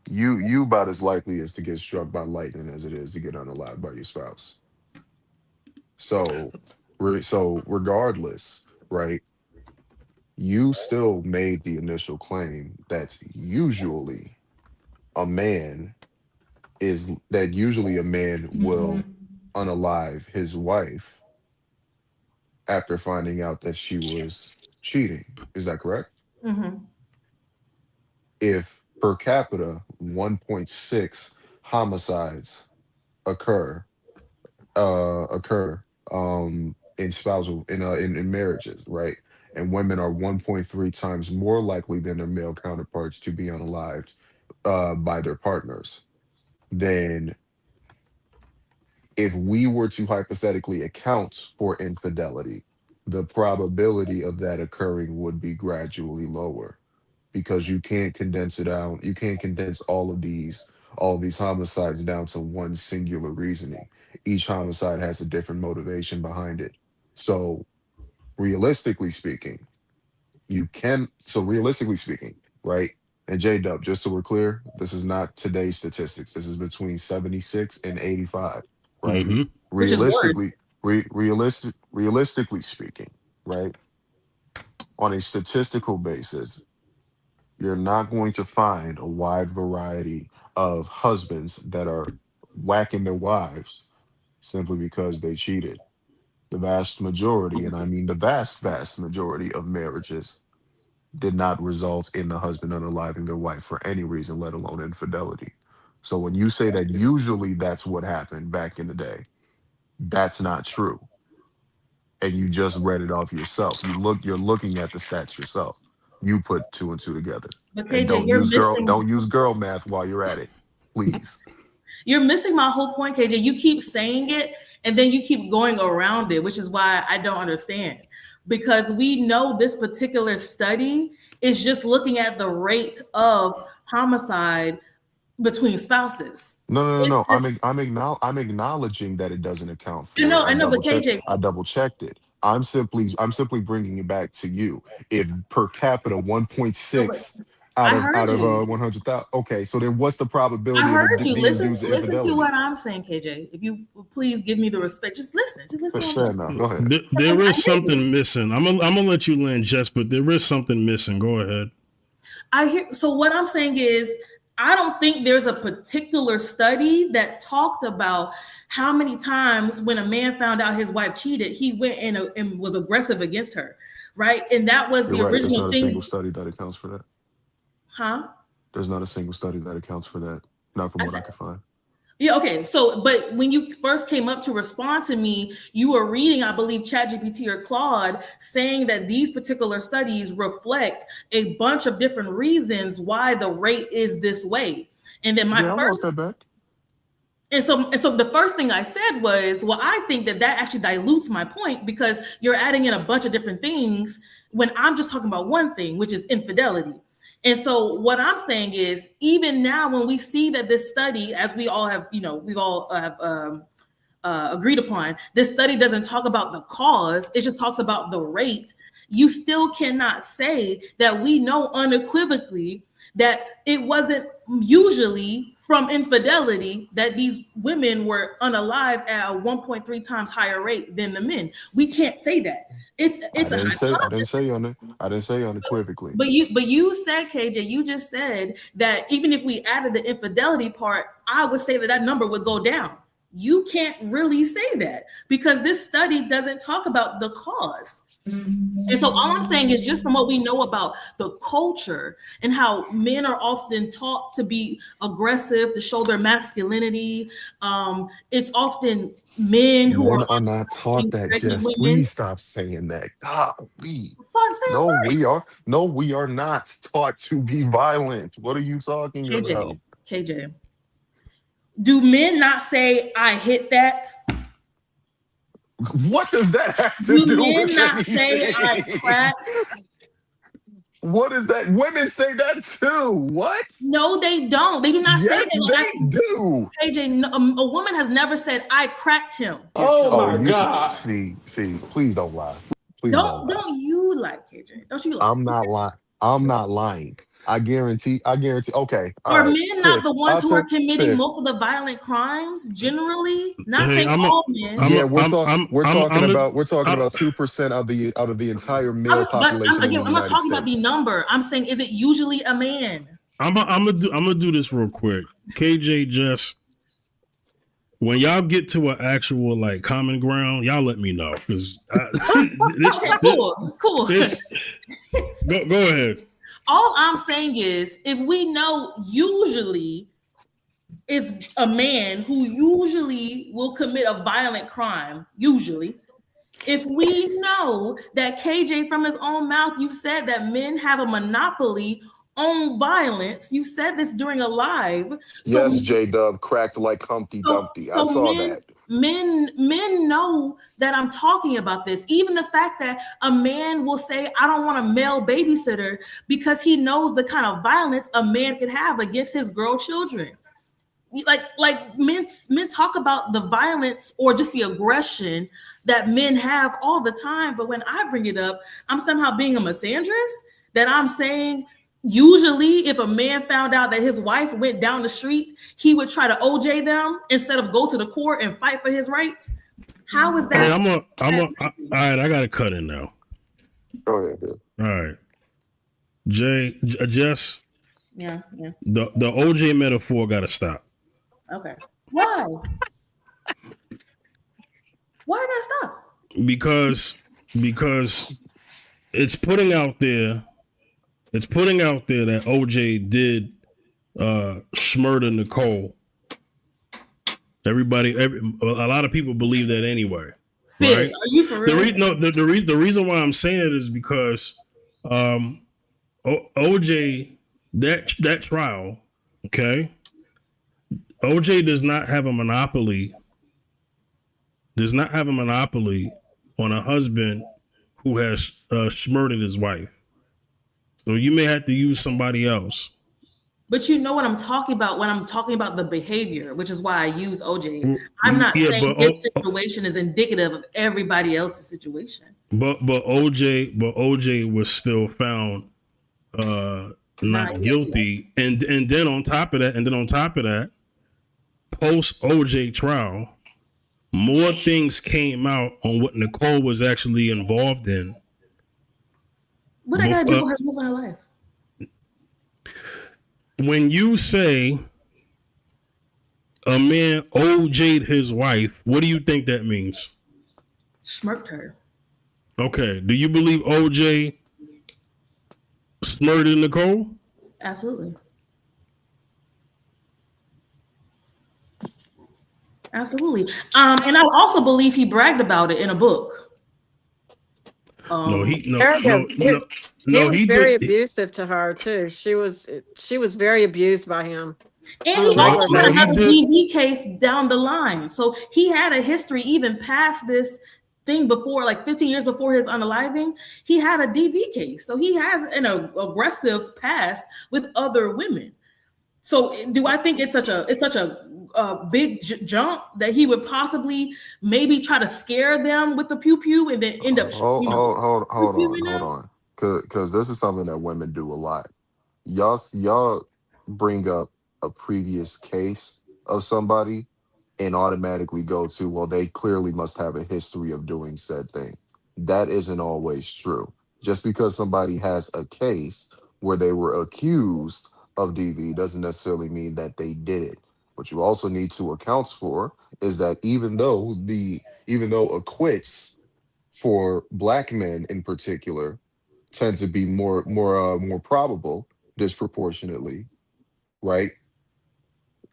You about as likely as to get struck by lightning as it is to get unalived by your spouse. So regardless, right? You still made the initial claim that usually a man will unalive his wife after finding out that she was cheating. Is that correct? Mhm. If per capita 1.6 homicides occur in spousal in marriages, right? And women are 1.3 times more likely than their male counterparts to be unalived by their partners. Then if we were to hypothetically account for infidelity, the probability of that occurring would be gradually lower, because you can't condense it out. You can't condense all of these homicides down to one singular reasoning. Each homicide has a different motivation behind it. So realistically speaking, right? And J Dub, just so we're clear, this is not today's statistics. This is between 76 and 85, right? Mm-hmm. Which is Realistically, worse. realistically speaking, right? On a statistical basis, you're not going to find a wide variety of husbands that are whacking their wives simply because they cheated. The vast majority, and I mean the vast majority of marriages did not result in the husband unaliving their wife for any reason, let alone infidelity. So when you say that usually that's what happened back in the day, that's not true. And you just read it off yourself. You're looking at the stats yourself. You put two and two together. But And KJ, don't use girl math while you're at it, please. you're missing my whole point, KJ. You keep saying it and then you keep going around it, which is why I don't understand. Because we know this particular study is just looking at the rate of homicide between spouses. No. It's I'm acknowledging that it doesn't account for it. I know, but KJ, I double checked it. I'm simply bringing it back to you. If per capita no, but 1.6 I heard out of you. 100,000. Okay, so then what's the I probability of heard it you. being due to Listen to what infidelity? I'm saying, KJ. If you would please give me the respect, just listen. Just listen to That's what I'm fair saying. enough. Go ahead. There I is hear you. something missing. I'm gonna let you land, Jess, but there is something missing. Go ahead. I hear. So what I'm saying is, I don't think there's a particular study that talked about how many times when a man found out his wife cheated, he went and was aggressive against her, right? And that was You're the right. There's original not a single thing, study that accounts for that. huh? There's not a single study that accounts for that. Not from I what I said, can find. yeah, okay. So, but when you first came up to respond to me, you were reading, I believe, ChatGPT or Claude saying that these particular studies reflect a bunch of different reasons why the rate is this way. And then Yeah, I wrote that back. so the first thing I said was, well, I think that actually dilutes my point because you're adding in a bunch of different things when I'm just talking about one thing, which is infidelity. And so what I'm saying is, even now when we see that this study, as we all have, we've all have agreed upon, this study doesn't talk about the cause; it just talks about the rate. You still cannot say that we know unequivocally that it wasn't usually from infidelity that these women were unalive at a 1.3 times higher rate than the men. We can't say that. It's a I didn't hypothesis. say on it. I didn't say unequivocally. But you said, KJ, you just said that even if we added the infidelity part, I would say that number would go down. You can't really say that because this study doesn't talk about the cause. And so all I'm saying is, just from what we know about the culture and how men are often taught to be aggressive, to show their masculinity. It's often men who Men are are not taught that, pregnant Jess. women. Please stop saying that. Golly. So I'm saying, No, what? we are. No, we are not taught to be violent. What are you talking about? KJ, do men not say I hit that? What does that have to Do do with men not say I anything? cracked? What is that? Women say that too. What? No, they don't. They do not say Yes, that. they do. KJ, no, a woman has never said I cracked him. Oh Oh, my you God. see. Please don't lie. Please don't lie. Don't you lie, KJ? Don't you lie? I'm not lying. I'm not lying. I guarantee. Okay. All Are right. men not Fair. the ones I'll who are take committing fair. most of the violent crimes generally? Not Hey, saying all men. Yeah, we're talking I'm a, about I, 2% of the entire male population in the I'm not United talking about the States. number. I'm saying, is it usually a man? I'm gonna do this real quick. KJ, Jess, when y'all get to an actual like common ground, y'all let me know because Okay, cool. this go ahead. All I'm saying is, if we know usually it's a man who usually will commit a violent crime, usually, if we know that KJ from his own mouth, you said that men have a monopoly on violence. You said this during a live. So Yes, J Dub cracked like Humpty Dumpty. I saw that. men know that I'm talking about this. Even the fact that a man will say, I don't want a male babysitter because he knows the kind of violence a man could have against his girl children. Like men talk about the violence or just the aggression that men have all the time. But when I bring it up, I'm somehow being a misandrist, that I'm saying usually if a man found out that his wife went down the street, he would try to OJ them instead of go to the court and fight for his rights. How is Hey, that? all right, I gotta cut in now. Go ahead, dude. All right. Jess, Yeah. the OJ metaphor gotta stop. Okay. Why? Why I gotta stop? Because it's putting out there that OJ did smurder Nicole. A lot of people believe that anyway. Fid, right? are you for real? The reason why I'm saying it is because OJ, that trial, okay, OJ does not have a monopoly on a husband who has murdered his wife. So you may have to use somebody else But you know what I'm talking about when I'm talking about the behavior, which is why I use OJ. I'm not Yeah, saying his situation is indicative of everybody else's situation. but OJ was still found not guilty, and then on top of that, post OJ trial, more things came out on what Nicole was actually involved in. What I gotta do with her losing her life? When you say a man OJ'd his wife, what do you think that means? Smirked her. Okay. Do you believe OJ smirked Nicole? Absolutely. Absolutely. And I also believe he bragged about it in a book. He was very abusive to her too. She was very abused by him. And he also had another DV case down the line. So he had a history even past this thing before, like 15 years before his unaliving. He had a DV case. So he has an aggressive past with other women. So do I think it's such a big jump that he would possibly maybe try to scare them with the pew pew and then end up hold on, because this is something that women do a lot. Y'all bring up a previous case of somebody and automatically go to, well, they clearly must have a history of doing said thing. That isn't always true. Just because somebody has a case where they were accused of DV doesn't necessarily mean that they did it. What you also need to account for is that even though acquits for black men in particular tend to be more probable disproportionately, right?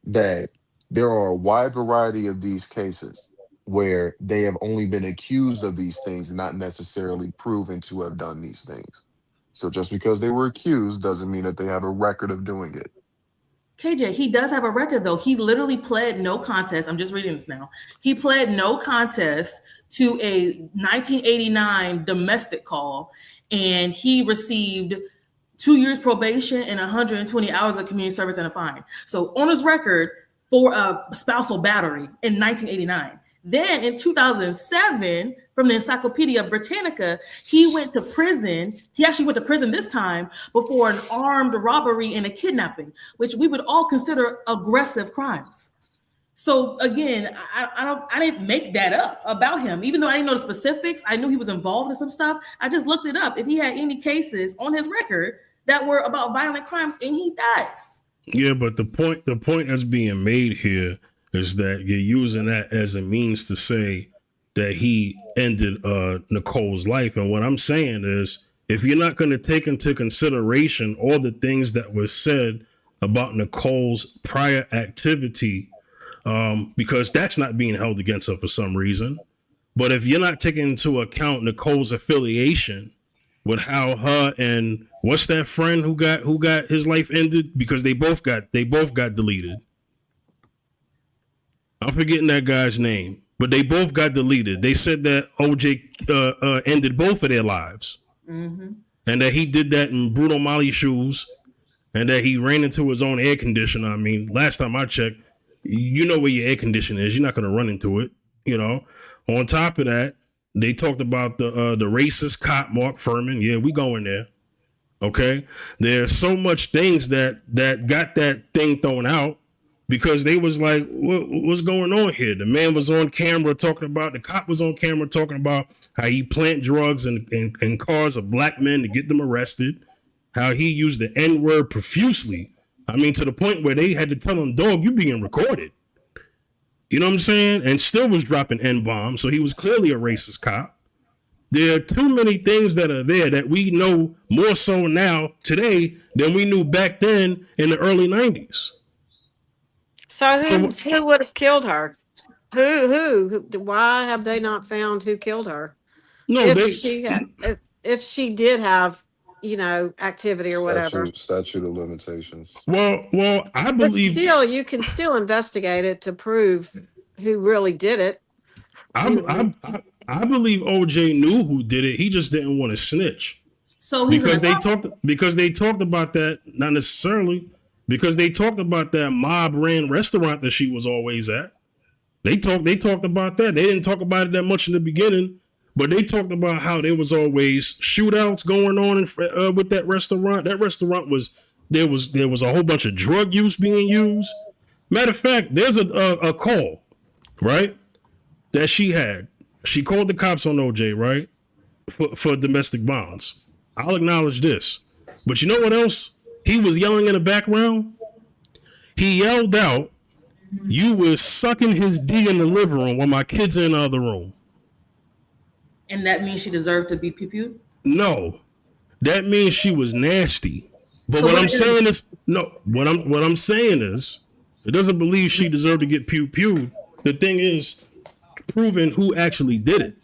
That there are a wide variety of these cases where they have only been accused of these things, not necessarily proven to have done these things. So just because they were accused doesn't mean that they have a record of doing it. KJ, he does have a record though. He literally pled no contest. I'm just reading this now. He pled no contest to a 1989 domestic call, and he received 2 years probation and 120 hours of community service and a fine. So on his record for a spousal battery in 1989. Then in 2007, from the Encyclopedia Britannica, he went to prison. He actually went to prison this time before an armed robbery and a kidnapping, which we would all consider aggressive crimes. So again, I didn't make that up about him. Even though I didn't know the specifics, I knew he was involved in some stuff. I just looked it up. If he had any cases on his record that were about violent crimes, and he does. Yeah, but the point that's being made here is that you're using that as a means to say that he ended Nicole's life. And what I'm saying is, if you're not going to take into consideration all the things that were said about Nicole's prior activity, because that's not being held against her for some reason. But if you're not taking into account Nicole's affiliation with how her and what's that friend who got his life ended, because they both got deleted. I'm forgetting that guy's name, but they both got deleted. They said that OJ ended both of their lives, and that he did that in Bruno Mali shoes, and that he ran into his own air conditioner. I mean, last time I checked, you know where your air conditioner is. You're not going to run into it, you know. On top of that, they talked about the racist cop Mark Furman. Yeah, we going there. Okay, there's so much things that got that thing thrown out because they was like, what's going on here? The man was on camera talking about, the cop was on camera talking about how he plant drugs in cars of black men to get them arrested, how he used the N-word profusely. I mean, to the point where they had to tell him, dog, you being recorded. You know what I'm saying? And still was dropping N-bombs. So he was clearly a racist cop. There are too many things that are there that we know more so now today than we knew back then in the early 90s. So who would have killed her? Who? Why have they not found who killed her? No, if she did have, activity or whatever. Statute of limitations. Well, I believe. But still, you can still investigate it to prove who really did it. I believe OJ knew who did it. He just didn't want to snitch. So because they talked about that, not necessarily. because they talked about that mob ran restaurant that she was always at. They talked about that. They didn't talk about it that much in the beginning, but they talked about how there was always shootouts going on with that restaurant. That restaurant there was a whole bunch of drug use being used. Matter of fact, there's a call, right, that she had. She called the cops on OJ, right, for domestic violence. I'll acknowledge this. But you know what else? He was yelling in the background. He yelled out, "You was sucking his D in the living room while my kids are in the other room." And that means she deserved to be pew-pewed? No, that means she was nasty. But So what what I'm is- saying is, no, what I'm saying is, it doesn't believe she deserved to get pew-pewed. The thing is, proving who actually did it.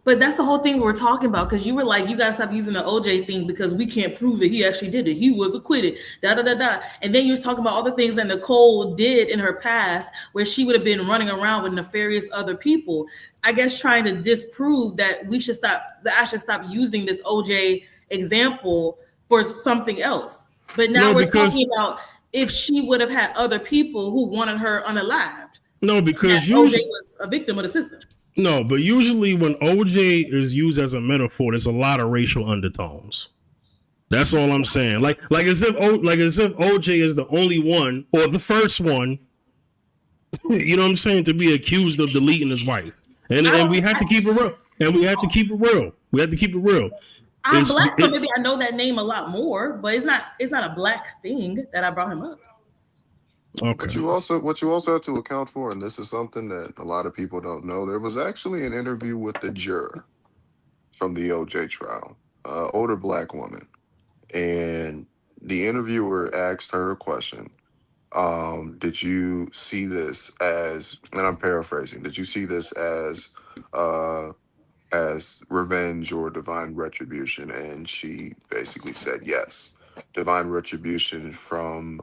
But that's the whole thing we're talking about, because you were like, you gotta stop using the OJ thing because we can't prove that he actually did it. He was acquitted. Da da da da. And then you was talking about all the things that Nicole did in her past, where she would have been running around with nefarious other people. I guess trying to disprove that I should stop using this OJ example for something else. But now No, we're because talking about if she would have had other people who wanted her unalived. no, because That OJ usually was a victim of the system. no, but usually when OJ is used as a metaphor, there's a lot of racial undertones. That's all I'm saying. Like as if OJ is the only one or the first one, you know what I'm saying, to be accused of deleting his wife. And we have to keep it real. And we have to keep it real. We have to keep it real. I'm black, so maybe I know that name a lot more, but it's not a black thing that I brought him up. Okay. What you also have to account for, and this is something that a lot of people don't know, there was actually an interview with the juror from the OJ trial, older black woman, and the interviewer asked her a question. Did you see this as, and I'm paraphrasing, did you see this as revenge or divine retribution? And she basically said yes. Divine retribution from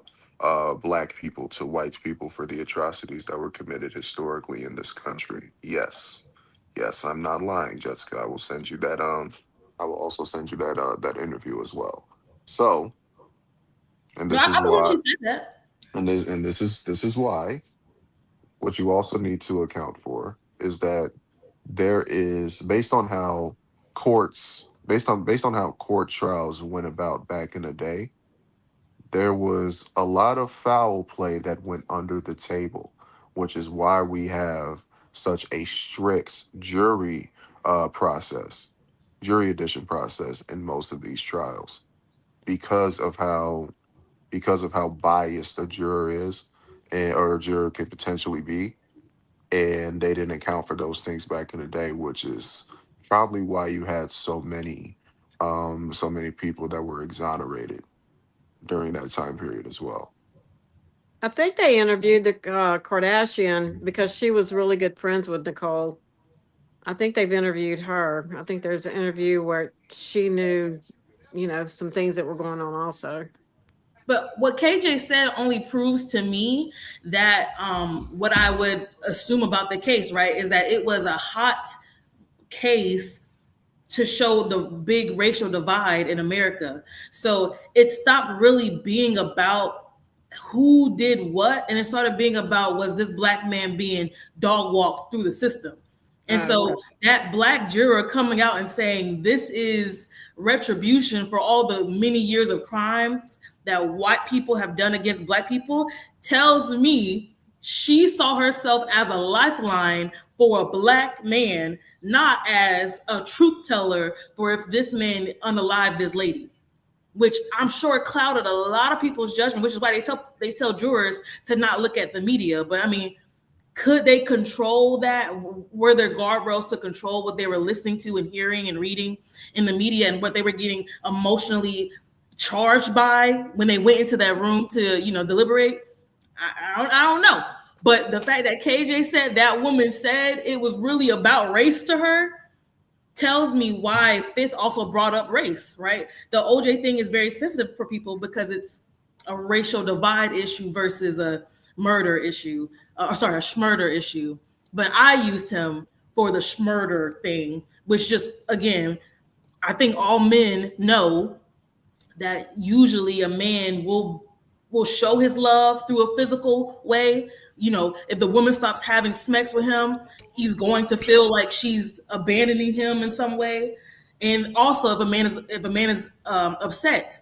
black people to white people for the atrocities that were committed historically in this country. Yes. Yes, I'm not lying, Jessica. I will send you that I will also send you that interview as well. So, and this is I believe why she said that. this is why what you also need to account for is that there is, based on how court trials went about back in the day, there was a lot of foul play that went under the table, which is why we have such a strict jury addition process in most of these trials, because of how biased a juror is, or a juror could potentially be, and they didn't account for those things back in the day, which is probably why you had so many people that were exonerated during that time period as well. I think they interviewed the Kardashian because she was really good friends with Nicole. I think they've interviewed her. I think there's an interview where she knew, some things that were going on also. But what KJ said only proves to me that what I would assume about the case, right, is that it was a hot case to show the big racial divide in America. So it stopped really being about who did what, and it started being about, was this black man being dog walked through the system? And so that black juror coming out and saying this is retribution for all the many years of crimes that white people have done against black people tells me she saw herself as a lifeline for a black man, not as a truth teller for if this man unalived this lady, which I'm sure clouded a lot of people's judgment, which is why they tell jurors to not look at the media. But I mean, could they control that? Were there guardrails to control what they were listening to and hearing and reading in the media, and what they were getting emotionally charged by when they went into that room to, deliberate? I don't know. But the fact that KJ said that woman said it was really about race to her tells me why Fifth also brought up race, right? The OJ thing is very sensitive for people because it's a racial divide issue versus a murder issue, a schmurder issue. But I used him for the schmurder thing, which just, again, I think all men know that usually a man will show his love through a physical way. You know, if the woman stops having sex with him, he's going to feel like she's abandoning him in some way. And also, if a man is upset,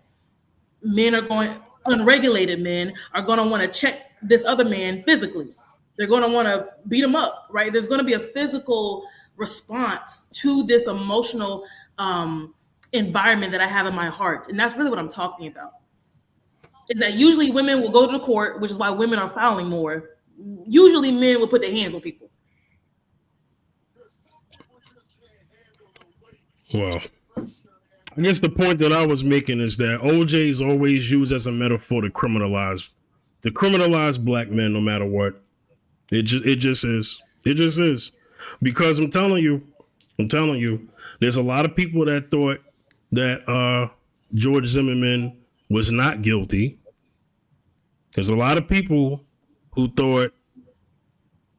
unregulated men are going to want to check this other man physically. They're going to want to beat him up, right? There's going to be a physical response to this emotional environment that I have in my heart. And that's really what I'm talking about. Is that usually women will go to the court, which is why women are filing more. Usually men will put their hands on people. Well, I guess the point that I was making is that OJ is always used as a metaphor to criminalize black men, no matter what. It just is. Because I'm telling you, there's a lot of people that thought that George Zimmerman was not guilty. There's a lot of people who thought,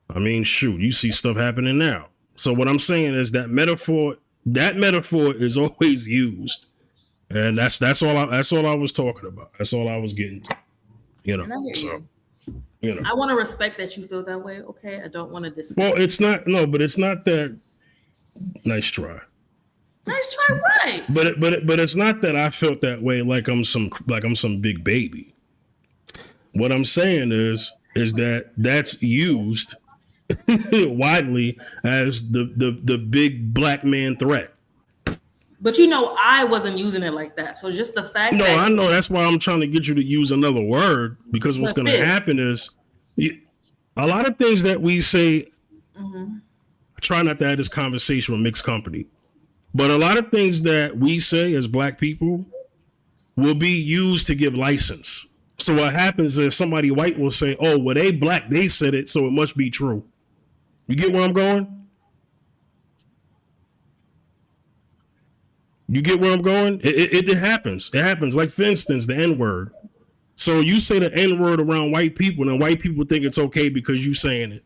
I mean, shoot, you see stuff happening now. So what I'm saying is that metaphor is always used. And that's all I was talking about. That's all I was getting to. You know. So you know. I want to respect that you feel that way, okay? I don't want to disagree. Well, it's not that. Nice try. Nice try, right? But it's not that I felt that way like I'm some big baby. What I'm saying is that that's used widely as the big black man threat. But you know, I wasn't using it like that. So just the fact that... No, I know. That's why I'm trying to get you to use another word, because what's going to happen is a lot of things that we say, I try not to have this conversation with mixed company, but a lot of things that we say as black people will be used to give license. So what happens is somebody white will say, oh, well, they black, they said it, so it must be true. You get where I'm going? You get where I'm going? It happens. It happens. Like, for instance, the N-word. So you say the N-word around white people, and white people think it's okay because you saying it.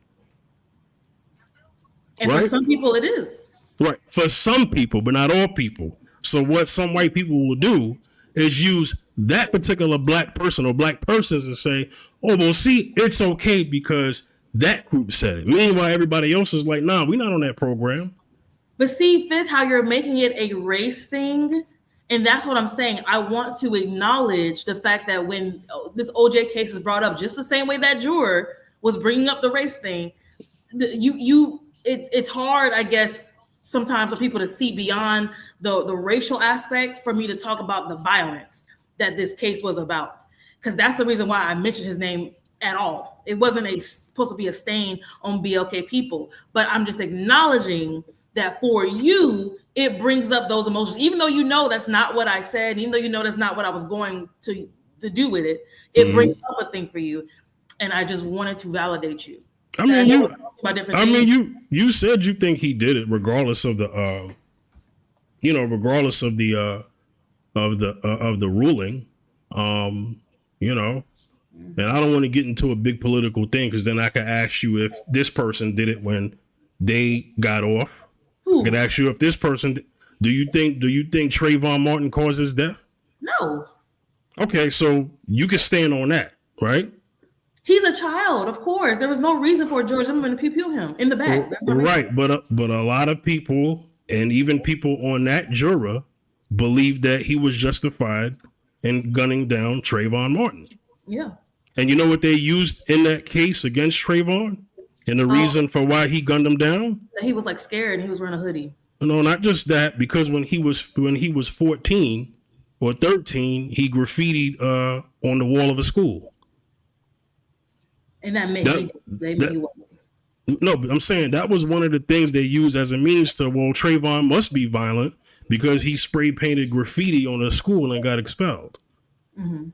And right? For some people, it is. Right. For some people, but not all people. So what some white people will do is use that particular black person or black persons and say, oh, well, see, it's okay because that group said it. Meanwhile, everybody else is like, nah, we're not on that program. But see, Fifth, how you're making it a race thing. And that's what I'm saying. I want to acknowledge the fact that when this OJ case is brought up, just the same way that juror was bringing up the race thing, it's hard, I guess, sometimes for people to see beyond the racial aspect for me to talk about the violence that this case was about. Because that's the reason why I mentioned his name at all. It wasn't supposed to be a stain on BLK people, but I'm just acknowledging that for you, it brings up those emotions, even though you know that's not what I said, even though you know that's not what I was going to do with it. It brings up a thing for you, and I just wanted to validate you. I mean, you said you think he did it, regardless of the, regardless of the ruling, you know. And I don't want to get into a big political thing because then I could ask you if this person did it when they got off. I could ask you if this person, do you think Trayvon Martin caused his death? No. Okay, so you can stand on that, right? He's a child, of course. There was no reason for George Zimmerman to pew him in the back. Right, but a lot of people, and even people on that juror, believe that he was justified in gunning down Trayvon Martin. Yeah. And you know what they used in that case against Trayvon? And the reason for why he gunned him down? He was like scared and he was wearing a hoodie. No, not just that, because when he was 14 or 13, he graffitied on the wall of a school. And that made me no, but I'm saying that was one of the things they used as a means to, well, Trayvon must be violent because he spray painted graffiti on a school and got expelled. Mm-hmm.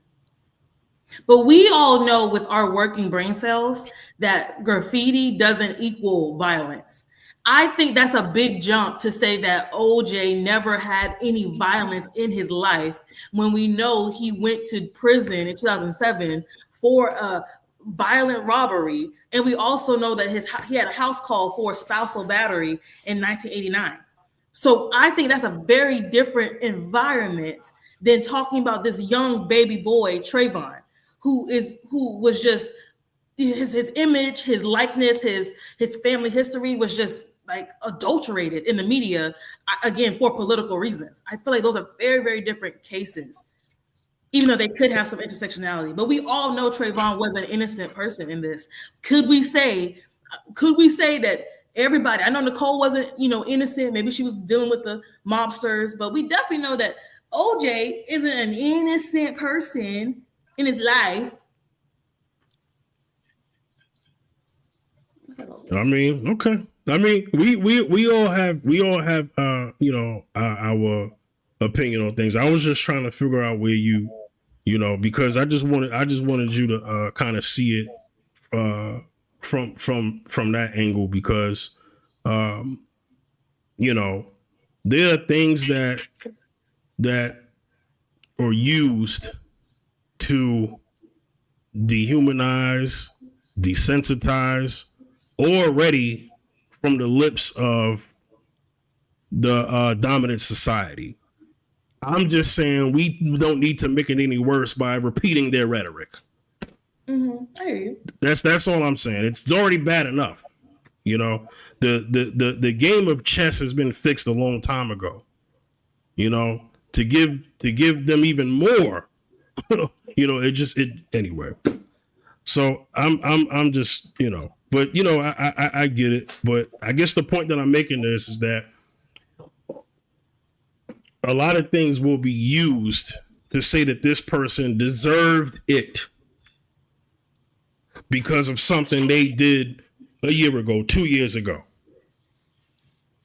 But we all know with our working brain cells that graffiti doesn't equal violence. I think that's a big jump to say that OJ never had any violence in his life when we know he went to prison in 2007 for a violent robbery. And we also know that he had a house call for spousal battery in 1989. So I think that's a very different environment than talking about this young baby boy, Trayvon, who was just his image, his likeness, his family history was just like adulterated in the media, again, for political reasons. I feel like those are very, very different cases, even though they could have some intersectionality. But we all know Trayvon was an innocent person in this. Could we say that everybody, I know Nicole wasn't, innocent, maybe she was dealing with the mobsters, but we definitely know that OJ isn't an innocent person in his life. I mean, okay. I mean, we all have our opinion on things. I was just trying to figure out where because I just wanted you to kind of see it from that angle, because there are things that are used to dehumanize, desensitize, already from the lips of the dominant society. I'm just saying we don't need to make it any worse by repeating their rhetoric. Mm-hmm. I hear you. That's all I'm saying. It's already bad enough. The game of chess has been fixed a long time ago. To give them even more. Anyway. So I'm just, but I get it. But I guess the point that I'm making this is that a lot of things will be used to say that this person deserved it because of something they did a year ago, 2 years ago.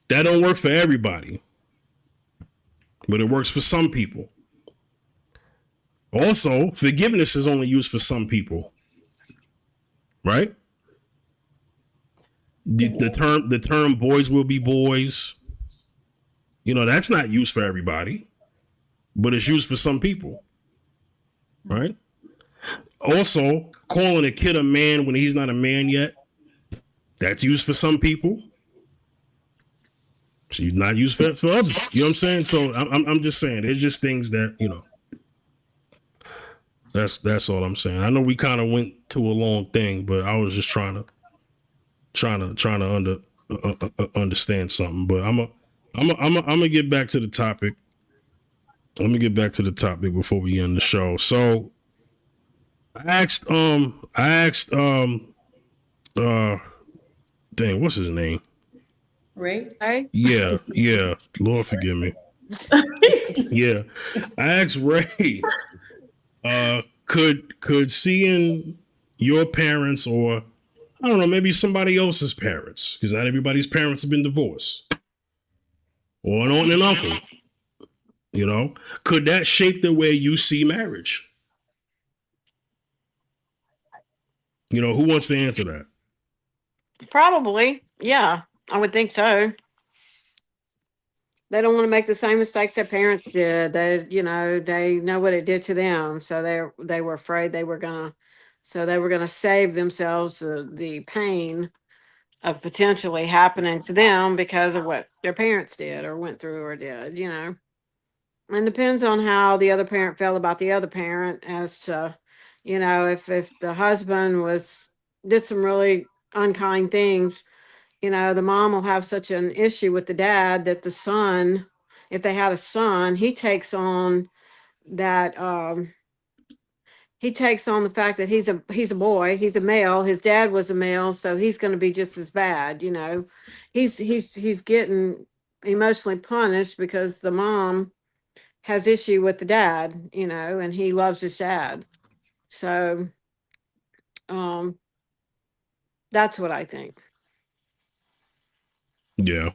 That don't work for everybody, but it works for some people. Also, forgiveness is only used for some people, right? The term boys will be boys, that's not used for everybody, but it's used for some people, right? Also, calling a kid a man when he's not a man yet, that's used for some people. She's not used for others. You know what I'm saying? So I'm just saying, it's just things that, that's all I'm saying. I know we kind of went to a long thing, but I was just trying to understand something. But I'm gonna get back to the topic. Let me get back to the topic before we end the show. So I asked dang, what's his name? Ray? Yeah. Lord forgive me. Yeah. I asked Ray, could seeing your parents, or I don't know, maybe somebody else's parents, because not everybody's parents have been divorced, or an aunt and uncle, could that shape the way you see marriage? Who wants to answer that? Probably, yeah, I would think so. They don't want to make the same mistakes their parents did. They know what it did to them, so they were afraid they were gonna save themselves the pain of potentially happening to them because of what their parents did or went through or did. And depends on how the other parent felt about the other parent as to, if the husband did some really unkind things, the mom will have such an issue with the dad that the son, if they had a son, he takes on that he takes on the fact that he's a boy, he's a male, his dad was a male, so he's going to be just as bad. He's getting emotionally punished because the mom has issue with the dad, and he loves his dad. So that's what I think. Yeah.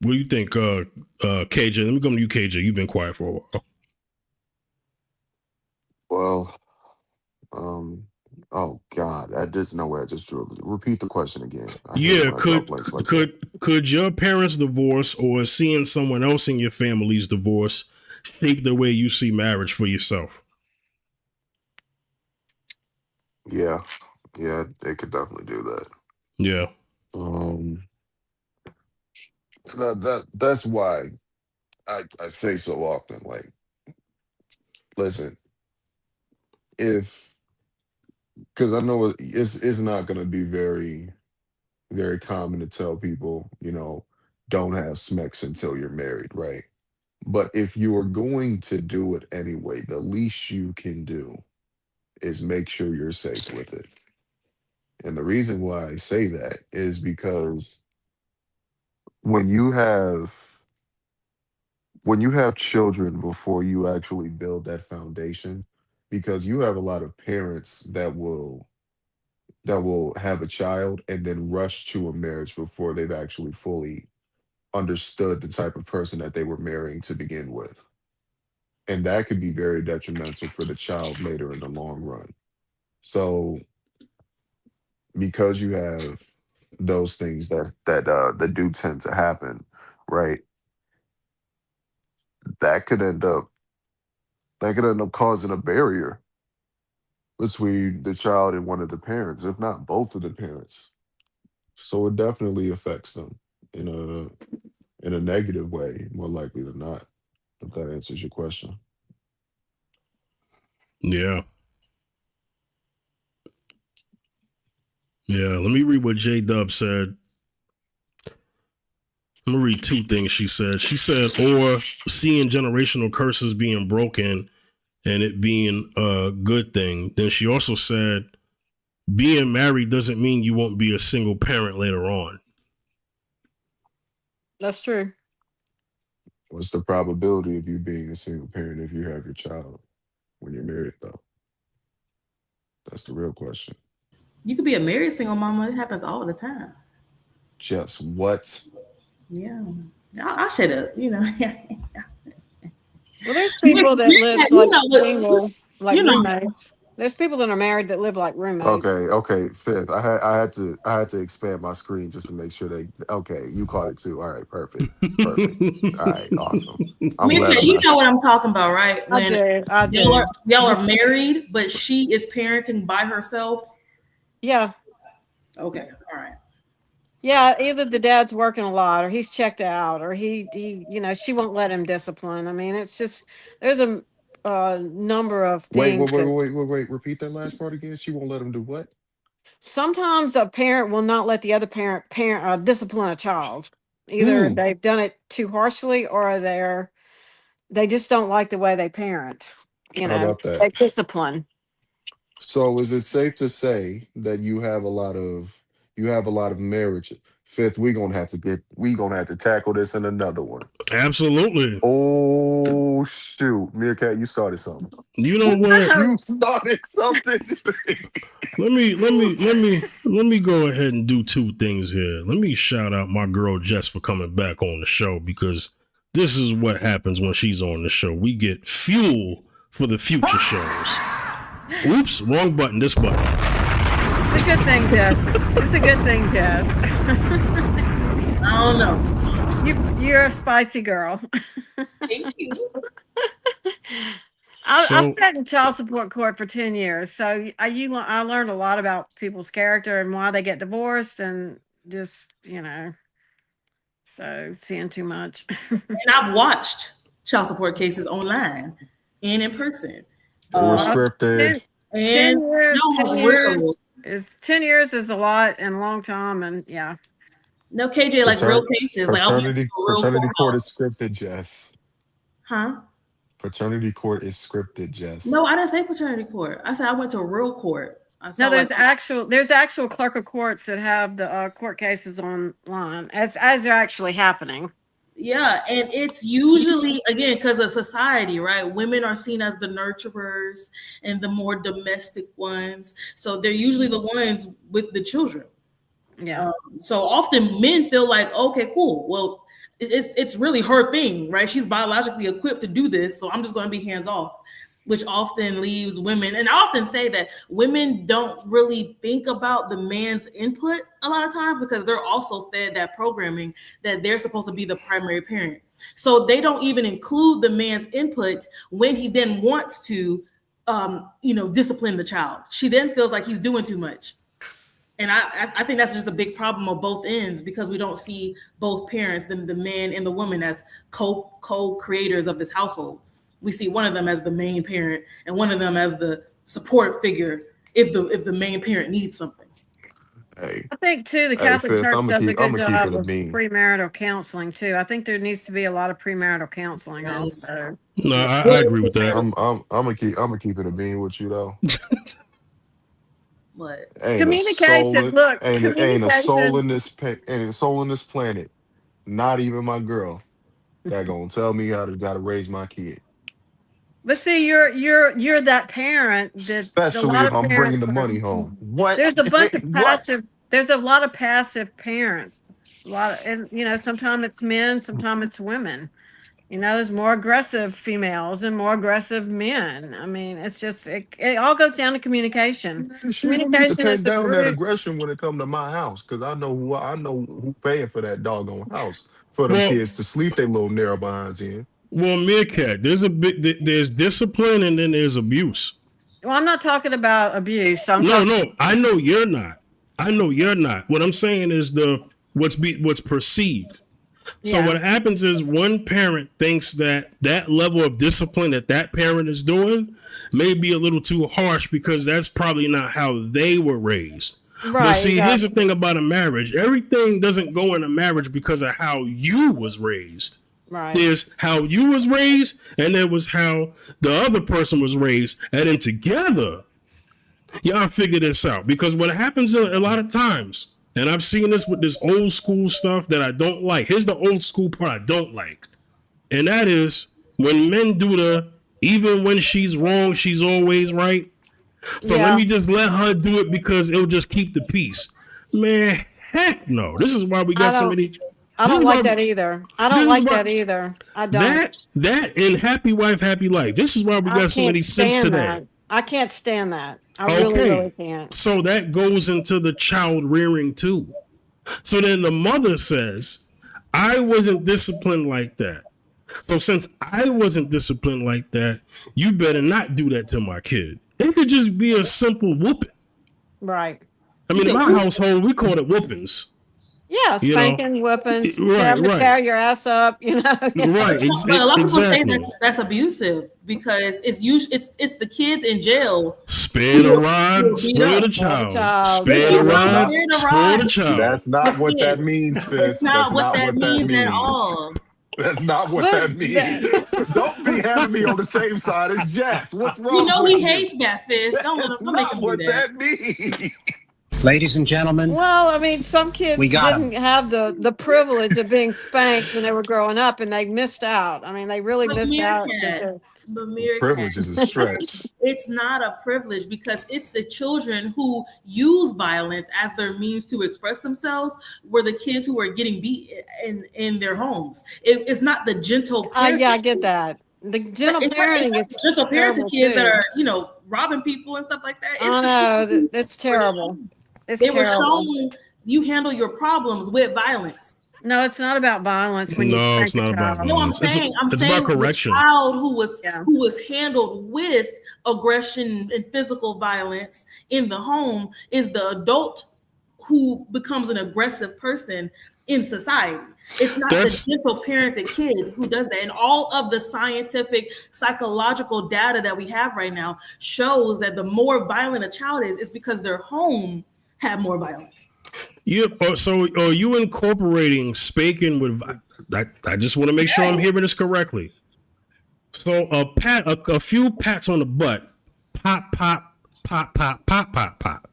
What do you think, KJ? Let me come to you, KJ. You've been quiet for a while. Well, oh God, I just know where I just drew. Repeat the question again. I hate it when I draw blanks like that. Could your parents' divorce or seeing someone else in your family's divorce shape the way you see marriage for yourself? Yeah, they could definitely do that. Yeah. That's why I say so often, like, listen, if because I know it's not going to be very common to tell people, don't have sex until you're married, right? But if you are going to do it anyway, the least you can do is make sure you're safe with it. And the reason why I say that is because when you have when you have children before you actually build that foundation, because you have a lot of parents that will have a child and then rush to a marriage before they've actually fully understood the type of person that they were marrying to begin with. And that could be very detrimental for the child later in the long run. So because you have those things that do tend to happen, right? That could end up causing a barrier between the child and one of the parents, if not both of the parents. So it definitely affects them in a negative way, more likely than not. If that answers your question. Yeah. Yeah. Let me read what J Dub said. I'm gonna read two things she said. She said, or seeing generational curses being broken and it being a good thing. Then she also said, being married doesn't mean you won't be a single parent later on. That's true. What's the probability of you being a single parent if you have your child when you're married, though? That's the real question. You could be a married single mama. It happens all the time. Just what? Yeah. I'll shut up. Well, there's people that live You like know what? single, like You know. roommates. There's people that are married that live like Okay, roommates. okay. Fifth, I had to expand my screen just to make sure they. Okay, you caught it too. All right, perfect, perfect. All right, awesome. I'm glad Mika, I'm you not. know what I'm talking about, right? I When do. I y'all do. are y'all are married, but she is parenting by herself. Yeah. Okay, all right. Yeah, either the dad's working a lot or he's checked out or she won't let him discipline. I mean, it's just there's a number of Wait, wait, things wait, that wait, wait, wait. Repeat that last part again. She won't let him do what? sometimes a parent will not let the other parent discipline a child. Either Hmm. they've done it too harshly or they just don't like the way they parent. How about that? They discipline. So is it safe to say that you have a lot of marriage? Fifth, we gonna have to tackle this in another one. Absolutely. Oh shoot, Meerkat, you started something. You know what? You started something. Let me go ahead and do two things here. Let me shout out my girl Jess for coming back on the show, because this is what happens when she's on the show. We get fuel for the future shows. Oops, wrong button. This button. It's a good thing, Jess. It's a good thing, Jess. I don't know. You're a spicy girl. Thank you. I've So sat in child support court for 10 years, so I learned a lot about people's character and why they get divorced, and just so seeing too much. And I've watched child support cases online and in person. They were Uh, Well, scripted. 10, 10 and years, no, 10 real. years is 10 years is a lot and a long time, and yeah. No, KJ, like real Patern- cases. Like I went to paternity a real paternity court is courthouse. scripted, Jess. Huh? Paternity court is scripted, No, Jess. I didn't say paternity court. I said I went to a real court. I No, saw like there's actual clerk of courts that have the court cases online as they're actually happening. yeah, and it's usually again because of society, right? Women are seen as the nurturers and the more domestic ones, so they're usually the ones with the children. Yeah. Um, so often men feel like, okay, cool. Well, it's really her thing, right? She's biologically equipped to do this, so I'm just going to be hands off, which often leaves women. And I often say that women don't really think about the man's input a lot of times because they're also fed that programming that they're supposed to be the primary parent. So they don't even include the man's input when he then wants to, discipline the child. She then feels like he's doing too much. And I think that's just a big problem on both ends because we don't see both parents, the man and the woman, as co creators of this household. we see one of them as the main parent and one of them as the support figure if the main parent needs something. Hey, I think too, the hey, Catholic fifth, Church I'm does a good gonna keep job it a with bean. premarital counseling too. I think there needs to be a lot of premarital counseling Yes. also. No, I agree with that. I'm gonna keep it a bean with you though. What? Communication, look, ain't a soul communication. in this ain't a soul in this planet, not even my girl, that gonna tell me how to gotta raise my kid. But see, you're that parent that a Especially lot if of I'm bringing the parents are. money home. What? There's a bunch of What? passive. There's a lot of passive parents. A lot, and sometimes it's men, sometimes it's women. There's more aggressive females and more aggressive men. I mean, it's just it all goes down to communication. She don't need to Communication pay is the down that root. aggression when it come to my house, cause I know who paying for that doggone house for them Well, kids to sleep their little narrow behinds in. well, Meerkat, there's discipline and then there's abuse. Well, I'm not talking about abuse. I'm No, talking. no, I know you're not. I know you're not. What I'm saying is what's perceived. So Yeah. what happens is one parent thinks that level of discipline that parent is doing may be a little too harsh because that's probably not how they were raised. But Right. see, here's the Exactly. thing about a marriage. Everything doesn't go in a marriage because of how you was raised. Right. There's how you was raised, and there was how the other person was raised, and then together, y'all figure this out. Because what happens a lot of times, and I've seen this with this old school stuff that I don't like. Here's the old school part I don't like, and that is when men do even when she's wrong, she's always right. So let Yeah. me just let her do it because it'll just keep the peace. Man, heck no. This is why we I got so don't. many. I This don't is like why. that either. I This don't is like why that either. I don't. that and happy wife, happy life. This is why we I got so can't many simps stand today. that. I can't stand that. I really, really Okay, can't. so that goes into the child rearing too. So then the mother says, I wasn't disciplined like that. So since I wasn't disciplined like that, you better not do that to my kid. It could just be a simple whooping. Right. I mean, in So my household, we call it whoopings. Yeah, You know, spanking, whooping, right, tear, right, tear your ass up. Yeah. right, but a lot of people say exactly. that's abusive because it's usually it's the kids in jail Spare the who rod, are beat spoil up. the All the child. child. They Spare keep the on That's rod, not sparing the spoil rod the child. that's not the what that kids. means, It's Fifth. not That's what not that what that means at means. all. That's not what But that means. Don't be having me on the same side as Jax. What's You wrong know with he you? hates that fifth. That's Don't make not him do what that. that means. Ladies and gentlemen, well, I mean, some kids we got didn't him. have the privilege of being spanked when they were growing up, and they missed out. I mean, they really But missed out. Privilege is a stretch. It's not a privilege because it's the children who use violence as their means to express themselves were the kids who are getting beat in their homes. It's not the gentle parent. Yeah, I get that. The gentle It's parenting not is gentle parenting terrible kids that too. are robbing people and stuff like that. It's I the kids know who that's were terrible. shown, It's they were terrible. shown you handle your problems with violence. No, it's not about violence when you No, it's spank a not about child. No, I'm violence. saying It's about the correction. child Yeah. who was handled with aggression and physical violence in the home is the adult who becomes an aggressive person in society. It's not That's the gentle parented kid who does that. And all of the scientific psychological data that we have right now shows that the more violent a child is, it's because their home had more violence. So are you incorporating spanking with? I just want to make sure I'm hearing this correctly. So a few pats on the butt, pop, pop, pop, pop, pop, pop, pop.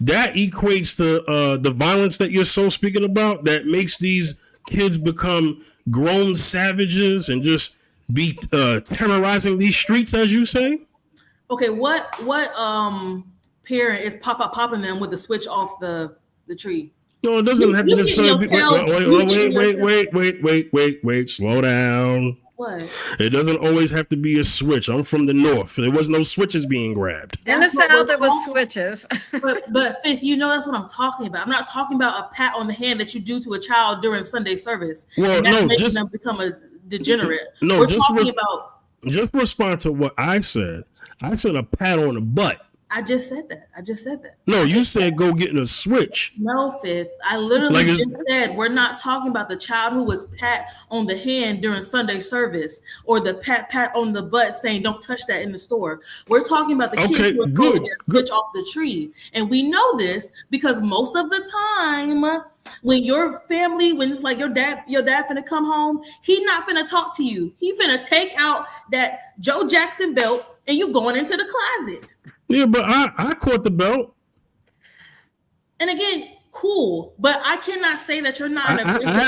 That equates to the violence that you're so speaking about. That makes these kids become grown savages and just be terrorizing these streets, as you say. Okay, what parent is popping them with the switch off the tree? No, it doesn't have to necessarily be. Wait. Slow down. What? It doesn't always have to be a switch. I'm from the north. There was no switches being grabbed. In the South, there was switches. But Fifth, that's what I'm talking about. I'm not talking about a pat on the hand that you do to a child during Sunday service. Well, and that's no, making just them become a degenerate. no. We're talking about. Just respond to what I said. I said a pat on the butt. I just said that. No, you said go get in a switch. No, Fifth. I literally Like just said we're not talking about the child who was pat on the hand during Sunday service or the pat on the butt saying don't touch that in the store. We're talking about the kids Okay, who are told to good, get a good. switch off the tree. And we know this because most of the time when your family, when it's like your dad finna come home, he not finna talk to you. He finna take out that Joe Jackson belt and you going into the closet. Yeah, but I caught the belt. And again, cool, but I cannot say that you're not an I aggressive.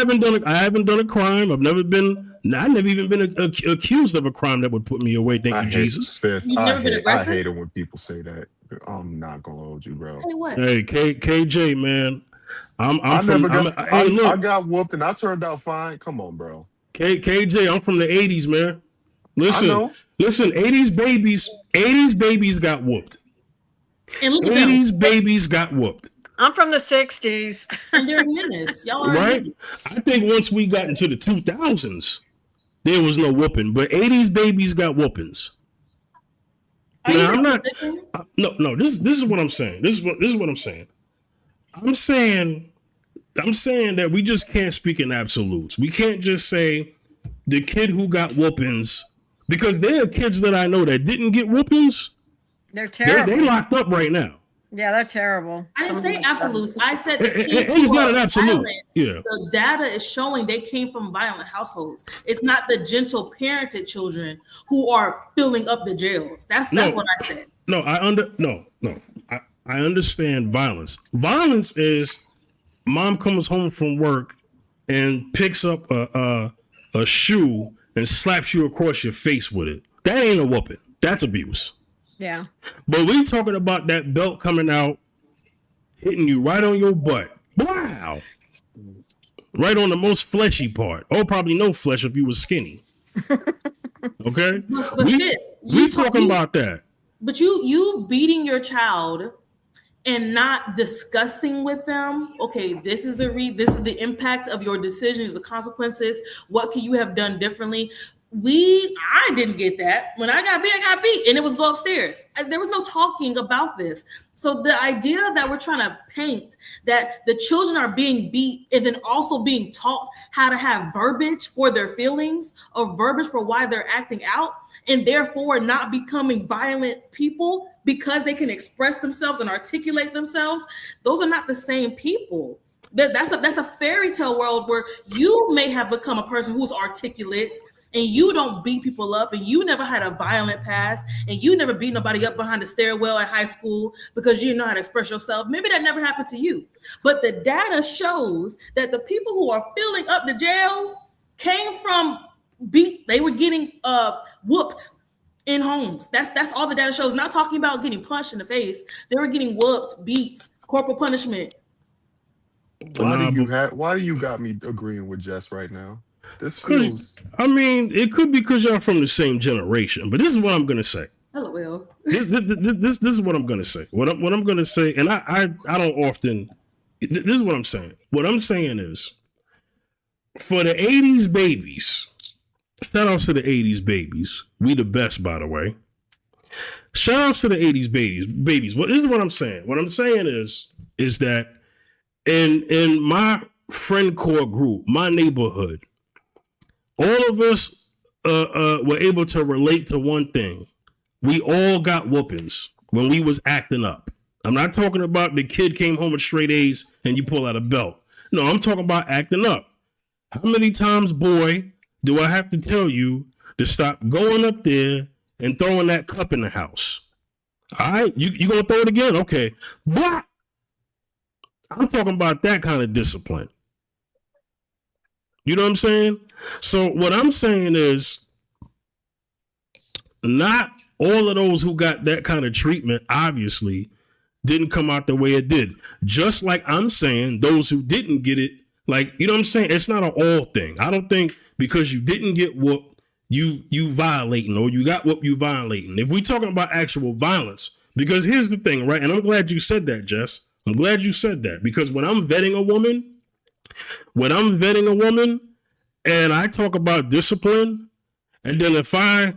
haven't done a crime. I've never even been accused of a crime that would put me away. Thank you, Jesus. Fifth, You've never been I aggressive? hate it when people say that. I'm not gonna hold you, bro. Hey, what? Hey, KJ, man. I got whooped and I turned out fine. Come on, bro. KJ, I'm from the 80s, man. I know. Listen, 80s babies got whooped. And look at 80s them. babies got whooped. I'm from the 60s. And they're menace. Y'all are Right? menace. I think once we got into the 2000s, there was no whooping, but 80s babies got whoopings. Are you Now, I'm saying not. No. This is what I'm saying. This is what I'm saying. I'm saying that we just can't speak in absolutes. We can't just say the kid who got whoopings, because there are kids that I know that didn't get whoopings. They're terrible. They locked up right now. Yeah, they're terrible. I didn't say absolutes. I said the It- kids it's who not are an absolute. violent. Yeah. The data is showing they came from violent households. It's not the gentle parented children who are filling up the jails. That's No. what I said. No, I understand violence. Violence is mom comes home from work and picks up a shoe and slaps you across your face with it. That ain't a whooping. That's abuse. Yeah. But we talking about that belt coming out, hitting you right on your butt. Wow. Right on the most fleshy part. Oh, probably no flesh if you were skinny. Okay? But we talking about that. But you beating your child and not discussing with them, okay, this is the impact of your decisions, the consequences. What can you have done differently? I didn't get that. When I got beat, and it was go upstairs. There was no talking about this. So the idea that we're trying to paint that the children are being beat and then also being taught how to have verbiage for their feelings or verbiage for why they're acting out, and therefore not becoming violent people because they can express themselves and articulate themselves, those are not the same people. That's a fairy tale world where you may have become a person who's articulate and you don't beat people up and you never had a violent past and you never beat nobody up behind the stairwell at high school because you didn't know how to express yourself. Maybe that never happened to you. But the data shows that the people who are filling up the jails came from they were getting whooped in homes. That's all the data shows. Not talking about getting punched in the face. They were getting whooped, beats, corporal punishment. Why do you got me agreeing with Jess right now? This feels. I mean, it could be because y'all from the same generation, but this is what I'm gonna say. Hello, this is what I'm gonna say. What I'm gonna say, and I don't often. This is what I'm saying. What I'm saying is, for the '80s babies, shout outs to the '80s babies. We the best, by the way. Shout outs to the '80s babies. What this is what I'm saying. What I'm saying is that in my friend core group, my neighborhood, all of us were able to relate to one thing. We all got whoopings when we was acting up. I'm not talking about the kid came home with straight A's and you pull out a belt. No, I'm talking about acting up. How many times, boy, do I have to tell you to stop going up there and throwing that cup in the house? All right, you gonna throw it again? Okay. What? I'm talking about that kind of discipline. You know what I'm saying? So what I'm saying is not all of those who got that kind of treatment obviously didn't come out the way it did. Just like I'm saying those who didn't get it, like, you know what I'm saying? It's not an all thing. I don't think because you didn't get whooped, you violating, or you got whooped, you violating. If we talking about actual violence, because here's the thing, right? And I'm glad you said that, Jess. I'm glad you said that, because when I'm vetting a woman and I talk about discipline, and then if I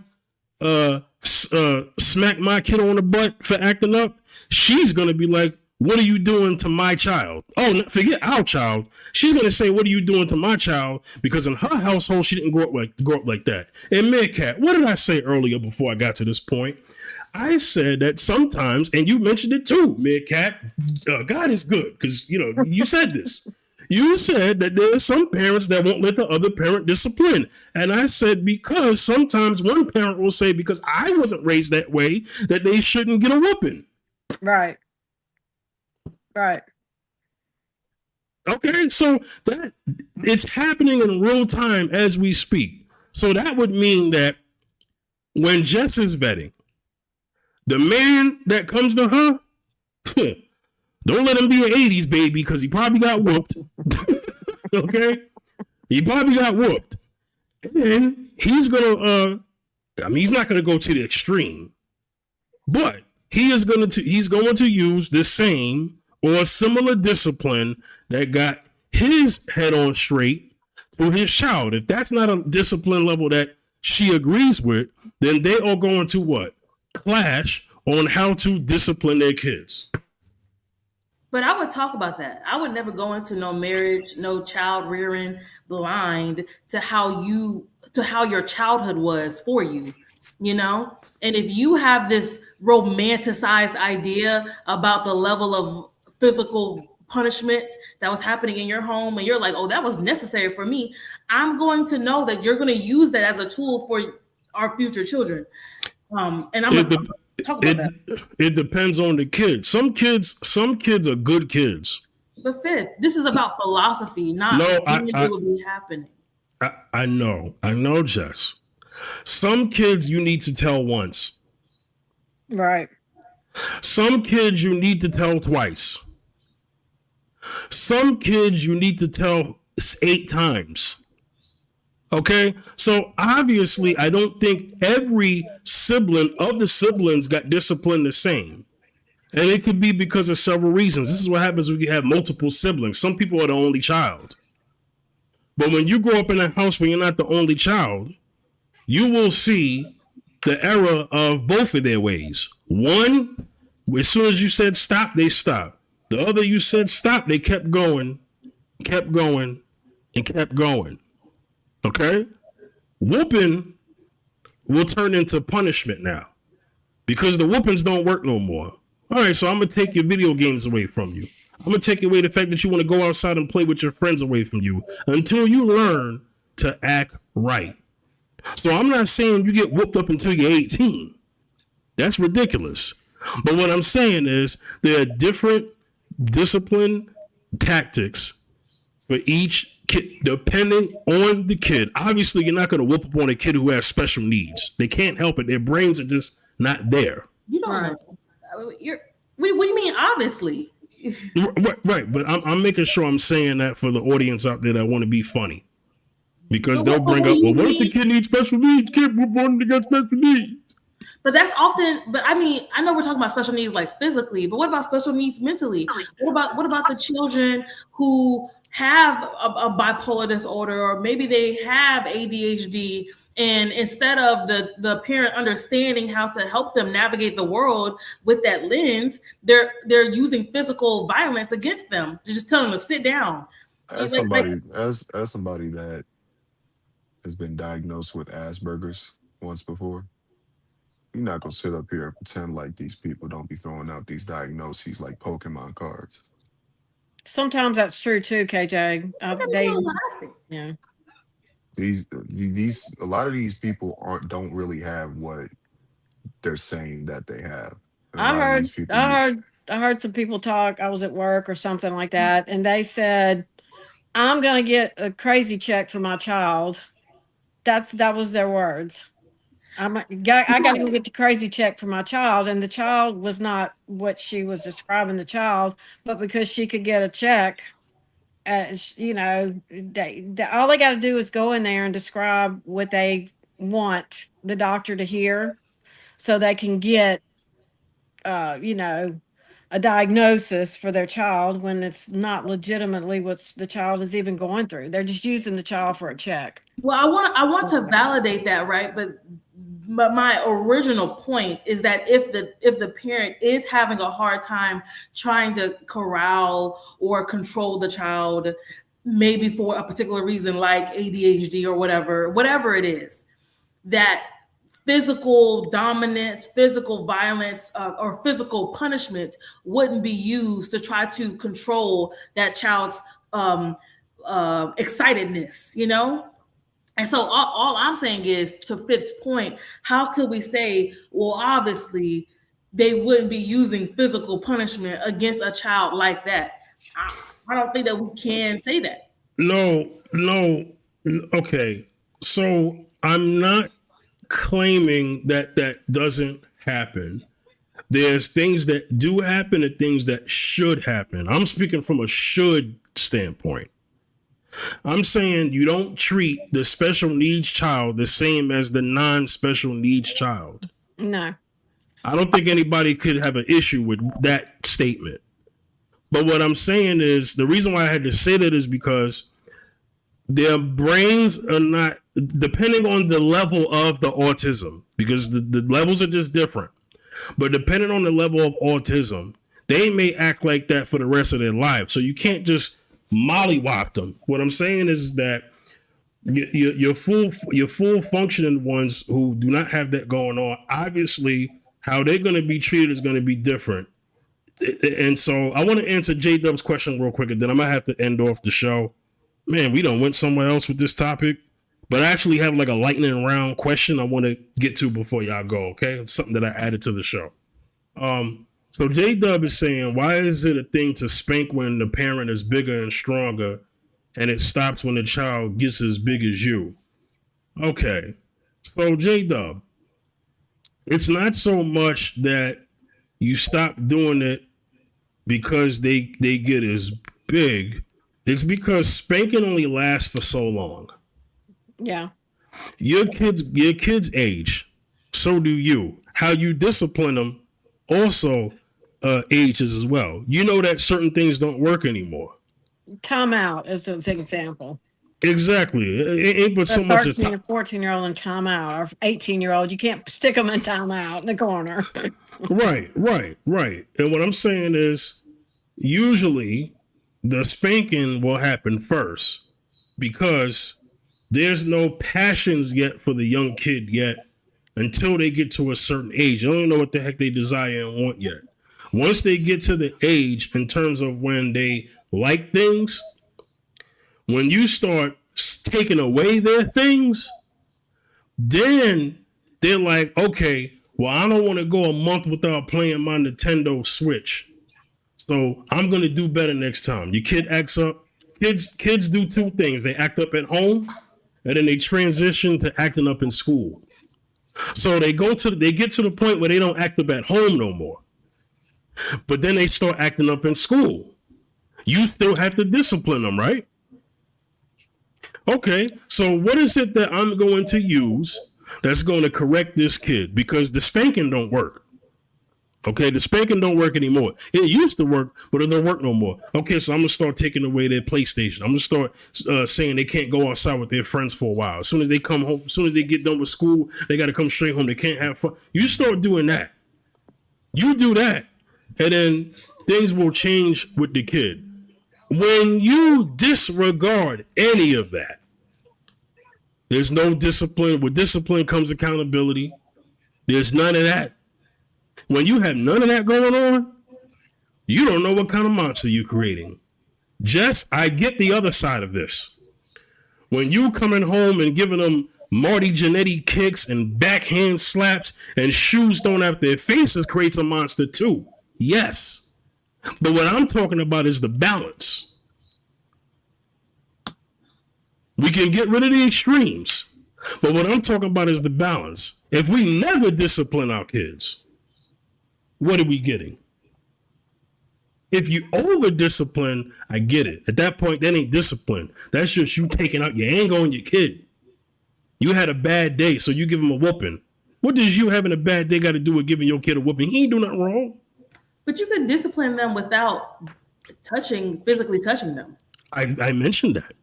smack my kid on the butt for acting up, she's going to be like, what are you doing to my child? Oh, forget our child. She's going to say, what are you doing to my child? Because in her household, she didn't grow up like that. And Meerkat, what did I say earlier before I got to this point? I said that sometimes, and you mentioned it too, Meerkat, God is good, because, you said this. You said that there are some parents that won't let the other parent discipline. And I said, because sometimes one parent will say, because I wasn't raised that way, that they shouldn't get a whooping. Right. Right. Okay, so that it's happening in real time as we speak. So that would mean that when Jess is vetting, the man that comes to her, don't let him be an 80s baby because he probably got whooped. Okay? He probably got whooped. And he's going to, he's not going to go to the extreme, but he's going to use the same or similar discipline that got his head on straight to his child. If that's not a discipline level that she agrees with, then they are going to what? Clash on how to discipline their kids. But I would talk about that. I would never go into no marriage, no child rearing blind to how your childhood was for you, And if you have this romanticized idea about the level of physical punishment that was happening in your home, and you're like, oh, that was necessary for me, I'm going to know that you're going to use that as a tool for our future children. And I'm going to talk about that. It depends on the kid. Some kids are good kids. But Fifth, this is about philosophy, not what will be happening. I know, Jess. Some kids you need to tell once. Right. Some kids you need to tell twice. Some kids you need to tell 8 times. Okay, so obviously I don't think every sibling of the siblings got disciplined the same. And it could be because of several reasons. This is what happens when you have multiple siblings. Some people are the only child. But when you grow up in a house where you're not the only child, you will see the error of both of their ways. One, as soon as you said stop, they stopped. The other, you said stop, they kept going, and kept going. Okay? Whooping will turn into punishment now because the whoopings don't work no more. All right, so I'm going to take your video games away from you. I'm going to take away the fact that you want to go outside and play with your friends away from you until you learn to act right. So I'm not saying you get whooped up until you're 18. That's ridiculous. But what I'm saying is there are different discipline tactics for each kid, depending on the kid. Obviously, you're not going to whoop up on a kid who has special needs. They can't help it. Their brains are just not there. You don't know. What do you mean, obviously? Right. But I'm making sure I'm saying that for the audience out there that want to be funny. Because they'll bring up, well, what if the kid needs special needs? Kid was born to get special needs. But that's often, I know we're talking about special needs like physically, but what about special needs mentally? What about the children who have a bipolar disorder, or maybe they have ADHD, and instead of the parent understanding how to help them navigate the world with that lens, they're using physical violence against them to just tell them to sit down. As somebody that has been diagnosed with Asperger's once before, you're not gonna sit up here and pretend like these people don't be throwing out these diagnoses like Pokemon cards. Sometimes that's true too, KJ. Yeah. These a lot of these people don't really have what they're saying that they have. I heard some people talk. I was at work or something like that, and they said, "I'm gonna get a crazy check for my child." That was their words. I got to go get the crazy check for my child, and the child was not what she was describing the child, but because she could get a check, all they got to do is go in there and describe what they want the doctor to hear, so they can get, a diagnosis for their child when it's not legitimately what the child is even going through. They're just using the child for a check. Well, I want to validate that, right? But But my original point is that if the parent is having a hard time trying to corral or control the child, maybe for a particular reason like ADHD or whatever it is, that physical dominance, physical violence, or physical punishment wouldn't be used to try to control that child's excitedness, you know? And so all I'm saying is, to Fitz's point, how could we say, well, obviously they wouldn't be using physical punishment against a child like that? I don't think that we can say that. No. Okay. So I'm not claiming that doesn't happen. There's things that do happen and things that should happen. I'm speaking from a should standpoint. I'm saying you don't treat the special needs child the same as the non-special needs child. No. I don't think anybody could have an issue with that statement. But what I'm saying is, the reason why I had to say that is because their brains are not, depending on the level of the autism, because the levels are just different. But depending on the level of autism, they may act like that for the rest of their life. So you can't just mollywop them. What I'm saying is that your full functioning ones who do not have that going on, obviously how they're going to be treated is going to be different. And so I want to answer J Dub's question real quick, and then I'm gonna have to end off the show. Man, we done went somewhere else with this topic, but I actually have like a lightning round question I want to get to before y'all go. Okay, it's something that I added to the show. So J Dub is saying, why is it a thing to spank when the parent is bigger and stronger, and it stops when the child gets as big as you? Okay, so J Dub, it's not so much that you stop doing it because they get as big. It's because spanking only lasts for so long. Yeah. Your kids age, so do you. How you discipline them also ages as well. You know that certain things don't work anymore. Time out is an example. Exactly. It ain't but so A much 13 or 14-year-old in timeout, or 18-year-old, you can't stick them in timeout in the corner. Right. And what I'm saying is, usually the spanking will happen first because there's no passions yet for the young kid yet until they get to a certain age. They don't know what the heck they desire and want yet. Once they get to the age in terms of when they like things, when you start taking away their things, then they're like, okay, well, I don't want to go a month without playing my Nintendo Switch. So I'm going to do better next time. Your kid acts up. Kids do two things. They act up at home, and then they transition to acting up in school. So they get to the point where they don't act up at home no more. But then they start acting up in school. You still have to discipline them, right? Okay, so what is it that I'm going to use that's going to correct this kid? Because the spanking don't work. Okay, the spanking don't work anymore. It used to work, but it don't work no more. Okay, so I'm going to start taking away their PlayStation. I'm going to start saying they can't go outside with their friends for a while. As soon as they come home, as soon as they get done with school, they got to come straight home. They can't have fun. You start doing that. You do that, and then things will change with the kid. When you disregard any of that, there's no discipline. With discipline comes accountability. There's none of that. When you have none of that going on, you don't know what kind of monster you're creating. Jess, I get the other side of this. When you coming home and giving them Marty Jannetty kicks and backhand slaps and shoes thrown at their faces creates a monster too. Yes. But what I'm talking about is the balance. We can get rid of the extremes. But what I'm talking about is the balance. If we never discipline our kids, what are we getting? If you over discipline, I get it. At that point, that ain't discipline. That's just you taking out your anger on your kid. You had a bad day, so you give him a whooping. What does you having a bad day got to do with giving your kid a whooping? He ain't do nothing wrong. But you could discipline them without physically touching them. I mentioned that.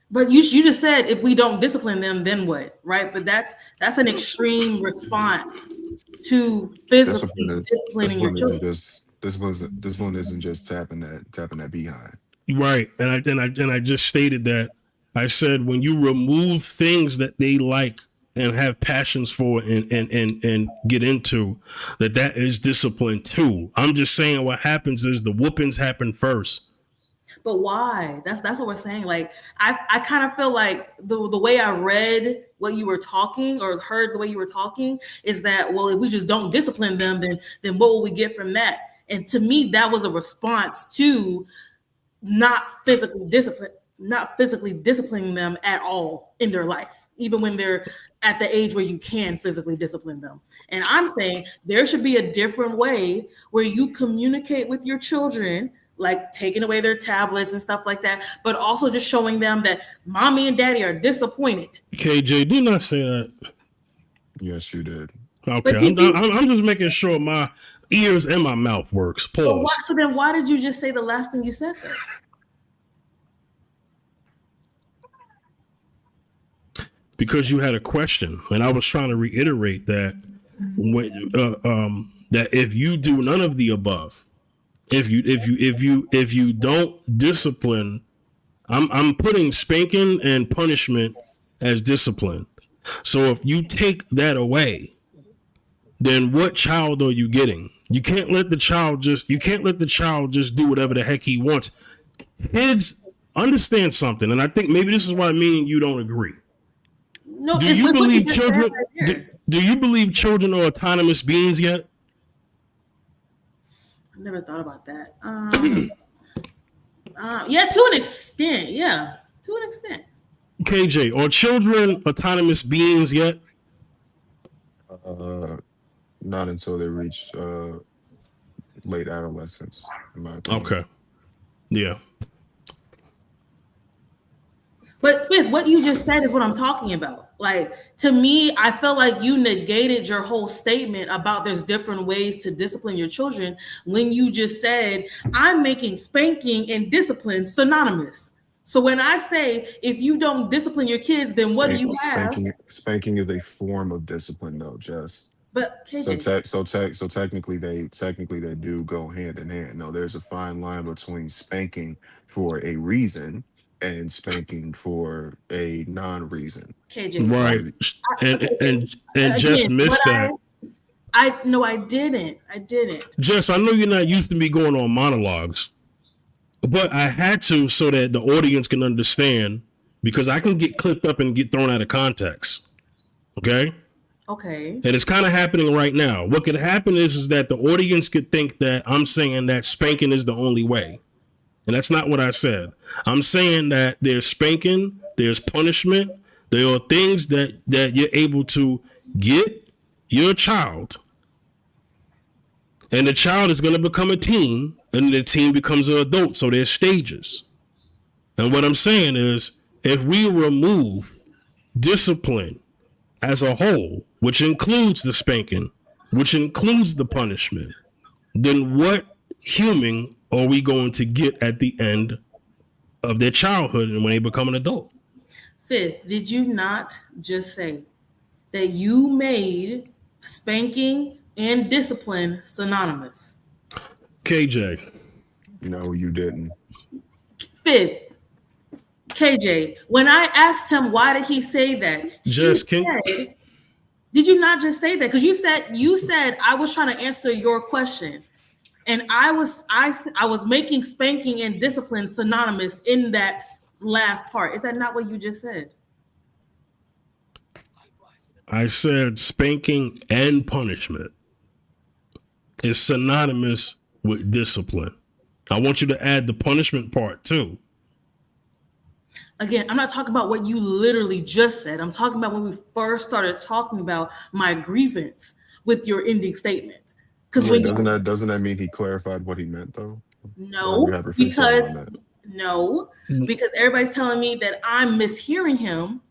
But you just said if we don't discipline them, then what, right? But that's an extreme response to Discipline physically is disciplining your discipline isn't children. just discipline isn't just tapping that behind. Right. And I just stated that. I said when you remove things that they like and have passions for and get into, that is discipline too. I'm just saying what happens is the whoopings happen first. But why? That's what we're saying. Like I kind of feel like the way I read what you were talking or heard the way you were talking is that, well, if we just don't discipline them, then what will we get from that? And to me, that was a response to not physically disciplining them at all in their life, even when they're at the age where you can physically discipline them. And I'm saying there should be a different way where you communicate with your children, like taking away their tablets and stuff like that, but also just showing them that mommy and daddy are disappointed. KJ, did not say that. Yes, you did. Okay, I'm just making sure my ears and my mouth works. Pause. So then why did you just say the last thing you said there? Because you had a question, and I was trying to reiterate that that if you do none of the above, if you don't discipline, I'm putting spanking and punishment as discipline. So if you take that away, then what child are you getting? You can't let the child just do whatever the heck he wants. Kids understand something, and I think maybe this is why me and you don't agree. No, do you believe children? Do you believe children are autonomous beings yet? I never thought about that. Yeah, to an extent. Yeah, to an extent. KJ, are children autonomous beings yet? Not until they reach late adolescence, in my opinion. Okay. Yeah. But Fifth, what you just said is what I'm talking about. Like, to me, I felt like you negated your whole statement about there's different ways to discipline your children when you just said, I'm making spanking and discipline synonymous. So when I say, if you don't discipline your kids, then what do you have? Spanking is a form of discipline, though, Jess. But KJ. So technically they do go hand in hand. No, there's a fine line between spanking for a reason and spanking for a non-reason. KJ. Right. And Jess missed that. I didn't. Jess, I know you're not used to me going on monologues, but I had to so that the audience can understand, because I can get clipped up and get thrown out of context. Okay? Okay. And it's kind of happening right now. What could happen is that the audience could think that I'm saying that spanking is the only way. And that's not what I said. I'm saying that there's spanking, there's punishment, there are things that you're able to get your child. And the child is going to become a teen, and the teen becomes an adult. So there's stages. And what I'm saying is, if we remove discipline as a whole, which includes the spanking, which includes the punishment, then what human are we going to get at the end of their childhood and when they become an adult? Fifth, did you not just say that you made spanking and discipline synonymous? KJ. No, you didn't. Fifth, KJ, when I asked him why did he say that, did you not just say that? Because you said I was trying to answer your question. And I was making spanking and discipline synonymous in that last part. Is that not what you just said? I said spanking and punishment is synonymous with discipline. I want you to add the punishment part too. Again, I'm not talking about what you literally just said. I'm talking about when we first started talking about my grievance with your ending statement. Doesn't that mean he clarified what he meant though? No, because everybody's telling me that I'm mishearing him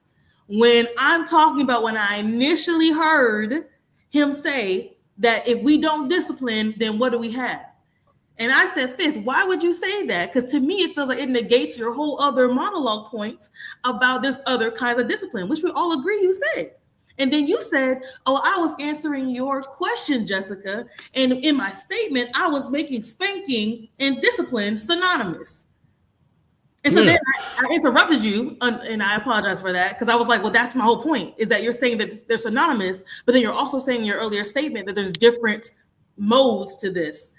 when I'm talking about when I initially heard him say that if we don't discipline, then what do we have? And I said, fifth, why would you say that? Because to me, it feels like it negates your whole other monologue points about there's other kinds of discipline, which we all agree you said. And then you said, oh, I was answering your question, Jessica. And in my statement, I was making spanking and discipline synonymous. And so then I interrupted you, and I apologize for that, because I was like, well, that's my whole point, is that you're saying that they're synonymous, but then you're also saying in your earlier statement that there's different modes to this.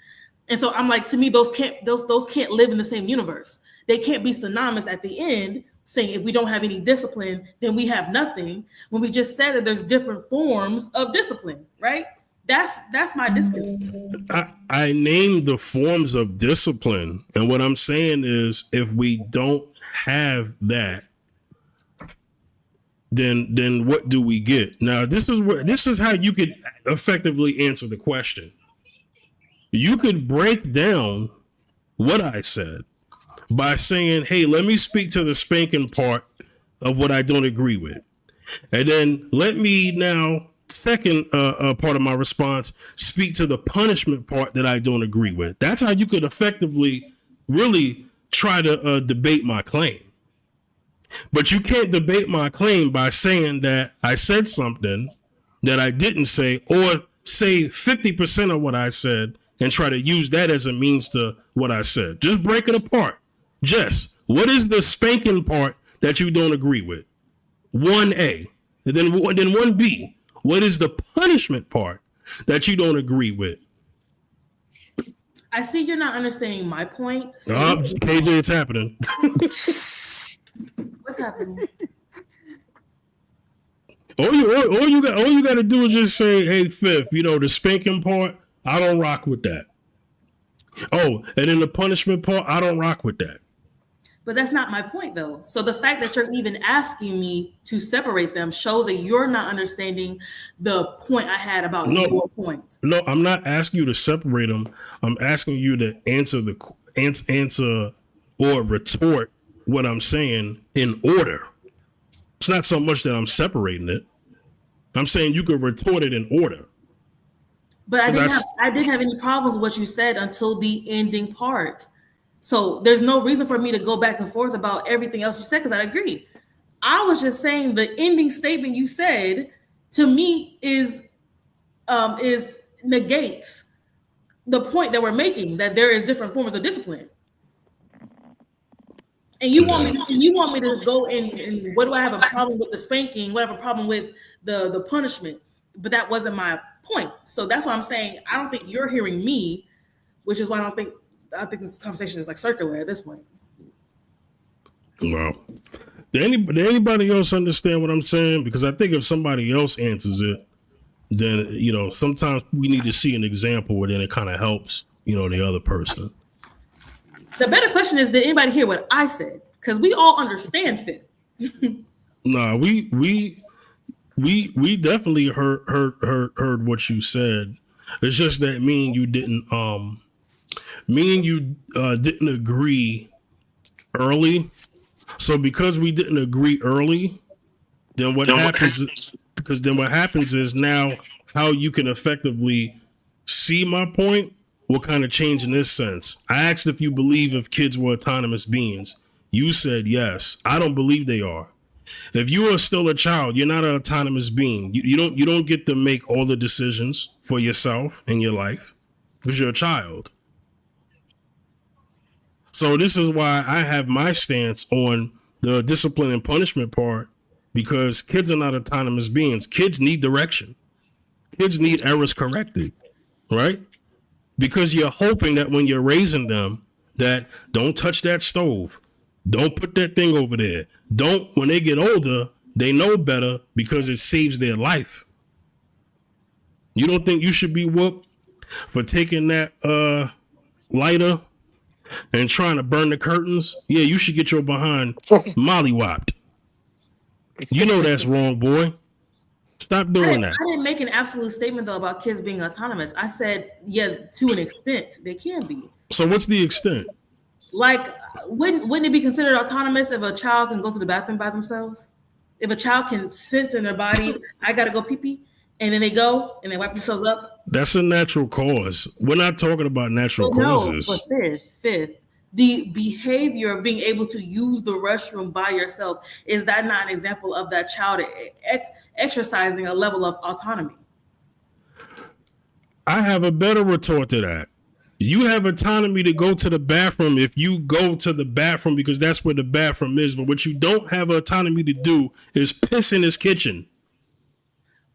And so I'm like, to me, those can't live in the same universe. They can't be synonymous at the end, saying if we don't have any discipline, then we have nothing. When we just said that there's different forms of discipline, right? That's my discipline. I named the forms of discipline, and what I'm saying is, if we don't have that, then what do we get? Now, this is how you could effectively answer the question. You could break down what I said by saying, hey, let me speak to the spanking part of what I don't agree with. And then let me now, second part of my response, speak to the punishment part that I don't agree with. That's how you could effectively really try to debate my claim. But you can't debate my claim by saying that I said something that I didn't say, or say 50% of what I said and try to use that as a means to what I said. Just break it apart. Jess, what is the spanking part that you don't agree with? 1A. And then 1B. What is the punishment part that you don't agree with? I see you're not understanding my point. So KJ, it's happening. What's happening? All you got to do is just say, hey, fifth, the spanking part, I don't rock with that. Oh, and then the punishment part, I don't rock with that. But that's not my point, though. So the fact that you're even asking me to separate them shows that you're not understanding the point I had about your point. No, I'm not asking you to separate them. I'm asking you to answer or retort what I'm saying in order. It's not so much that I'm separating it. I'm saying you could retort it in order. But I didn't have any problems with what you said until the ending part. So there's no reason for me to go back and forth about everything else you said, because I agree. I was just saying the ending statement you said to me is negates the point that we're making, that there is different forms of discipline. And you want me to go in what do I have a problem with the spanking? What I have a problem with the punishment? But that wasn't my point. So that's why I'm saying I don't think you're hearing me, which is why I think this conversation is like circular at this point. Well, did anybody else understand what I'm saying? Because I think if somebody else answers it, then sometimes we need to see an example where then it kind of helps the other person. The better question is, did anybody hear what I said? Because we all understand fit. No, we definitely heard what you said. It's just that me and you didn't agree early. So because we didn't agree early, then what happens is now how you can effectively see my point will kind of change in this sense. I asked if you believe if kids were autonomous beings. You said yes. I don't believe they are. If you are still a child, you're not an autonomous being. You don't get to make all the decisions for yourself in your life because you're a child. So this is why I have my stance on the discipline and punishment part, because kids are not autonomous beings. Kids need direction. Kids need errors corrected, right? Because you're hoping that when you're raising them, that don't touch that stove. Don't put that thing over there. When they get older, they know better because it saves their life. You don't think you should be whooped for taking that lighter and trying to burn the curtains? Yeah, you should get your behind mollywopped. You know that's wrong, boy. Stop doing that. I didn't make an absolute statement, though, about kids being autonomous. I said, yeah, to an extent, they can be. So what's the extent? Like, wouldn't it be considered autonomous if a child can go to the bathroom by themselves? If a child can sense in their body, I got to go pee-pee, and then they go and they wipe themselves up, That's a natural cause. We're not talking about natural But no, but causes. fifth, the behavior of being able to use the restroom by yourself, is that not an example of that child exercising a level of autonomy? I have a better retort to that. You have autonomy to go to the bathroom if you go to the bathroom because that's where the bathroom is. But what you don't have autonomy to do is piss in his kitchen.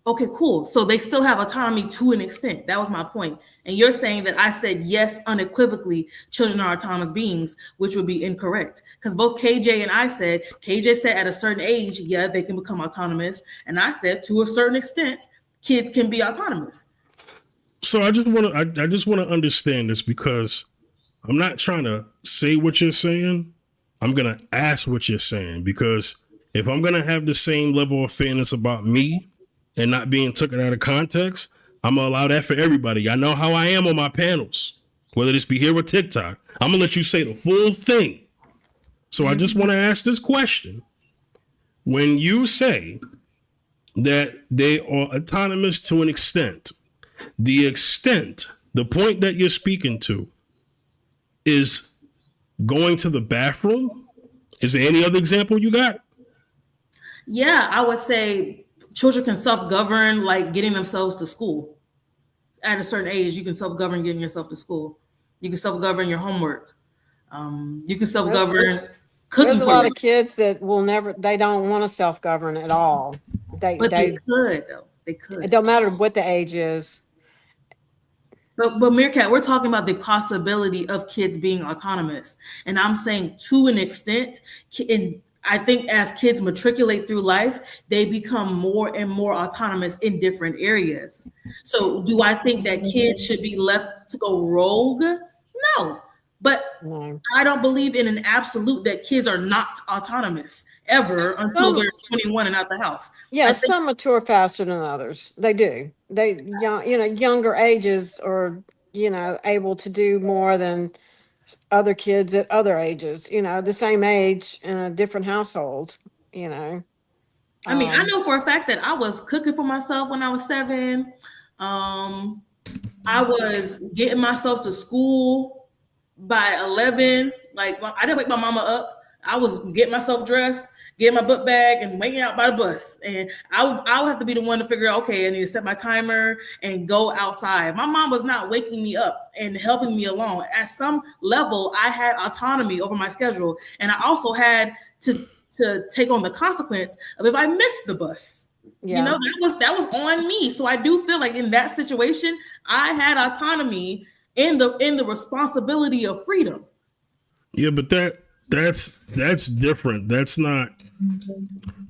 Okay, cool. So they still have autonomy to an extent. That was my point. And you're saying that I said yes unequivocally, children are autonomous beings, which would be incorrect. Because both KJ and I said, KJ said at a certain age, yeah, they can become autonomous. And I said to a certain extent, kids can be autonomous. So I just want to understand this because I'm not trying to say what you're saying. I'm going to ask what you're saying because if I'm going to have the same level of fairness about me and not being taken out of context, I'm going to allow that for everybody. I know how I am on my panels, whether this be here or TikTok. I'm going to let you say the full thing. So I just want to ask this question. When you say that they are autonomous to an extent, the point that you're speaking to is going to the bathroom. Is there any other example you got? Yeah, I would say children can self-govern, like getting themselves to school. At a certain age, you can self-govern getting yourself to school. You can self-govern your homework. You can self-govern cooking. There's a lot of kids that they don't want to self-govern at all. They could though. They could. It don't matter what the age is. But Meerkat, we're talking about the possibility of kids being autonomous. And I'm saying to an extent, and I think as kids matriculate through life, they become more and more autonomous in different areas. So do I think that kids should be left to go rogue? No. But I don't believe in an absolute that kids are not autonomous ever until they're 21 and out the house. Yeah, some mature faster than others. They do. Younger ages are, able to do more than other kids at other ages, the same age in a different household, I mean, I know for a fact that I was cooking for myself when I was 7. I was getting myself to school by 11. Like, I didn't wake my mama up. I was getting myself dressed, getting my book bag, and waiting out by the bus. And I would have to be the one to figure out, okay, I need to set my timer and go outside. My mom was not waking me up and helping me along. At some level, I had autonomy over my schedule. And I also had to take on the consequence of if I missed the bus. Yeah. That was on me. So I do feel like in that situation, I had autonomy in the responsibility of freedom. Yeah, but that's different. That's not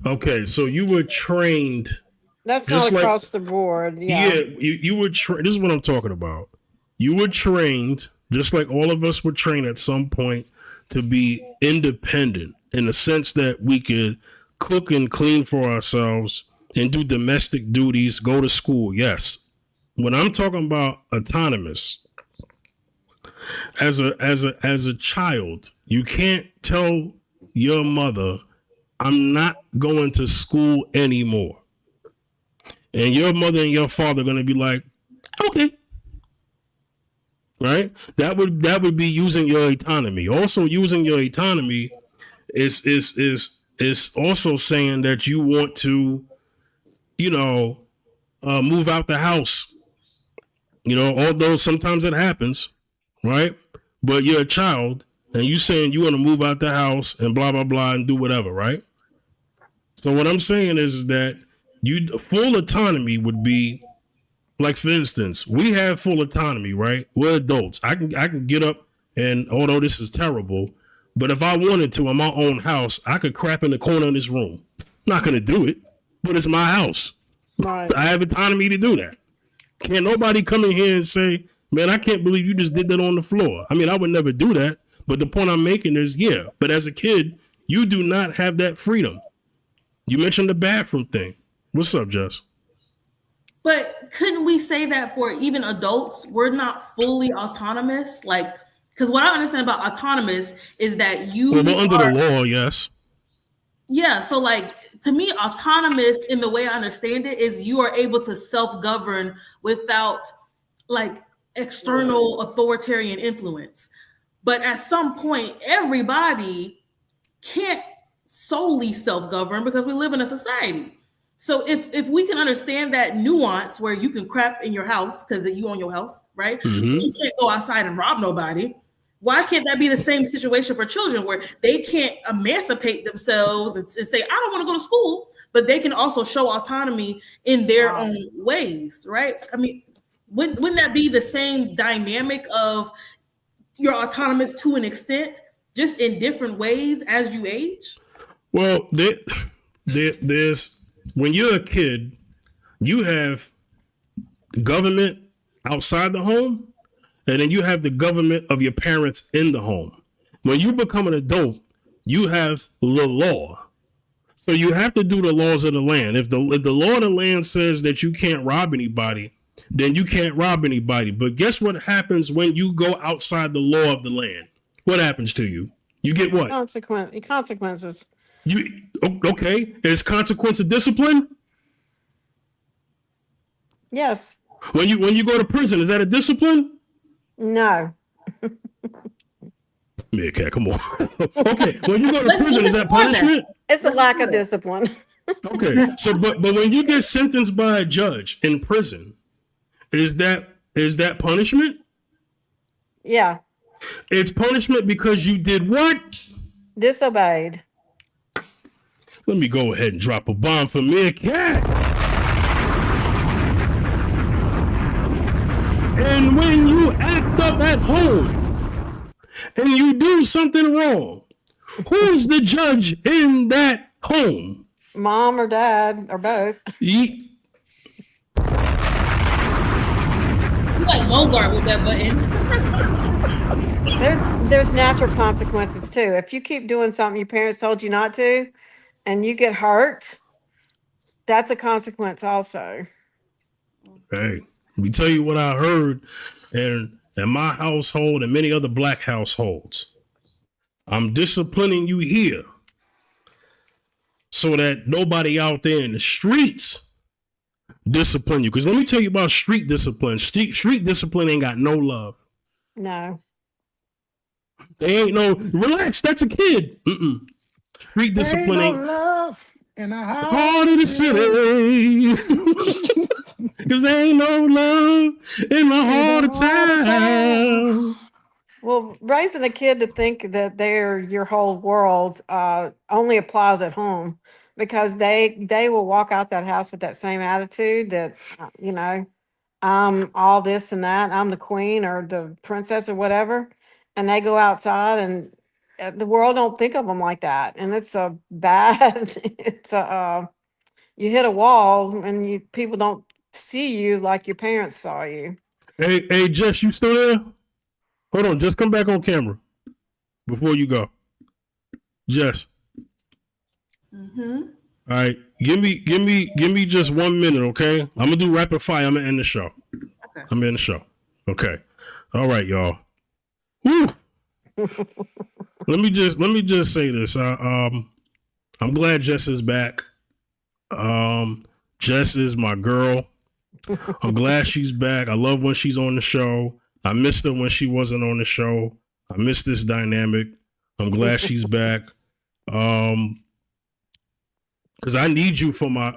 okay. So you were trained. That's not across the board. Yeah. You were trained. This is what I'm talking about. You were trained, just like all of us were trained at some point, to be independent in the sense that we could cook and clean for ourselves and do domestic duties, go to school. Yes. When I'm talking about autonomous, as a child, you can't tell your mother, I'm not going to school anymore. And your mother and your father are going to be like, okay. Right? That would be using your autonomy. Also using your autonomy is also saying that you want to, move out the house. Although sometimes it happens, right? But you're a child and you saying you want to move out the house and blah, blah, blah, and do whatever, right? So what I'm saying is that full autonomy would be, like, for instance, we have full autonomy, right? We're adults. I can get up and, although this is terrible, but if I wanted to in my own house, I could crap in the corner of this room. I'm not going to do it, but it's my house. Right. I have autonomy to do that. Can't nobody come in here and say, man, I can't believe you just did that on the floor. I mean, I would never do that. But the point I'm making is, yeah, but as a kid, you do not have that freedom. You mentioned the bathroom thing. What's up, Jess? But couldn't we say that for even adults, we're not fully autonomous? Like, because what I understand about autonomous is that you well, under the law, yes. Yeah, so like to me, autonomous in the way I understand it is you are able to self-govern without like external authoritarian influence. But at some point, everybody can't solely self-govern because we live in a society. So if we can understand that nuance where you can crap in your house because you own your house, right? Mhm. But you can't go outside and rob nobody. Why can't that be the same situation for children where they can't emancipate themselves and say, I don't want to go to school, but they can also show autonomy in their own ways, right? I mean, wouldn't that be the same dynamic of you're autonomous to an extent, just in different ways as you age? Well, there's when you're a kid, you have government outside the home, and then you have the government of your parents in the home. When you become an adult, you have the law. So you have to do the laws of the land. If the law of the land says that you can't rob anybody, then you can't rob anybody. But guess what happens when you go outside the law of the land? What happens to you? You get what? Consequences. You okay? Is consequence of discipline? Yes. When you go to prison, is that a discipline? No. Yeah, cat, come on. Okay, when you go to prison, is that punishment? It's a lack of discipline. Okay, so but when you get sentenced by a judge in prison, is that punishment? Yeah. It's punishment because you did what? Disobeyed. Let me go ahead and drop a bomb for me, cat. And when you act up at home and you do something wrong, who's the judge in that home? Mom or dad or both. You like Mozart with that button. There's natural consequences too. If you keep doing something your parents told you not to and you get hurt, that's a consequence also. Hey, let me tell you what I heard in my household and many other black households. I'm disciplining you here so that nobody out there in the streets discipline you. Because let me tell you about street discipline. Street discipline ain't got no love. No. They ain't no, relax, that's a kid. Street discipline ain't no love in the heart of the city. Because there ain't no love in the heart of town. Well, raising a kid to think that they're your whole world only applies at home, because they will walk out that house with that same attitude that, I'm all this and that, I'm the queen or the princess or whatever, and they go outside and the world don't think of them like that, and it's a bad. You hit a wall and people don't see you like your parents saw you. Hey, Jess, you still there? Hold on, just come back on camera before you go. Jess. Mm-hmm. All right, give me just 1 minute, okay? I'm gonna do rapid fire. I'm gonna end the show. Okay. I'm in the show. Okay. All right, y'all. Woo. let me just say this. I'm glad Jess is back. Jess is my girl. I'm glad she's back. I love when she's on the show. I missed her when she wasn't on the show. I missed this dynamic. I'm glad she's back. Because I need you for my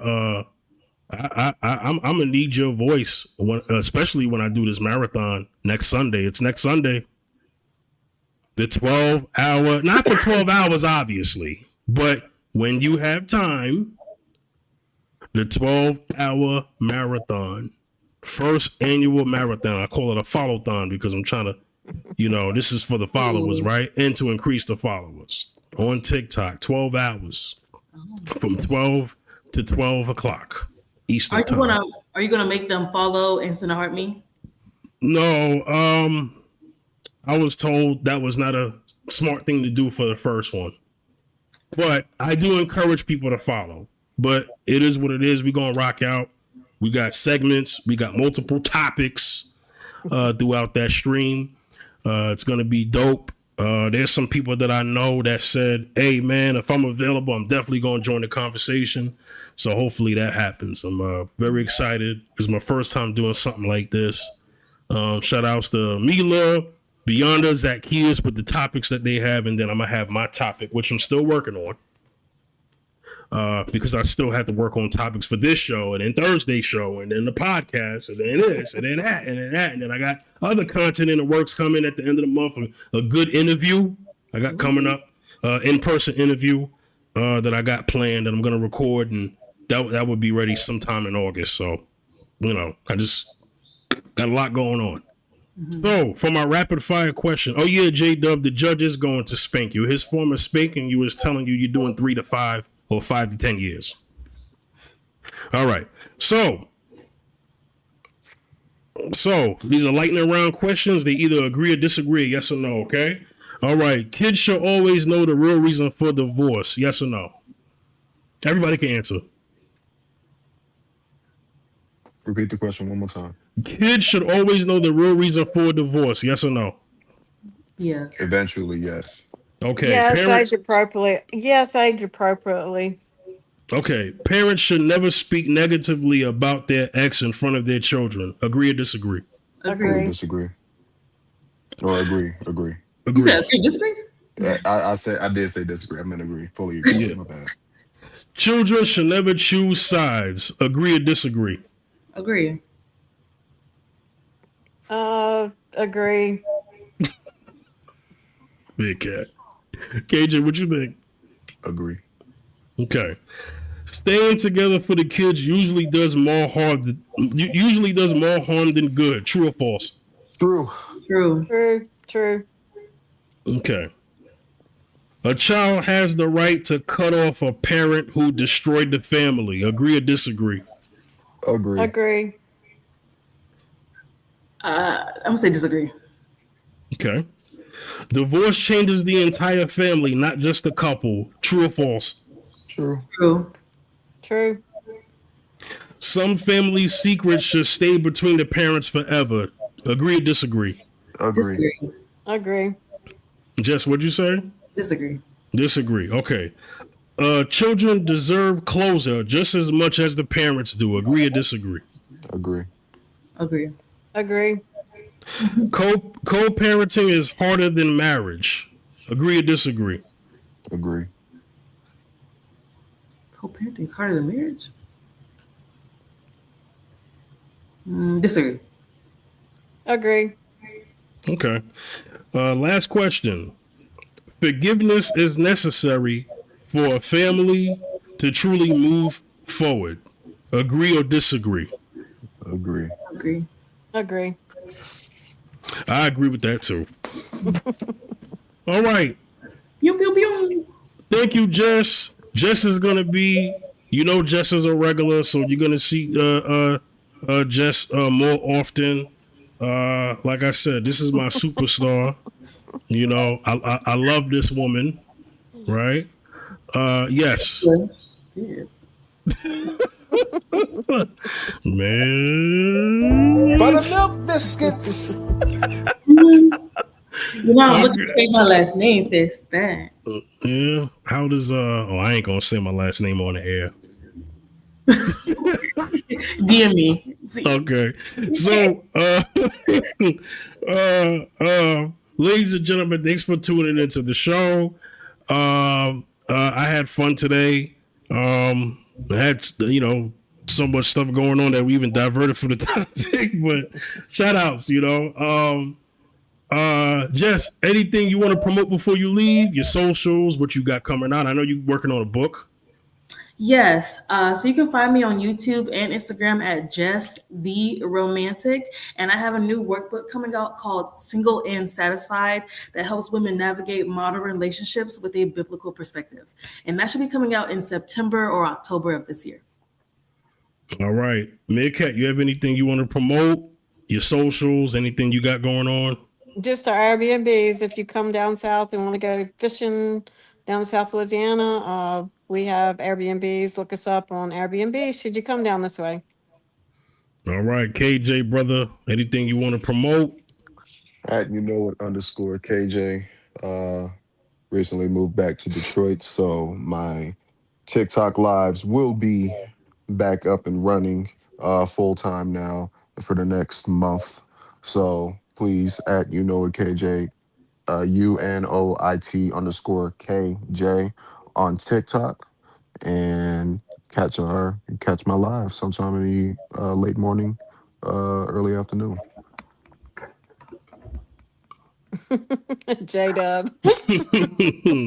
I'm gonna need your voice especially when I do this marathon next Sunday. It's next Sunday. The 12-hour, not for 12 hours, obviously, but when you have time, the 12-hour marathon, first annual marathon. I call it a follow-thon because I'm trying to, this is for the followers, right? And to increase the followers on TikTok, 12 hours from 12 to 12 o'clock Eastern time. Are you gonna make them follow and send a heart me? No, I was told that was not a smart thing to do for the first one, but I do encourage people to follow. But it is what it is. We're gonna rock out. We got segments. We got multiple topics throughout that stream. It's gonna be dope. There's some people that I know that said, "Hey, man, if I'm available, I'm definitely gonna join the conversation." So hopefully that happens. I'm very excited. It's my first time doing something like this. Shout outs to Mila, Beyonda, Zacchaeus with the topics that they have, and then I'm gonna have my topic, which I'm still working on. Because I still have to work on topics for this show and then Thursday show and then the podcast and then this and then that and then that. And then I got other content in the works coming at the end of the month. A good interview I got coming up, in-person interview that I got planned that I'm going to record, and that would be ready sometime in August. So, I just got a lot going on. So, for my rapid fire question, J-Dub, the judge is going to spank you. His form of spanking you is telling you you're doing 3 to 5 or 5 to 10 years. All right. So these are lightning round questions. They either agree or disagree, yes or no, okay? All right. Kids should always know the real reason for divorce, yes or no? Everybody can answer. Repeat the question one more time. Kids should always know the real reason for divorce, yes or no? Yes. Eventually, yes. Okay. Yes, age appropriately. Yes, age appropriately. Okay. Parents should never speak negatively about their ex in front of their children. Agree or disagree? Agree. Disagree. Or agree. You said agree, disagree? I did say disagree. I meant agree. Fully agree. Yeah. My bad. Children should never choose sides. Agree or disagree? Agree. Agree. Big cat. KJ, what you think? Agree. Okay. Staying together for the kids usually does more harm than good. True or false? True. Okay. A child has the right to cut off a parent who destroyed the family. Agree or disagree? Agree. I'm gonna say disagree. Okay. Divorce changes the entire family, not just the couple. True or false? True. Some family secrets should stay between the parents forever. Agree or disagree? Agree. Jess, what'd you say? Disagree. Okay. Children deserve closure just as much as the parents do. Agree or disagree? Agree. Co-parenting is harder than marriage. Agree or disagree? Agree. Co-parenting is harder than marriage? Disagree. Agree. Okay. Last question. Forgiveness is necessary for a family to truly move forward. Agree or disagree? Agree. I agree with that too. All right. Thank you, Jess. Jess is gonna be, Jess is a regular, so you're gonna see Jess more often. Like I said, this is my superstar. I love this woman, right? Yes. Man. Buttermilk biscuits. I'm looking to say my last name, this, that. Yeah. How does I ain't gonna say my last name on the air. DM me. Okay. So ladies and gentlemen, thanks for tuning into the show. I had fun today. I had so much stuff going on that we even diverted from the topic, but shout outs, Jess, anything you want to promote before you leave? Your socials, what you got coming out? I know you're working on a book. Yes. So you can find me on YouTube and Instagram at Jess the Romantic. And I have a new workbook coming out called Single and Satisfied that helps women navigate modern relationships with a biblical perspective. And that should be coming out in September or October of this year. All right. Midcat, you have anything you want to promote? Your socials, anything you got going on? Just our Airbnbs. If you come down south and want to go fishing down South Louisiana, we have Airbnbs. Look us up on Airbnb should you come down this way. All right, KJ, brother, anything you want to promote? At _KJ. Recently moved back to Detroit, so my TikTok lives will be back up and running full time now for the next month. So please at you know it KJ, UNOIT_KJ on TikTok, and catch my live sometime in the late morning, early afternoon. J Dub.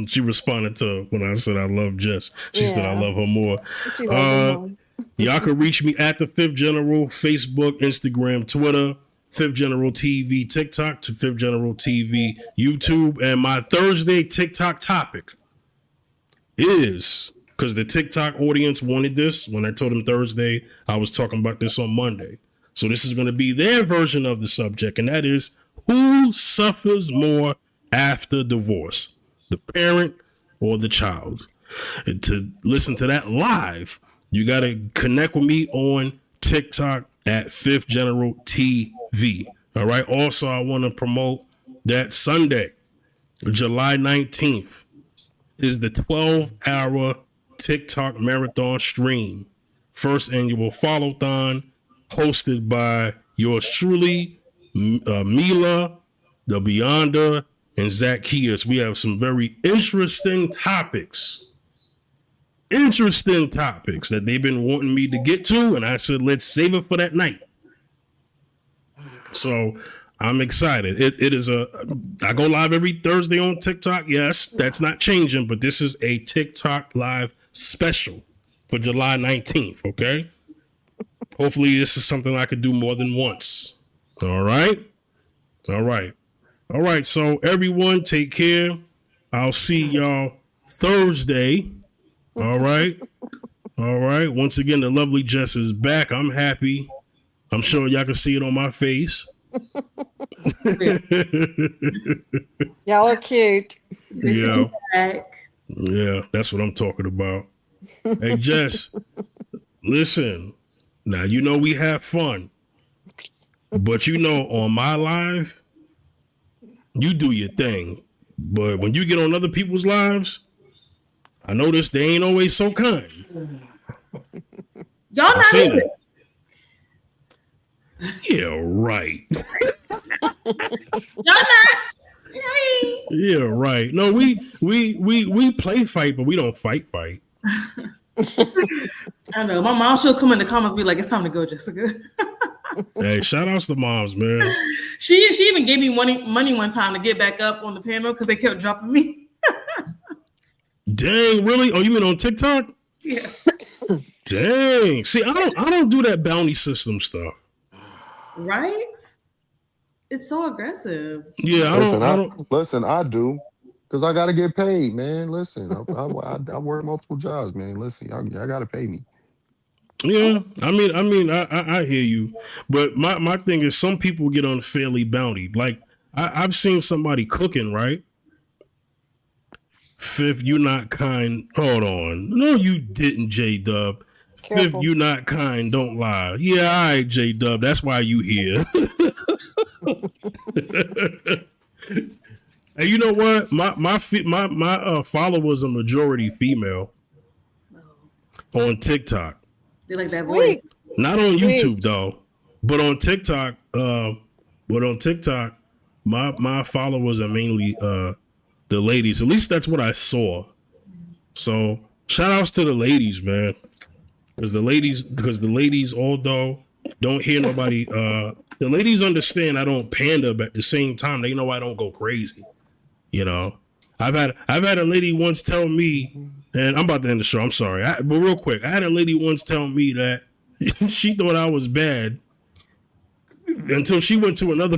She responded to when I said I love Jess. She said I Yeah. love her more. She loves him Uh, more. y'all can reach me at the Fifth General, Facebook, Instagram, Twitter, Fifth General TV, TikTok, to Fifth General TV, YouTube, and my Thursday TikTok topic is, because the TikTok audience wanted this. When I told them Thursday, I was talking about this on Monday. So this is going to be their version of the subject, and that is, who suffers more after divorce, the parent or the child? And to listen to that live, you got to connect with me on TikTok at Fifth General TV. All right. Also, I want to promote that Sunday, July 19th, is the 12-hour TikTok marathon stream. First annual follow-thon, hosted by yours truly, Mila, the Beyonder, and Zacchaeus. We have some very interesting topics that they've been wanting me to get to, and I said, let's save it for that night. So I'm excited. It is I go live every Thursday on TikTok. Yes, that's not changing, but this is a TikTok live special for July 19th, okay? Hopefully this is something I could do more than once. All right? All right. All right, so everyone take care. I'll see y'all Thursday. All right? All right. Once again, the lovely Jess is back. I'm happy. I'm sure y'all can see it on my face. Y'all are cute. Yeah. Yeah, that's what I'm talking about. Hey, Jess, listen. Now, you know we have fun. But you know, on my live, you do your thing. But when you get on other people's lives, I notice they ain't always so kind. Y'all not even. Yeah, right. Y'all not. Yeah, right. No, we play fight, but we don't fight. I know. My mom, she'll come in the comments and be like, it's time to go, Jessica. Hey, shout outs to moms, man. She even gave me money one time to get back up on the panel because they kept dropping me. Dang, really? Oh, you mean on TikTok? Yeah. Dang. See, I don't do that bounty system stuff. Right? It's so aggressive. Yeah, Listen, I do. Because I got to get paid, man. Listen, I work multiple jobs, man. Listen, y'all got to pay me. Yeah, I mean, I hear you. But my thing is, some people get unfairly bountied. Like, I've seen somebody cooking, right? Fifth, you not kind. Hold on. No, you didn't, J-Dub. Fifth, you not kind. Don't lie. Yeah, all right, J-Dub. That's why you here. And you know what? My followers are majority female on TikTok. They like that voice. Not on YouTube though, but on TikTok. My followers are mainly the ladies. At least that's what I saw. So shout outs to the ladies, man. Because the ladies, although don't hear nobody, the ladies understand I don't pander, but at the same time they know I don't go crazy. You know, I've had a lady once tell me, and I'm about to end the show. I'm sorry, but real quick, I had a lady once tell me that she thought I was bad until she went to another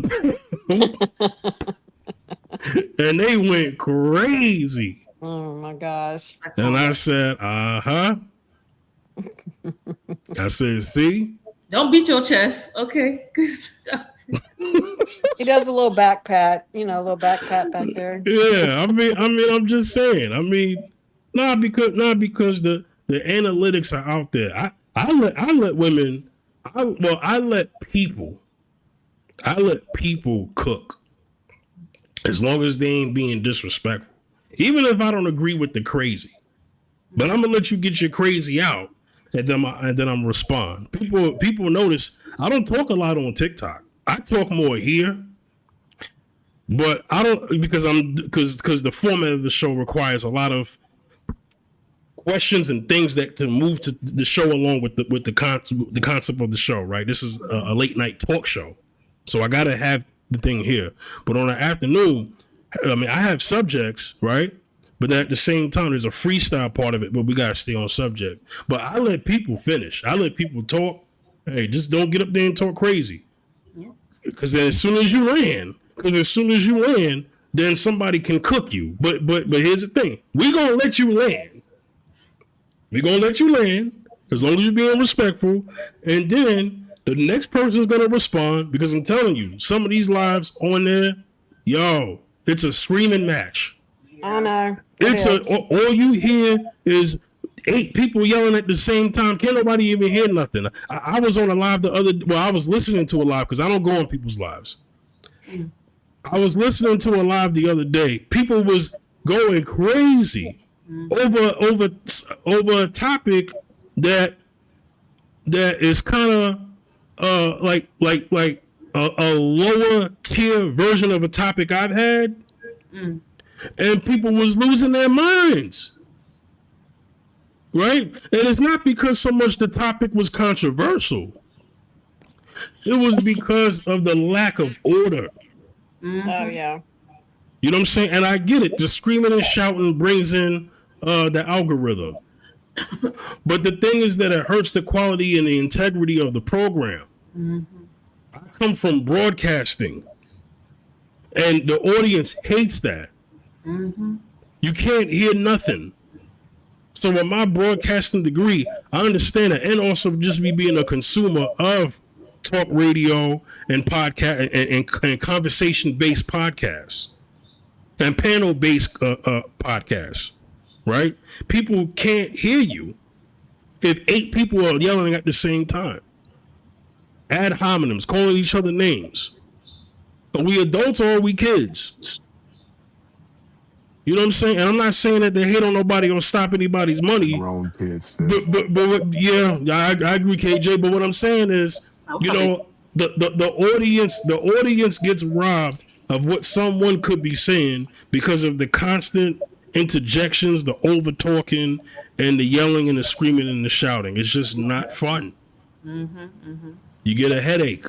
and they went crazy. Oh my gosh! And I said, I said, see, don't beat your chest, okay? He does a little back pat, a little back pat back there. Yeah, I mean, I'm just saying. I mean, not because the analytics are out there. I let women. I let people cook as long as they ain't being disrespectful. Even if I don't agree with the crazy, but I'm gonna let you get your crazy out, and then I'm respond. People notice I don't talk a lot on TikTok. I talk more here, but I don't because the format of the show requires a lot of questions and things that to move to the show along with the concept of the show. Right, this is a late night talk show, so I gotta have the thing here. But on the afternoon, I mean, I have subjects, right? But at the same time, there's a freestyle part of it, but we gotta stay on subject. But I let people finish. I let people talk. Hey, just don't get up there and talk crazy. Because then as soon as you land, then somebody can cook you. But here's the thing: we're gonna let you land. We're gonna let you land as long as you're being respectful, and then the next person's gonna respond. Because I'm telling you, some of these lives on there, yo, it's a screaming match. I know. All you hear is 8 people yelling at the same time. Can't nobody even hear nothing. I was on a live I was listening to a live because I don't go on people's lives. I was listening to a live the other day. People was going crazy over a topic that is kind of like a lower tier version of a topic I've had. And people was losing their minds, right? And it's not because so much the topic was controversial. It was because of the lack of order. Oh, yeah. You know what I'm saying? And I get it. Just screaming and shouting brings in the algorithm. But the thing is that it hurts the quality and the integrity of the program. I come from broadcasting, and the audience hates that. You can't hear nothing. So with my broadcasting degree, I understand that, and also just me being a consumer of talk radio and podcast and conversation-based podcasts and panel-based podcasts, right? People can't hear you if 8 people are yelling at the same time. Ad hominems, calling each other names. Are we adults or are we kids? You know what I'm saying? And I'm not saying that they hate on nobody or stop anybody's money. Grown kids. But yeah, I agree, KJ. But what I'm saying is, you know, the audience gets robbed of what someone could be saying because of the constant interjections, the over talking, and the yelling and the screaming and the shouting. It's just not fun. You get a headache.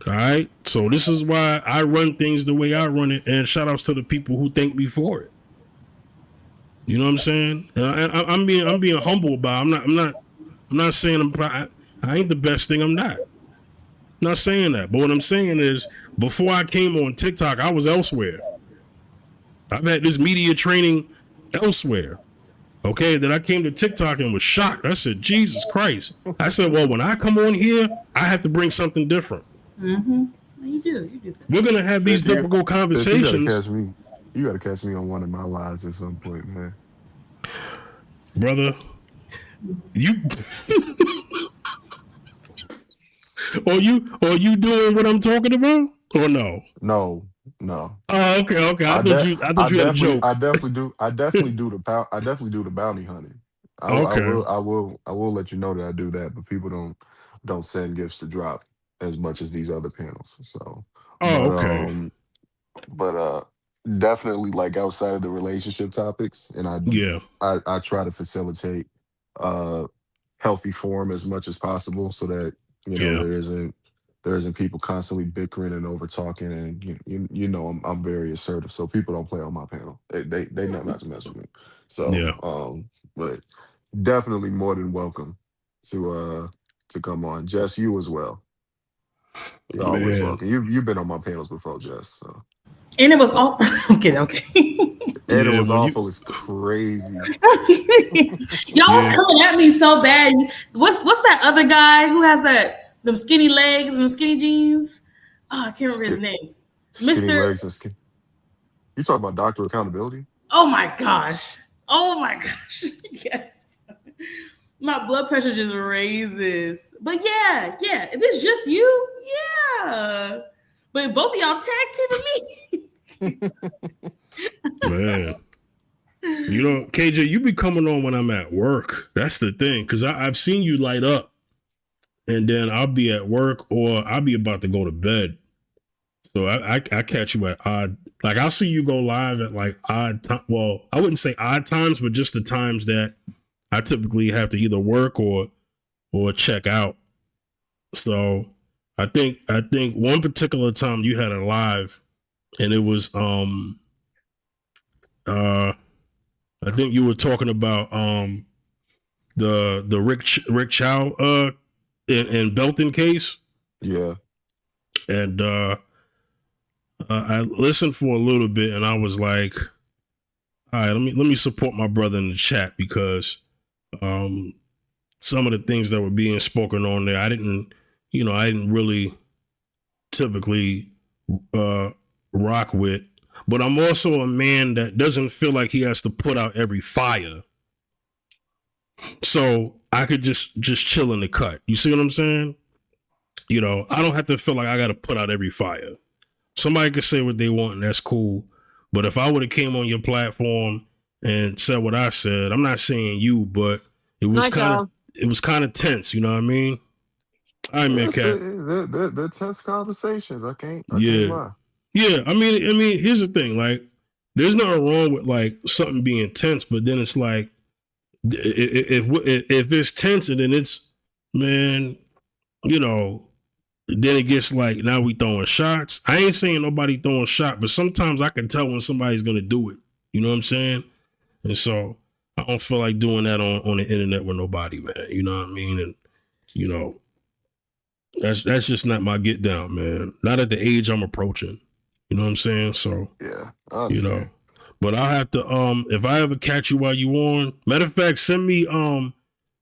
All right, so this is why I run things the way I run it, and shout outs to the people who thank me for it. You know what I'm saying? And I'm being humble about it. I'm not saying I ain't the best thing. I'm not saying that. But what I'm saying is, before I came on TikTok, I was elsewhere. I've had this media training elsewhere. Okay, then I came to TikTok and was shocked. I said, Jesus Christ. I said, well, when I come on here, I have to bring something different. You do. We're gonna have these difficult conversations. You gotta catch me on one of my lives at some point, man. Brother, you are you doing what I'm talking about? Or no? No. Oh, okay. I thought you had a joke. I definitely do the bounty hunting. I will let you know that I do that, but people don't send gifts to drop as much as these other panels. So, but definitely like outside of the relationship topics, and I try to facilitate healthy form as much as possible, so that there isn't people constantly bickering and over talking, and you know I'm very assertive, so people don't play on my panel. They know not to mess with me. So but definitely more than welcome to come on. Jess, you as well. You're always welcome. You've been on my panels before, Jess. So. And it was awful. I'm kidding. Okay. And it was awful. It's crazy. Y'all was coming at me so bad. What's that other guy who has them skinny legs and them skinny jeans? Oh, I can't remember his name. Skinny legs and skinny. You talking about Dr. Accountability? Oh my gosh. Yes. My blood pressure just raises. But yeah. If it's just you, yeah. But both of y'all tag teaming me. Man. You know, KJ, you be coming on when I'm at work. That's the thing. Because I've seen you light up. and then I'll be at work or I'll be about to go to bed. So I catch you at odd, like I'll see you go live at like odd time. Well, I wouldn't say odd times, but just the times that I typically have to either work or check out. So I think one particular time you had a live, and it was I think you were talking about the Rick Chow in Belton case. Yeah. And I listened for a little bit, and I was like, all right, let me support my brother in the chat, because some of the things that were being spoken on there, I didn't really typically rock with. But I'm also a man that doesn't feel like he has to put out every fire. So I could just chill in the cut. You see what I'm saying? You know, I don't have to feel like I got to put out every fire. Somebody could say what they want, and that's cool. But if I would have came on your platform and said what I said, I'm not saying you, but it was kind of tense. You know what I mean? All right, man, Cat. They're tense conversations. I can't lie. Yeah, I mean, here's the thing. Like, there's nothing wrong with like something being tense, but then it's like, if it's tense and then it's, man, you know, then it gets like, now we throwing shots. I ain't saying nobody throwing shot, but sometimes I can tell when somebody's gonna do it. You know what I'm saying? And so I don't feel like doing that on the internet with nobody, man. You know what I mean? And you know, that's just not my get down, man. Not at the age I'm approaching. You know what I'm saying? So yeah, I understand. You know, but I'll have to if I ever catch you while you on. Matter of fact, send me send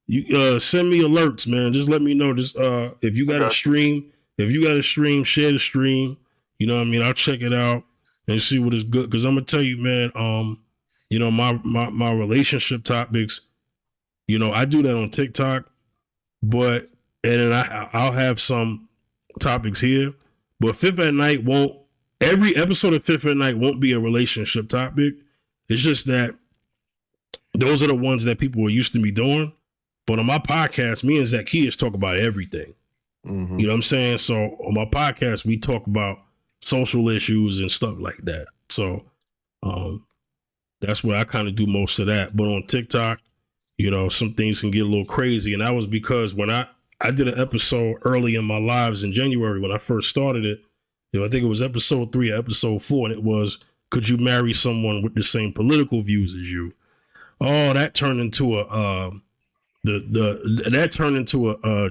me alerts, man. Just let me know. Just if you got a stream, share the stream. You know what I mean? I'll check it out and see what is good. Because I'm gonna tell you, man. You know, my relationship topics. You know, I do that on TikTok, but and then I'll have some topics here. But Fifth at Night won't. Every episode of Fifth at Night won't be a relationship topic. It's just that those are the ones that people are used to me doing. But on my podcast, me and Zacchaeus talk about everything. Mm-hmm. You know what I'm saying? So on my podcast, we talk about social issues and stuff like that. So that's where I kind of do most of that. But on TikTok, you know, some things can get a little crazy. And that was because when I did an episode early in my lives in January when I first started it. You know, I think it was episode 3 or episode 4, and it was, could you marry someone with the same political views as you? Oh, that turned into a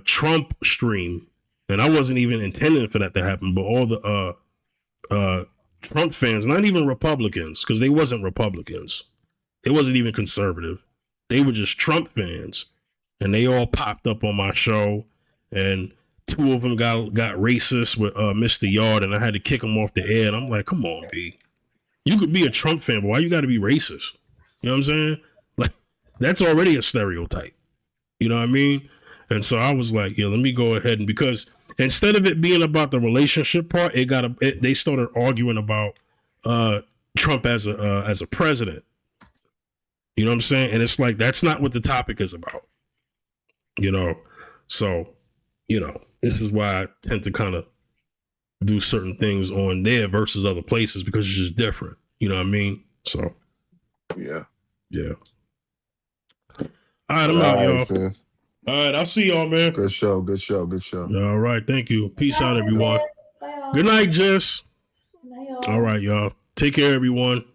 Trump stream, and I wasn't even intending for that to happen. But all the Trump fans, not even Republicans, because they wasn't Republicans, they wasn't even conservative, they were just Trump fans, and they all popped up on my show, and 2 of them got racist with Mr. Yard, and I had to kick him off the air. And I'm like, come on, B. You could be a Trump fan, but why you got to be racist? You know what I'm saying? Like, that's already a stereotype. You know what I mean? And so I was like, yeah, let me go ahead, and because instead of it being about the relationship part, they started arguing about Trump as a president. You know what I'm saying? And it's like, that's not what the topic is about. You know, so you know, this is why I tend to kind of do certain things on there versus other places, because it's just different. You know what I mean? So, yeah. All right, I'm out, y'all. Fam. All right, I'll see y'all, man. Good show. All right, thank you. Peace out, everyone. Good night, Jess. All right, y'all. Take care, everyone.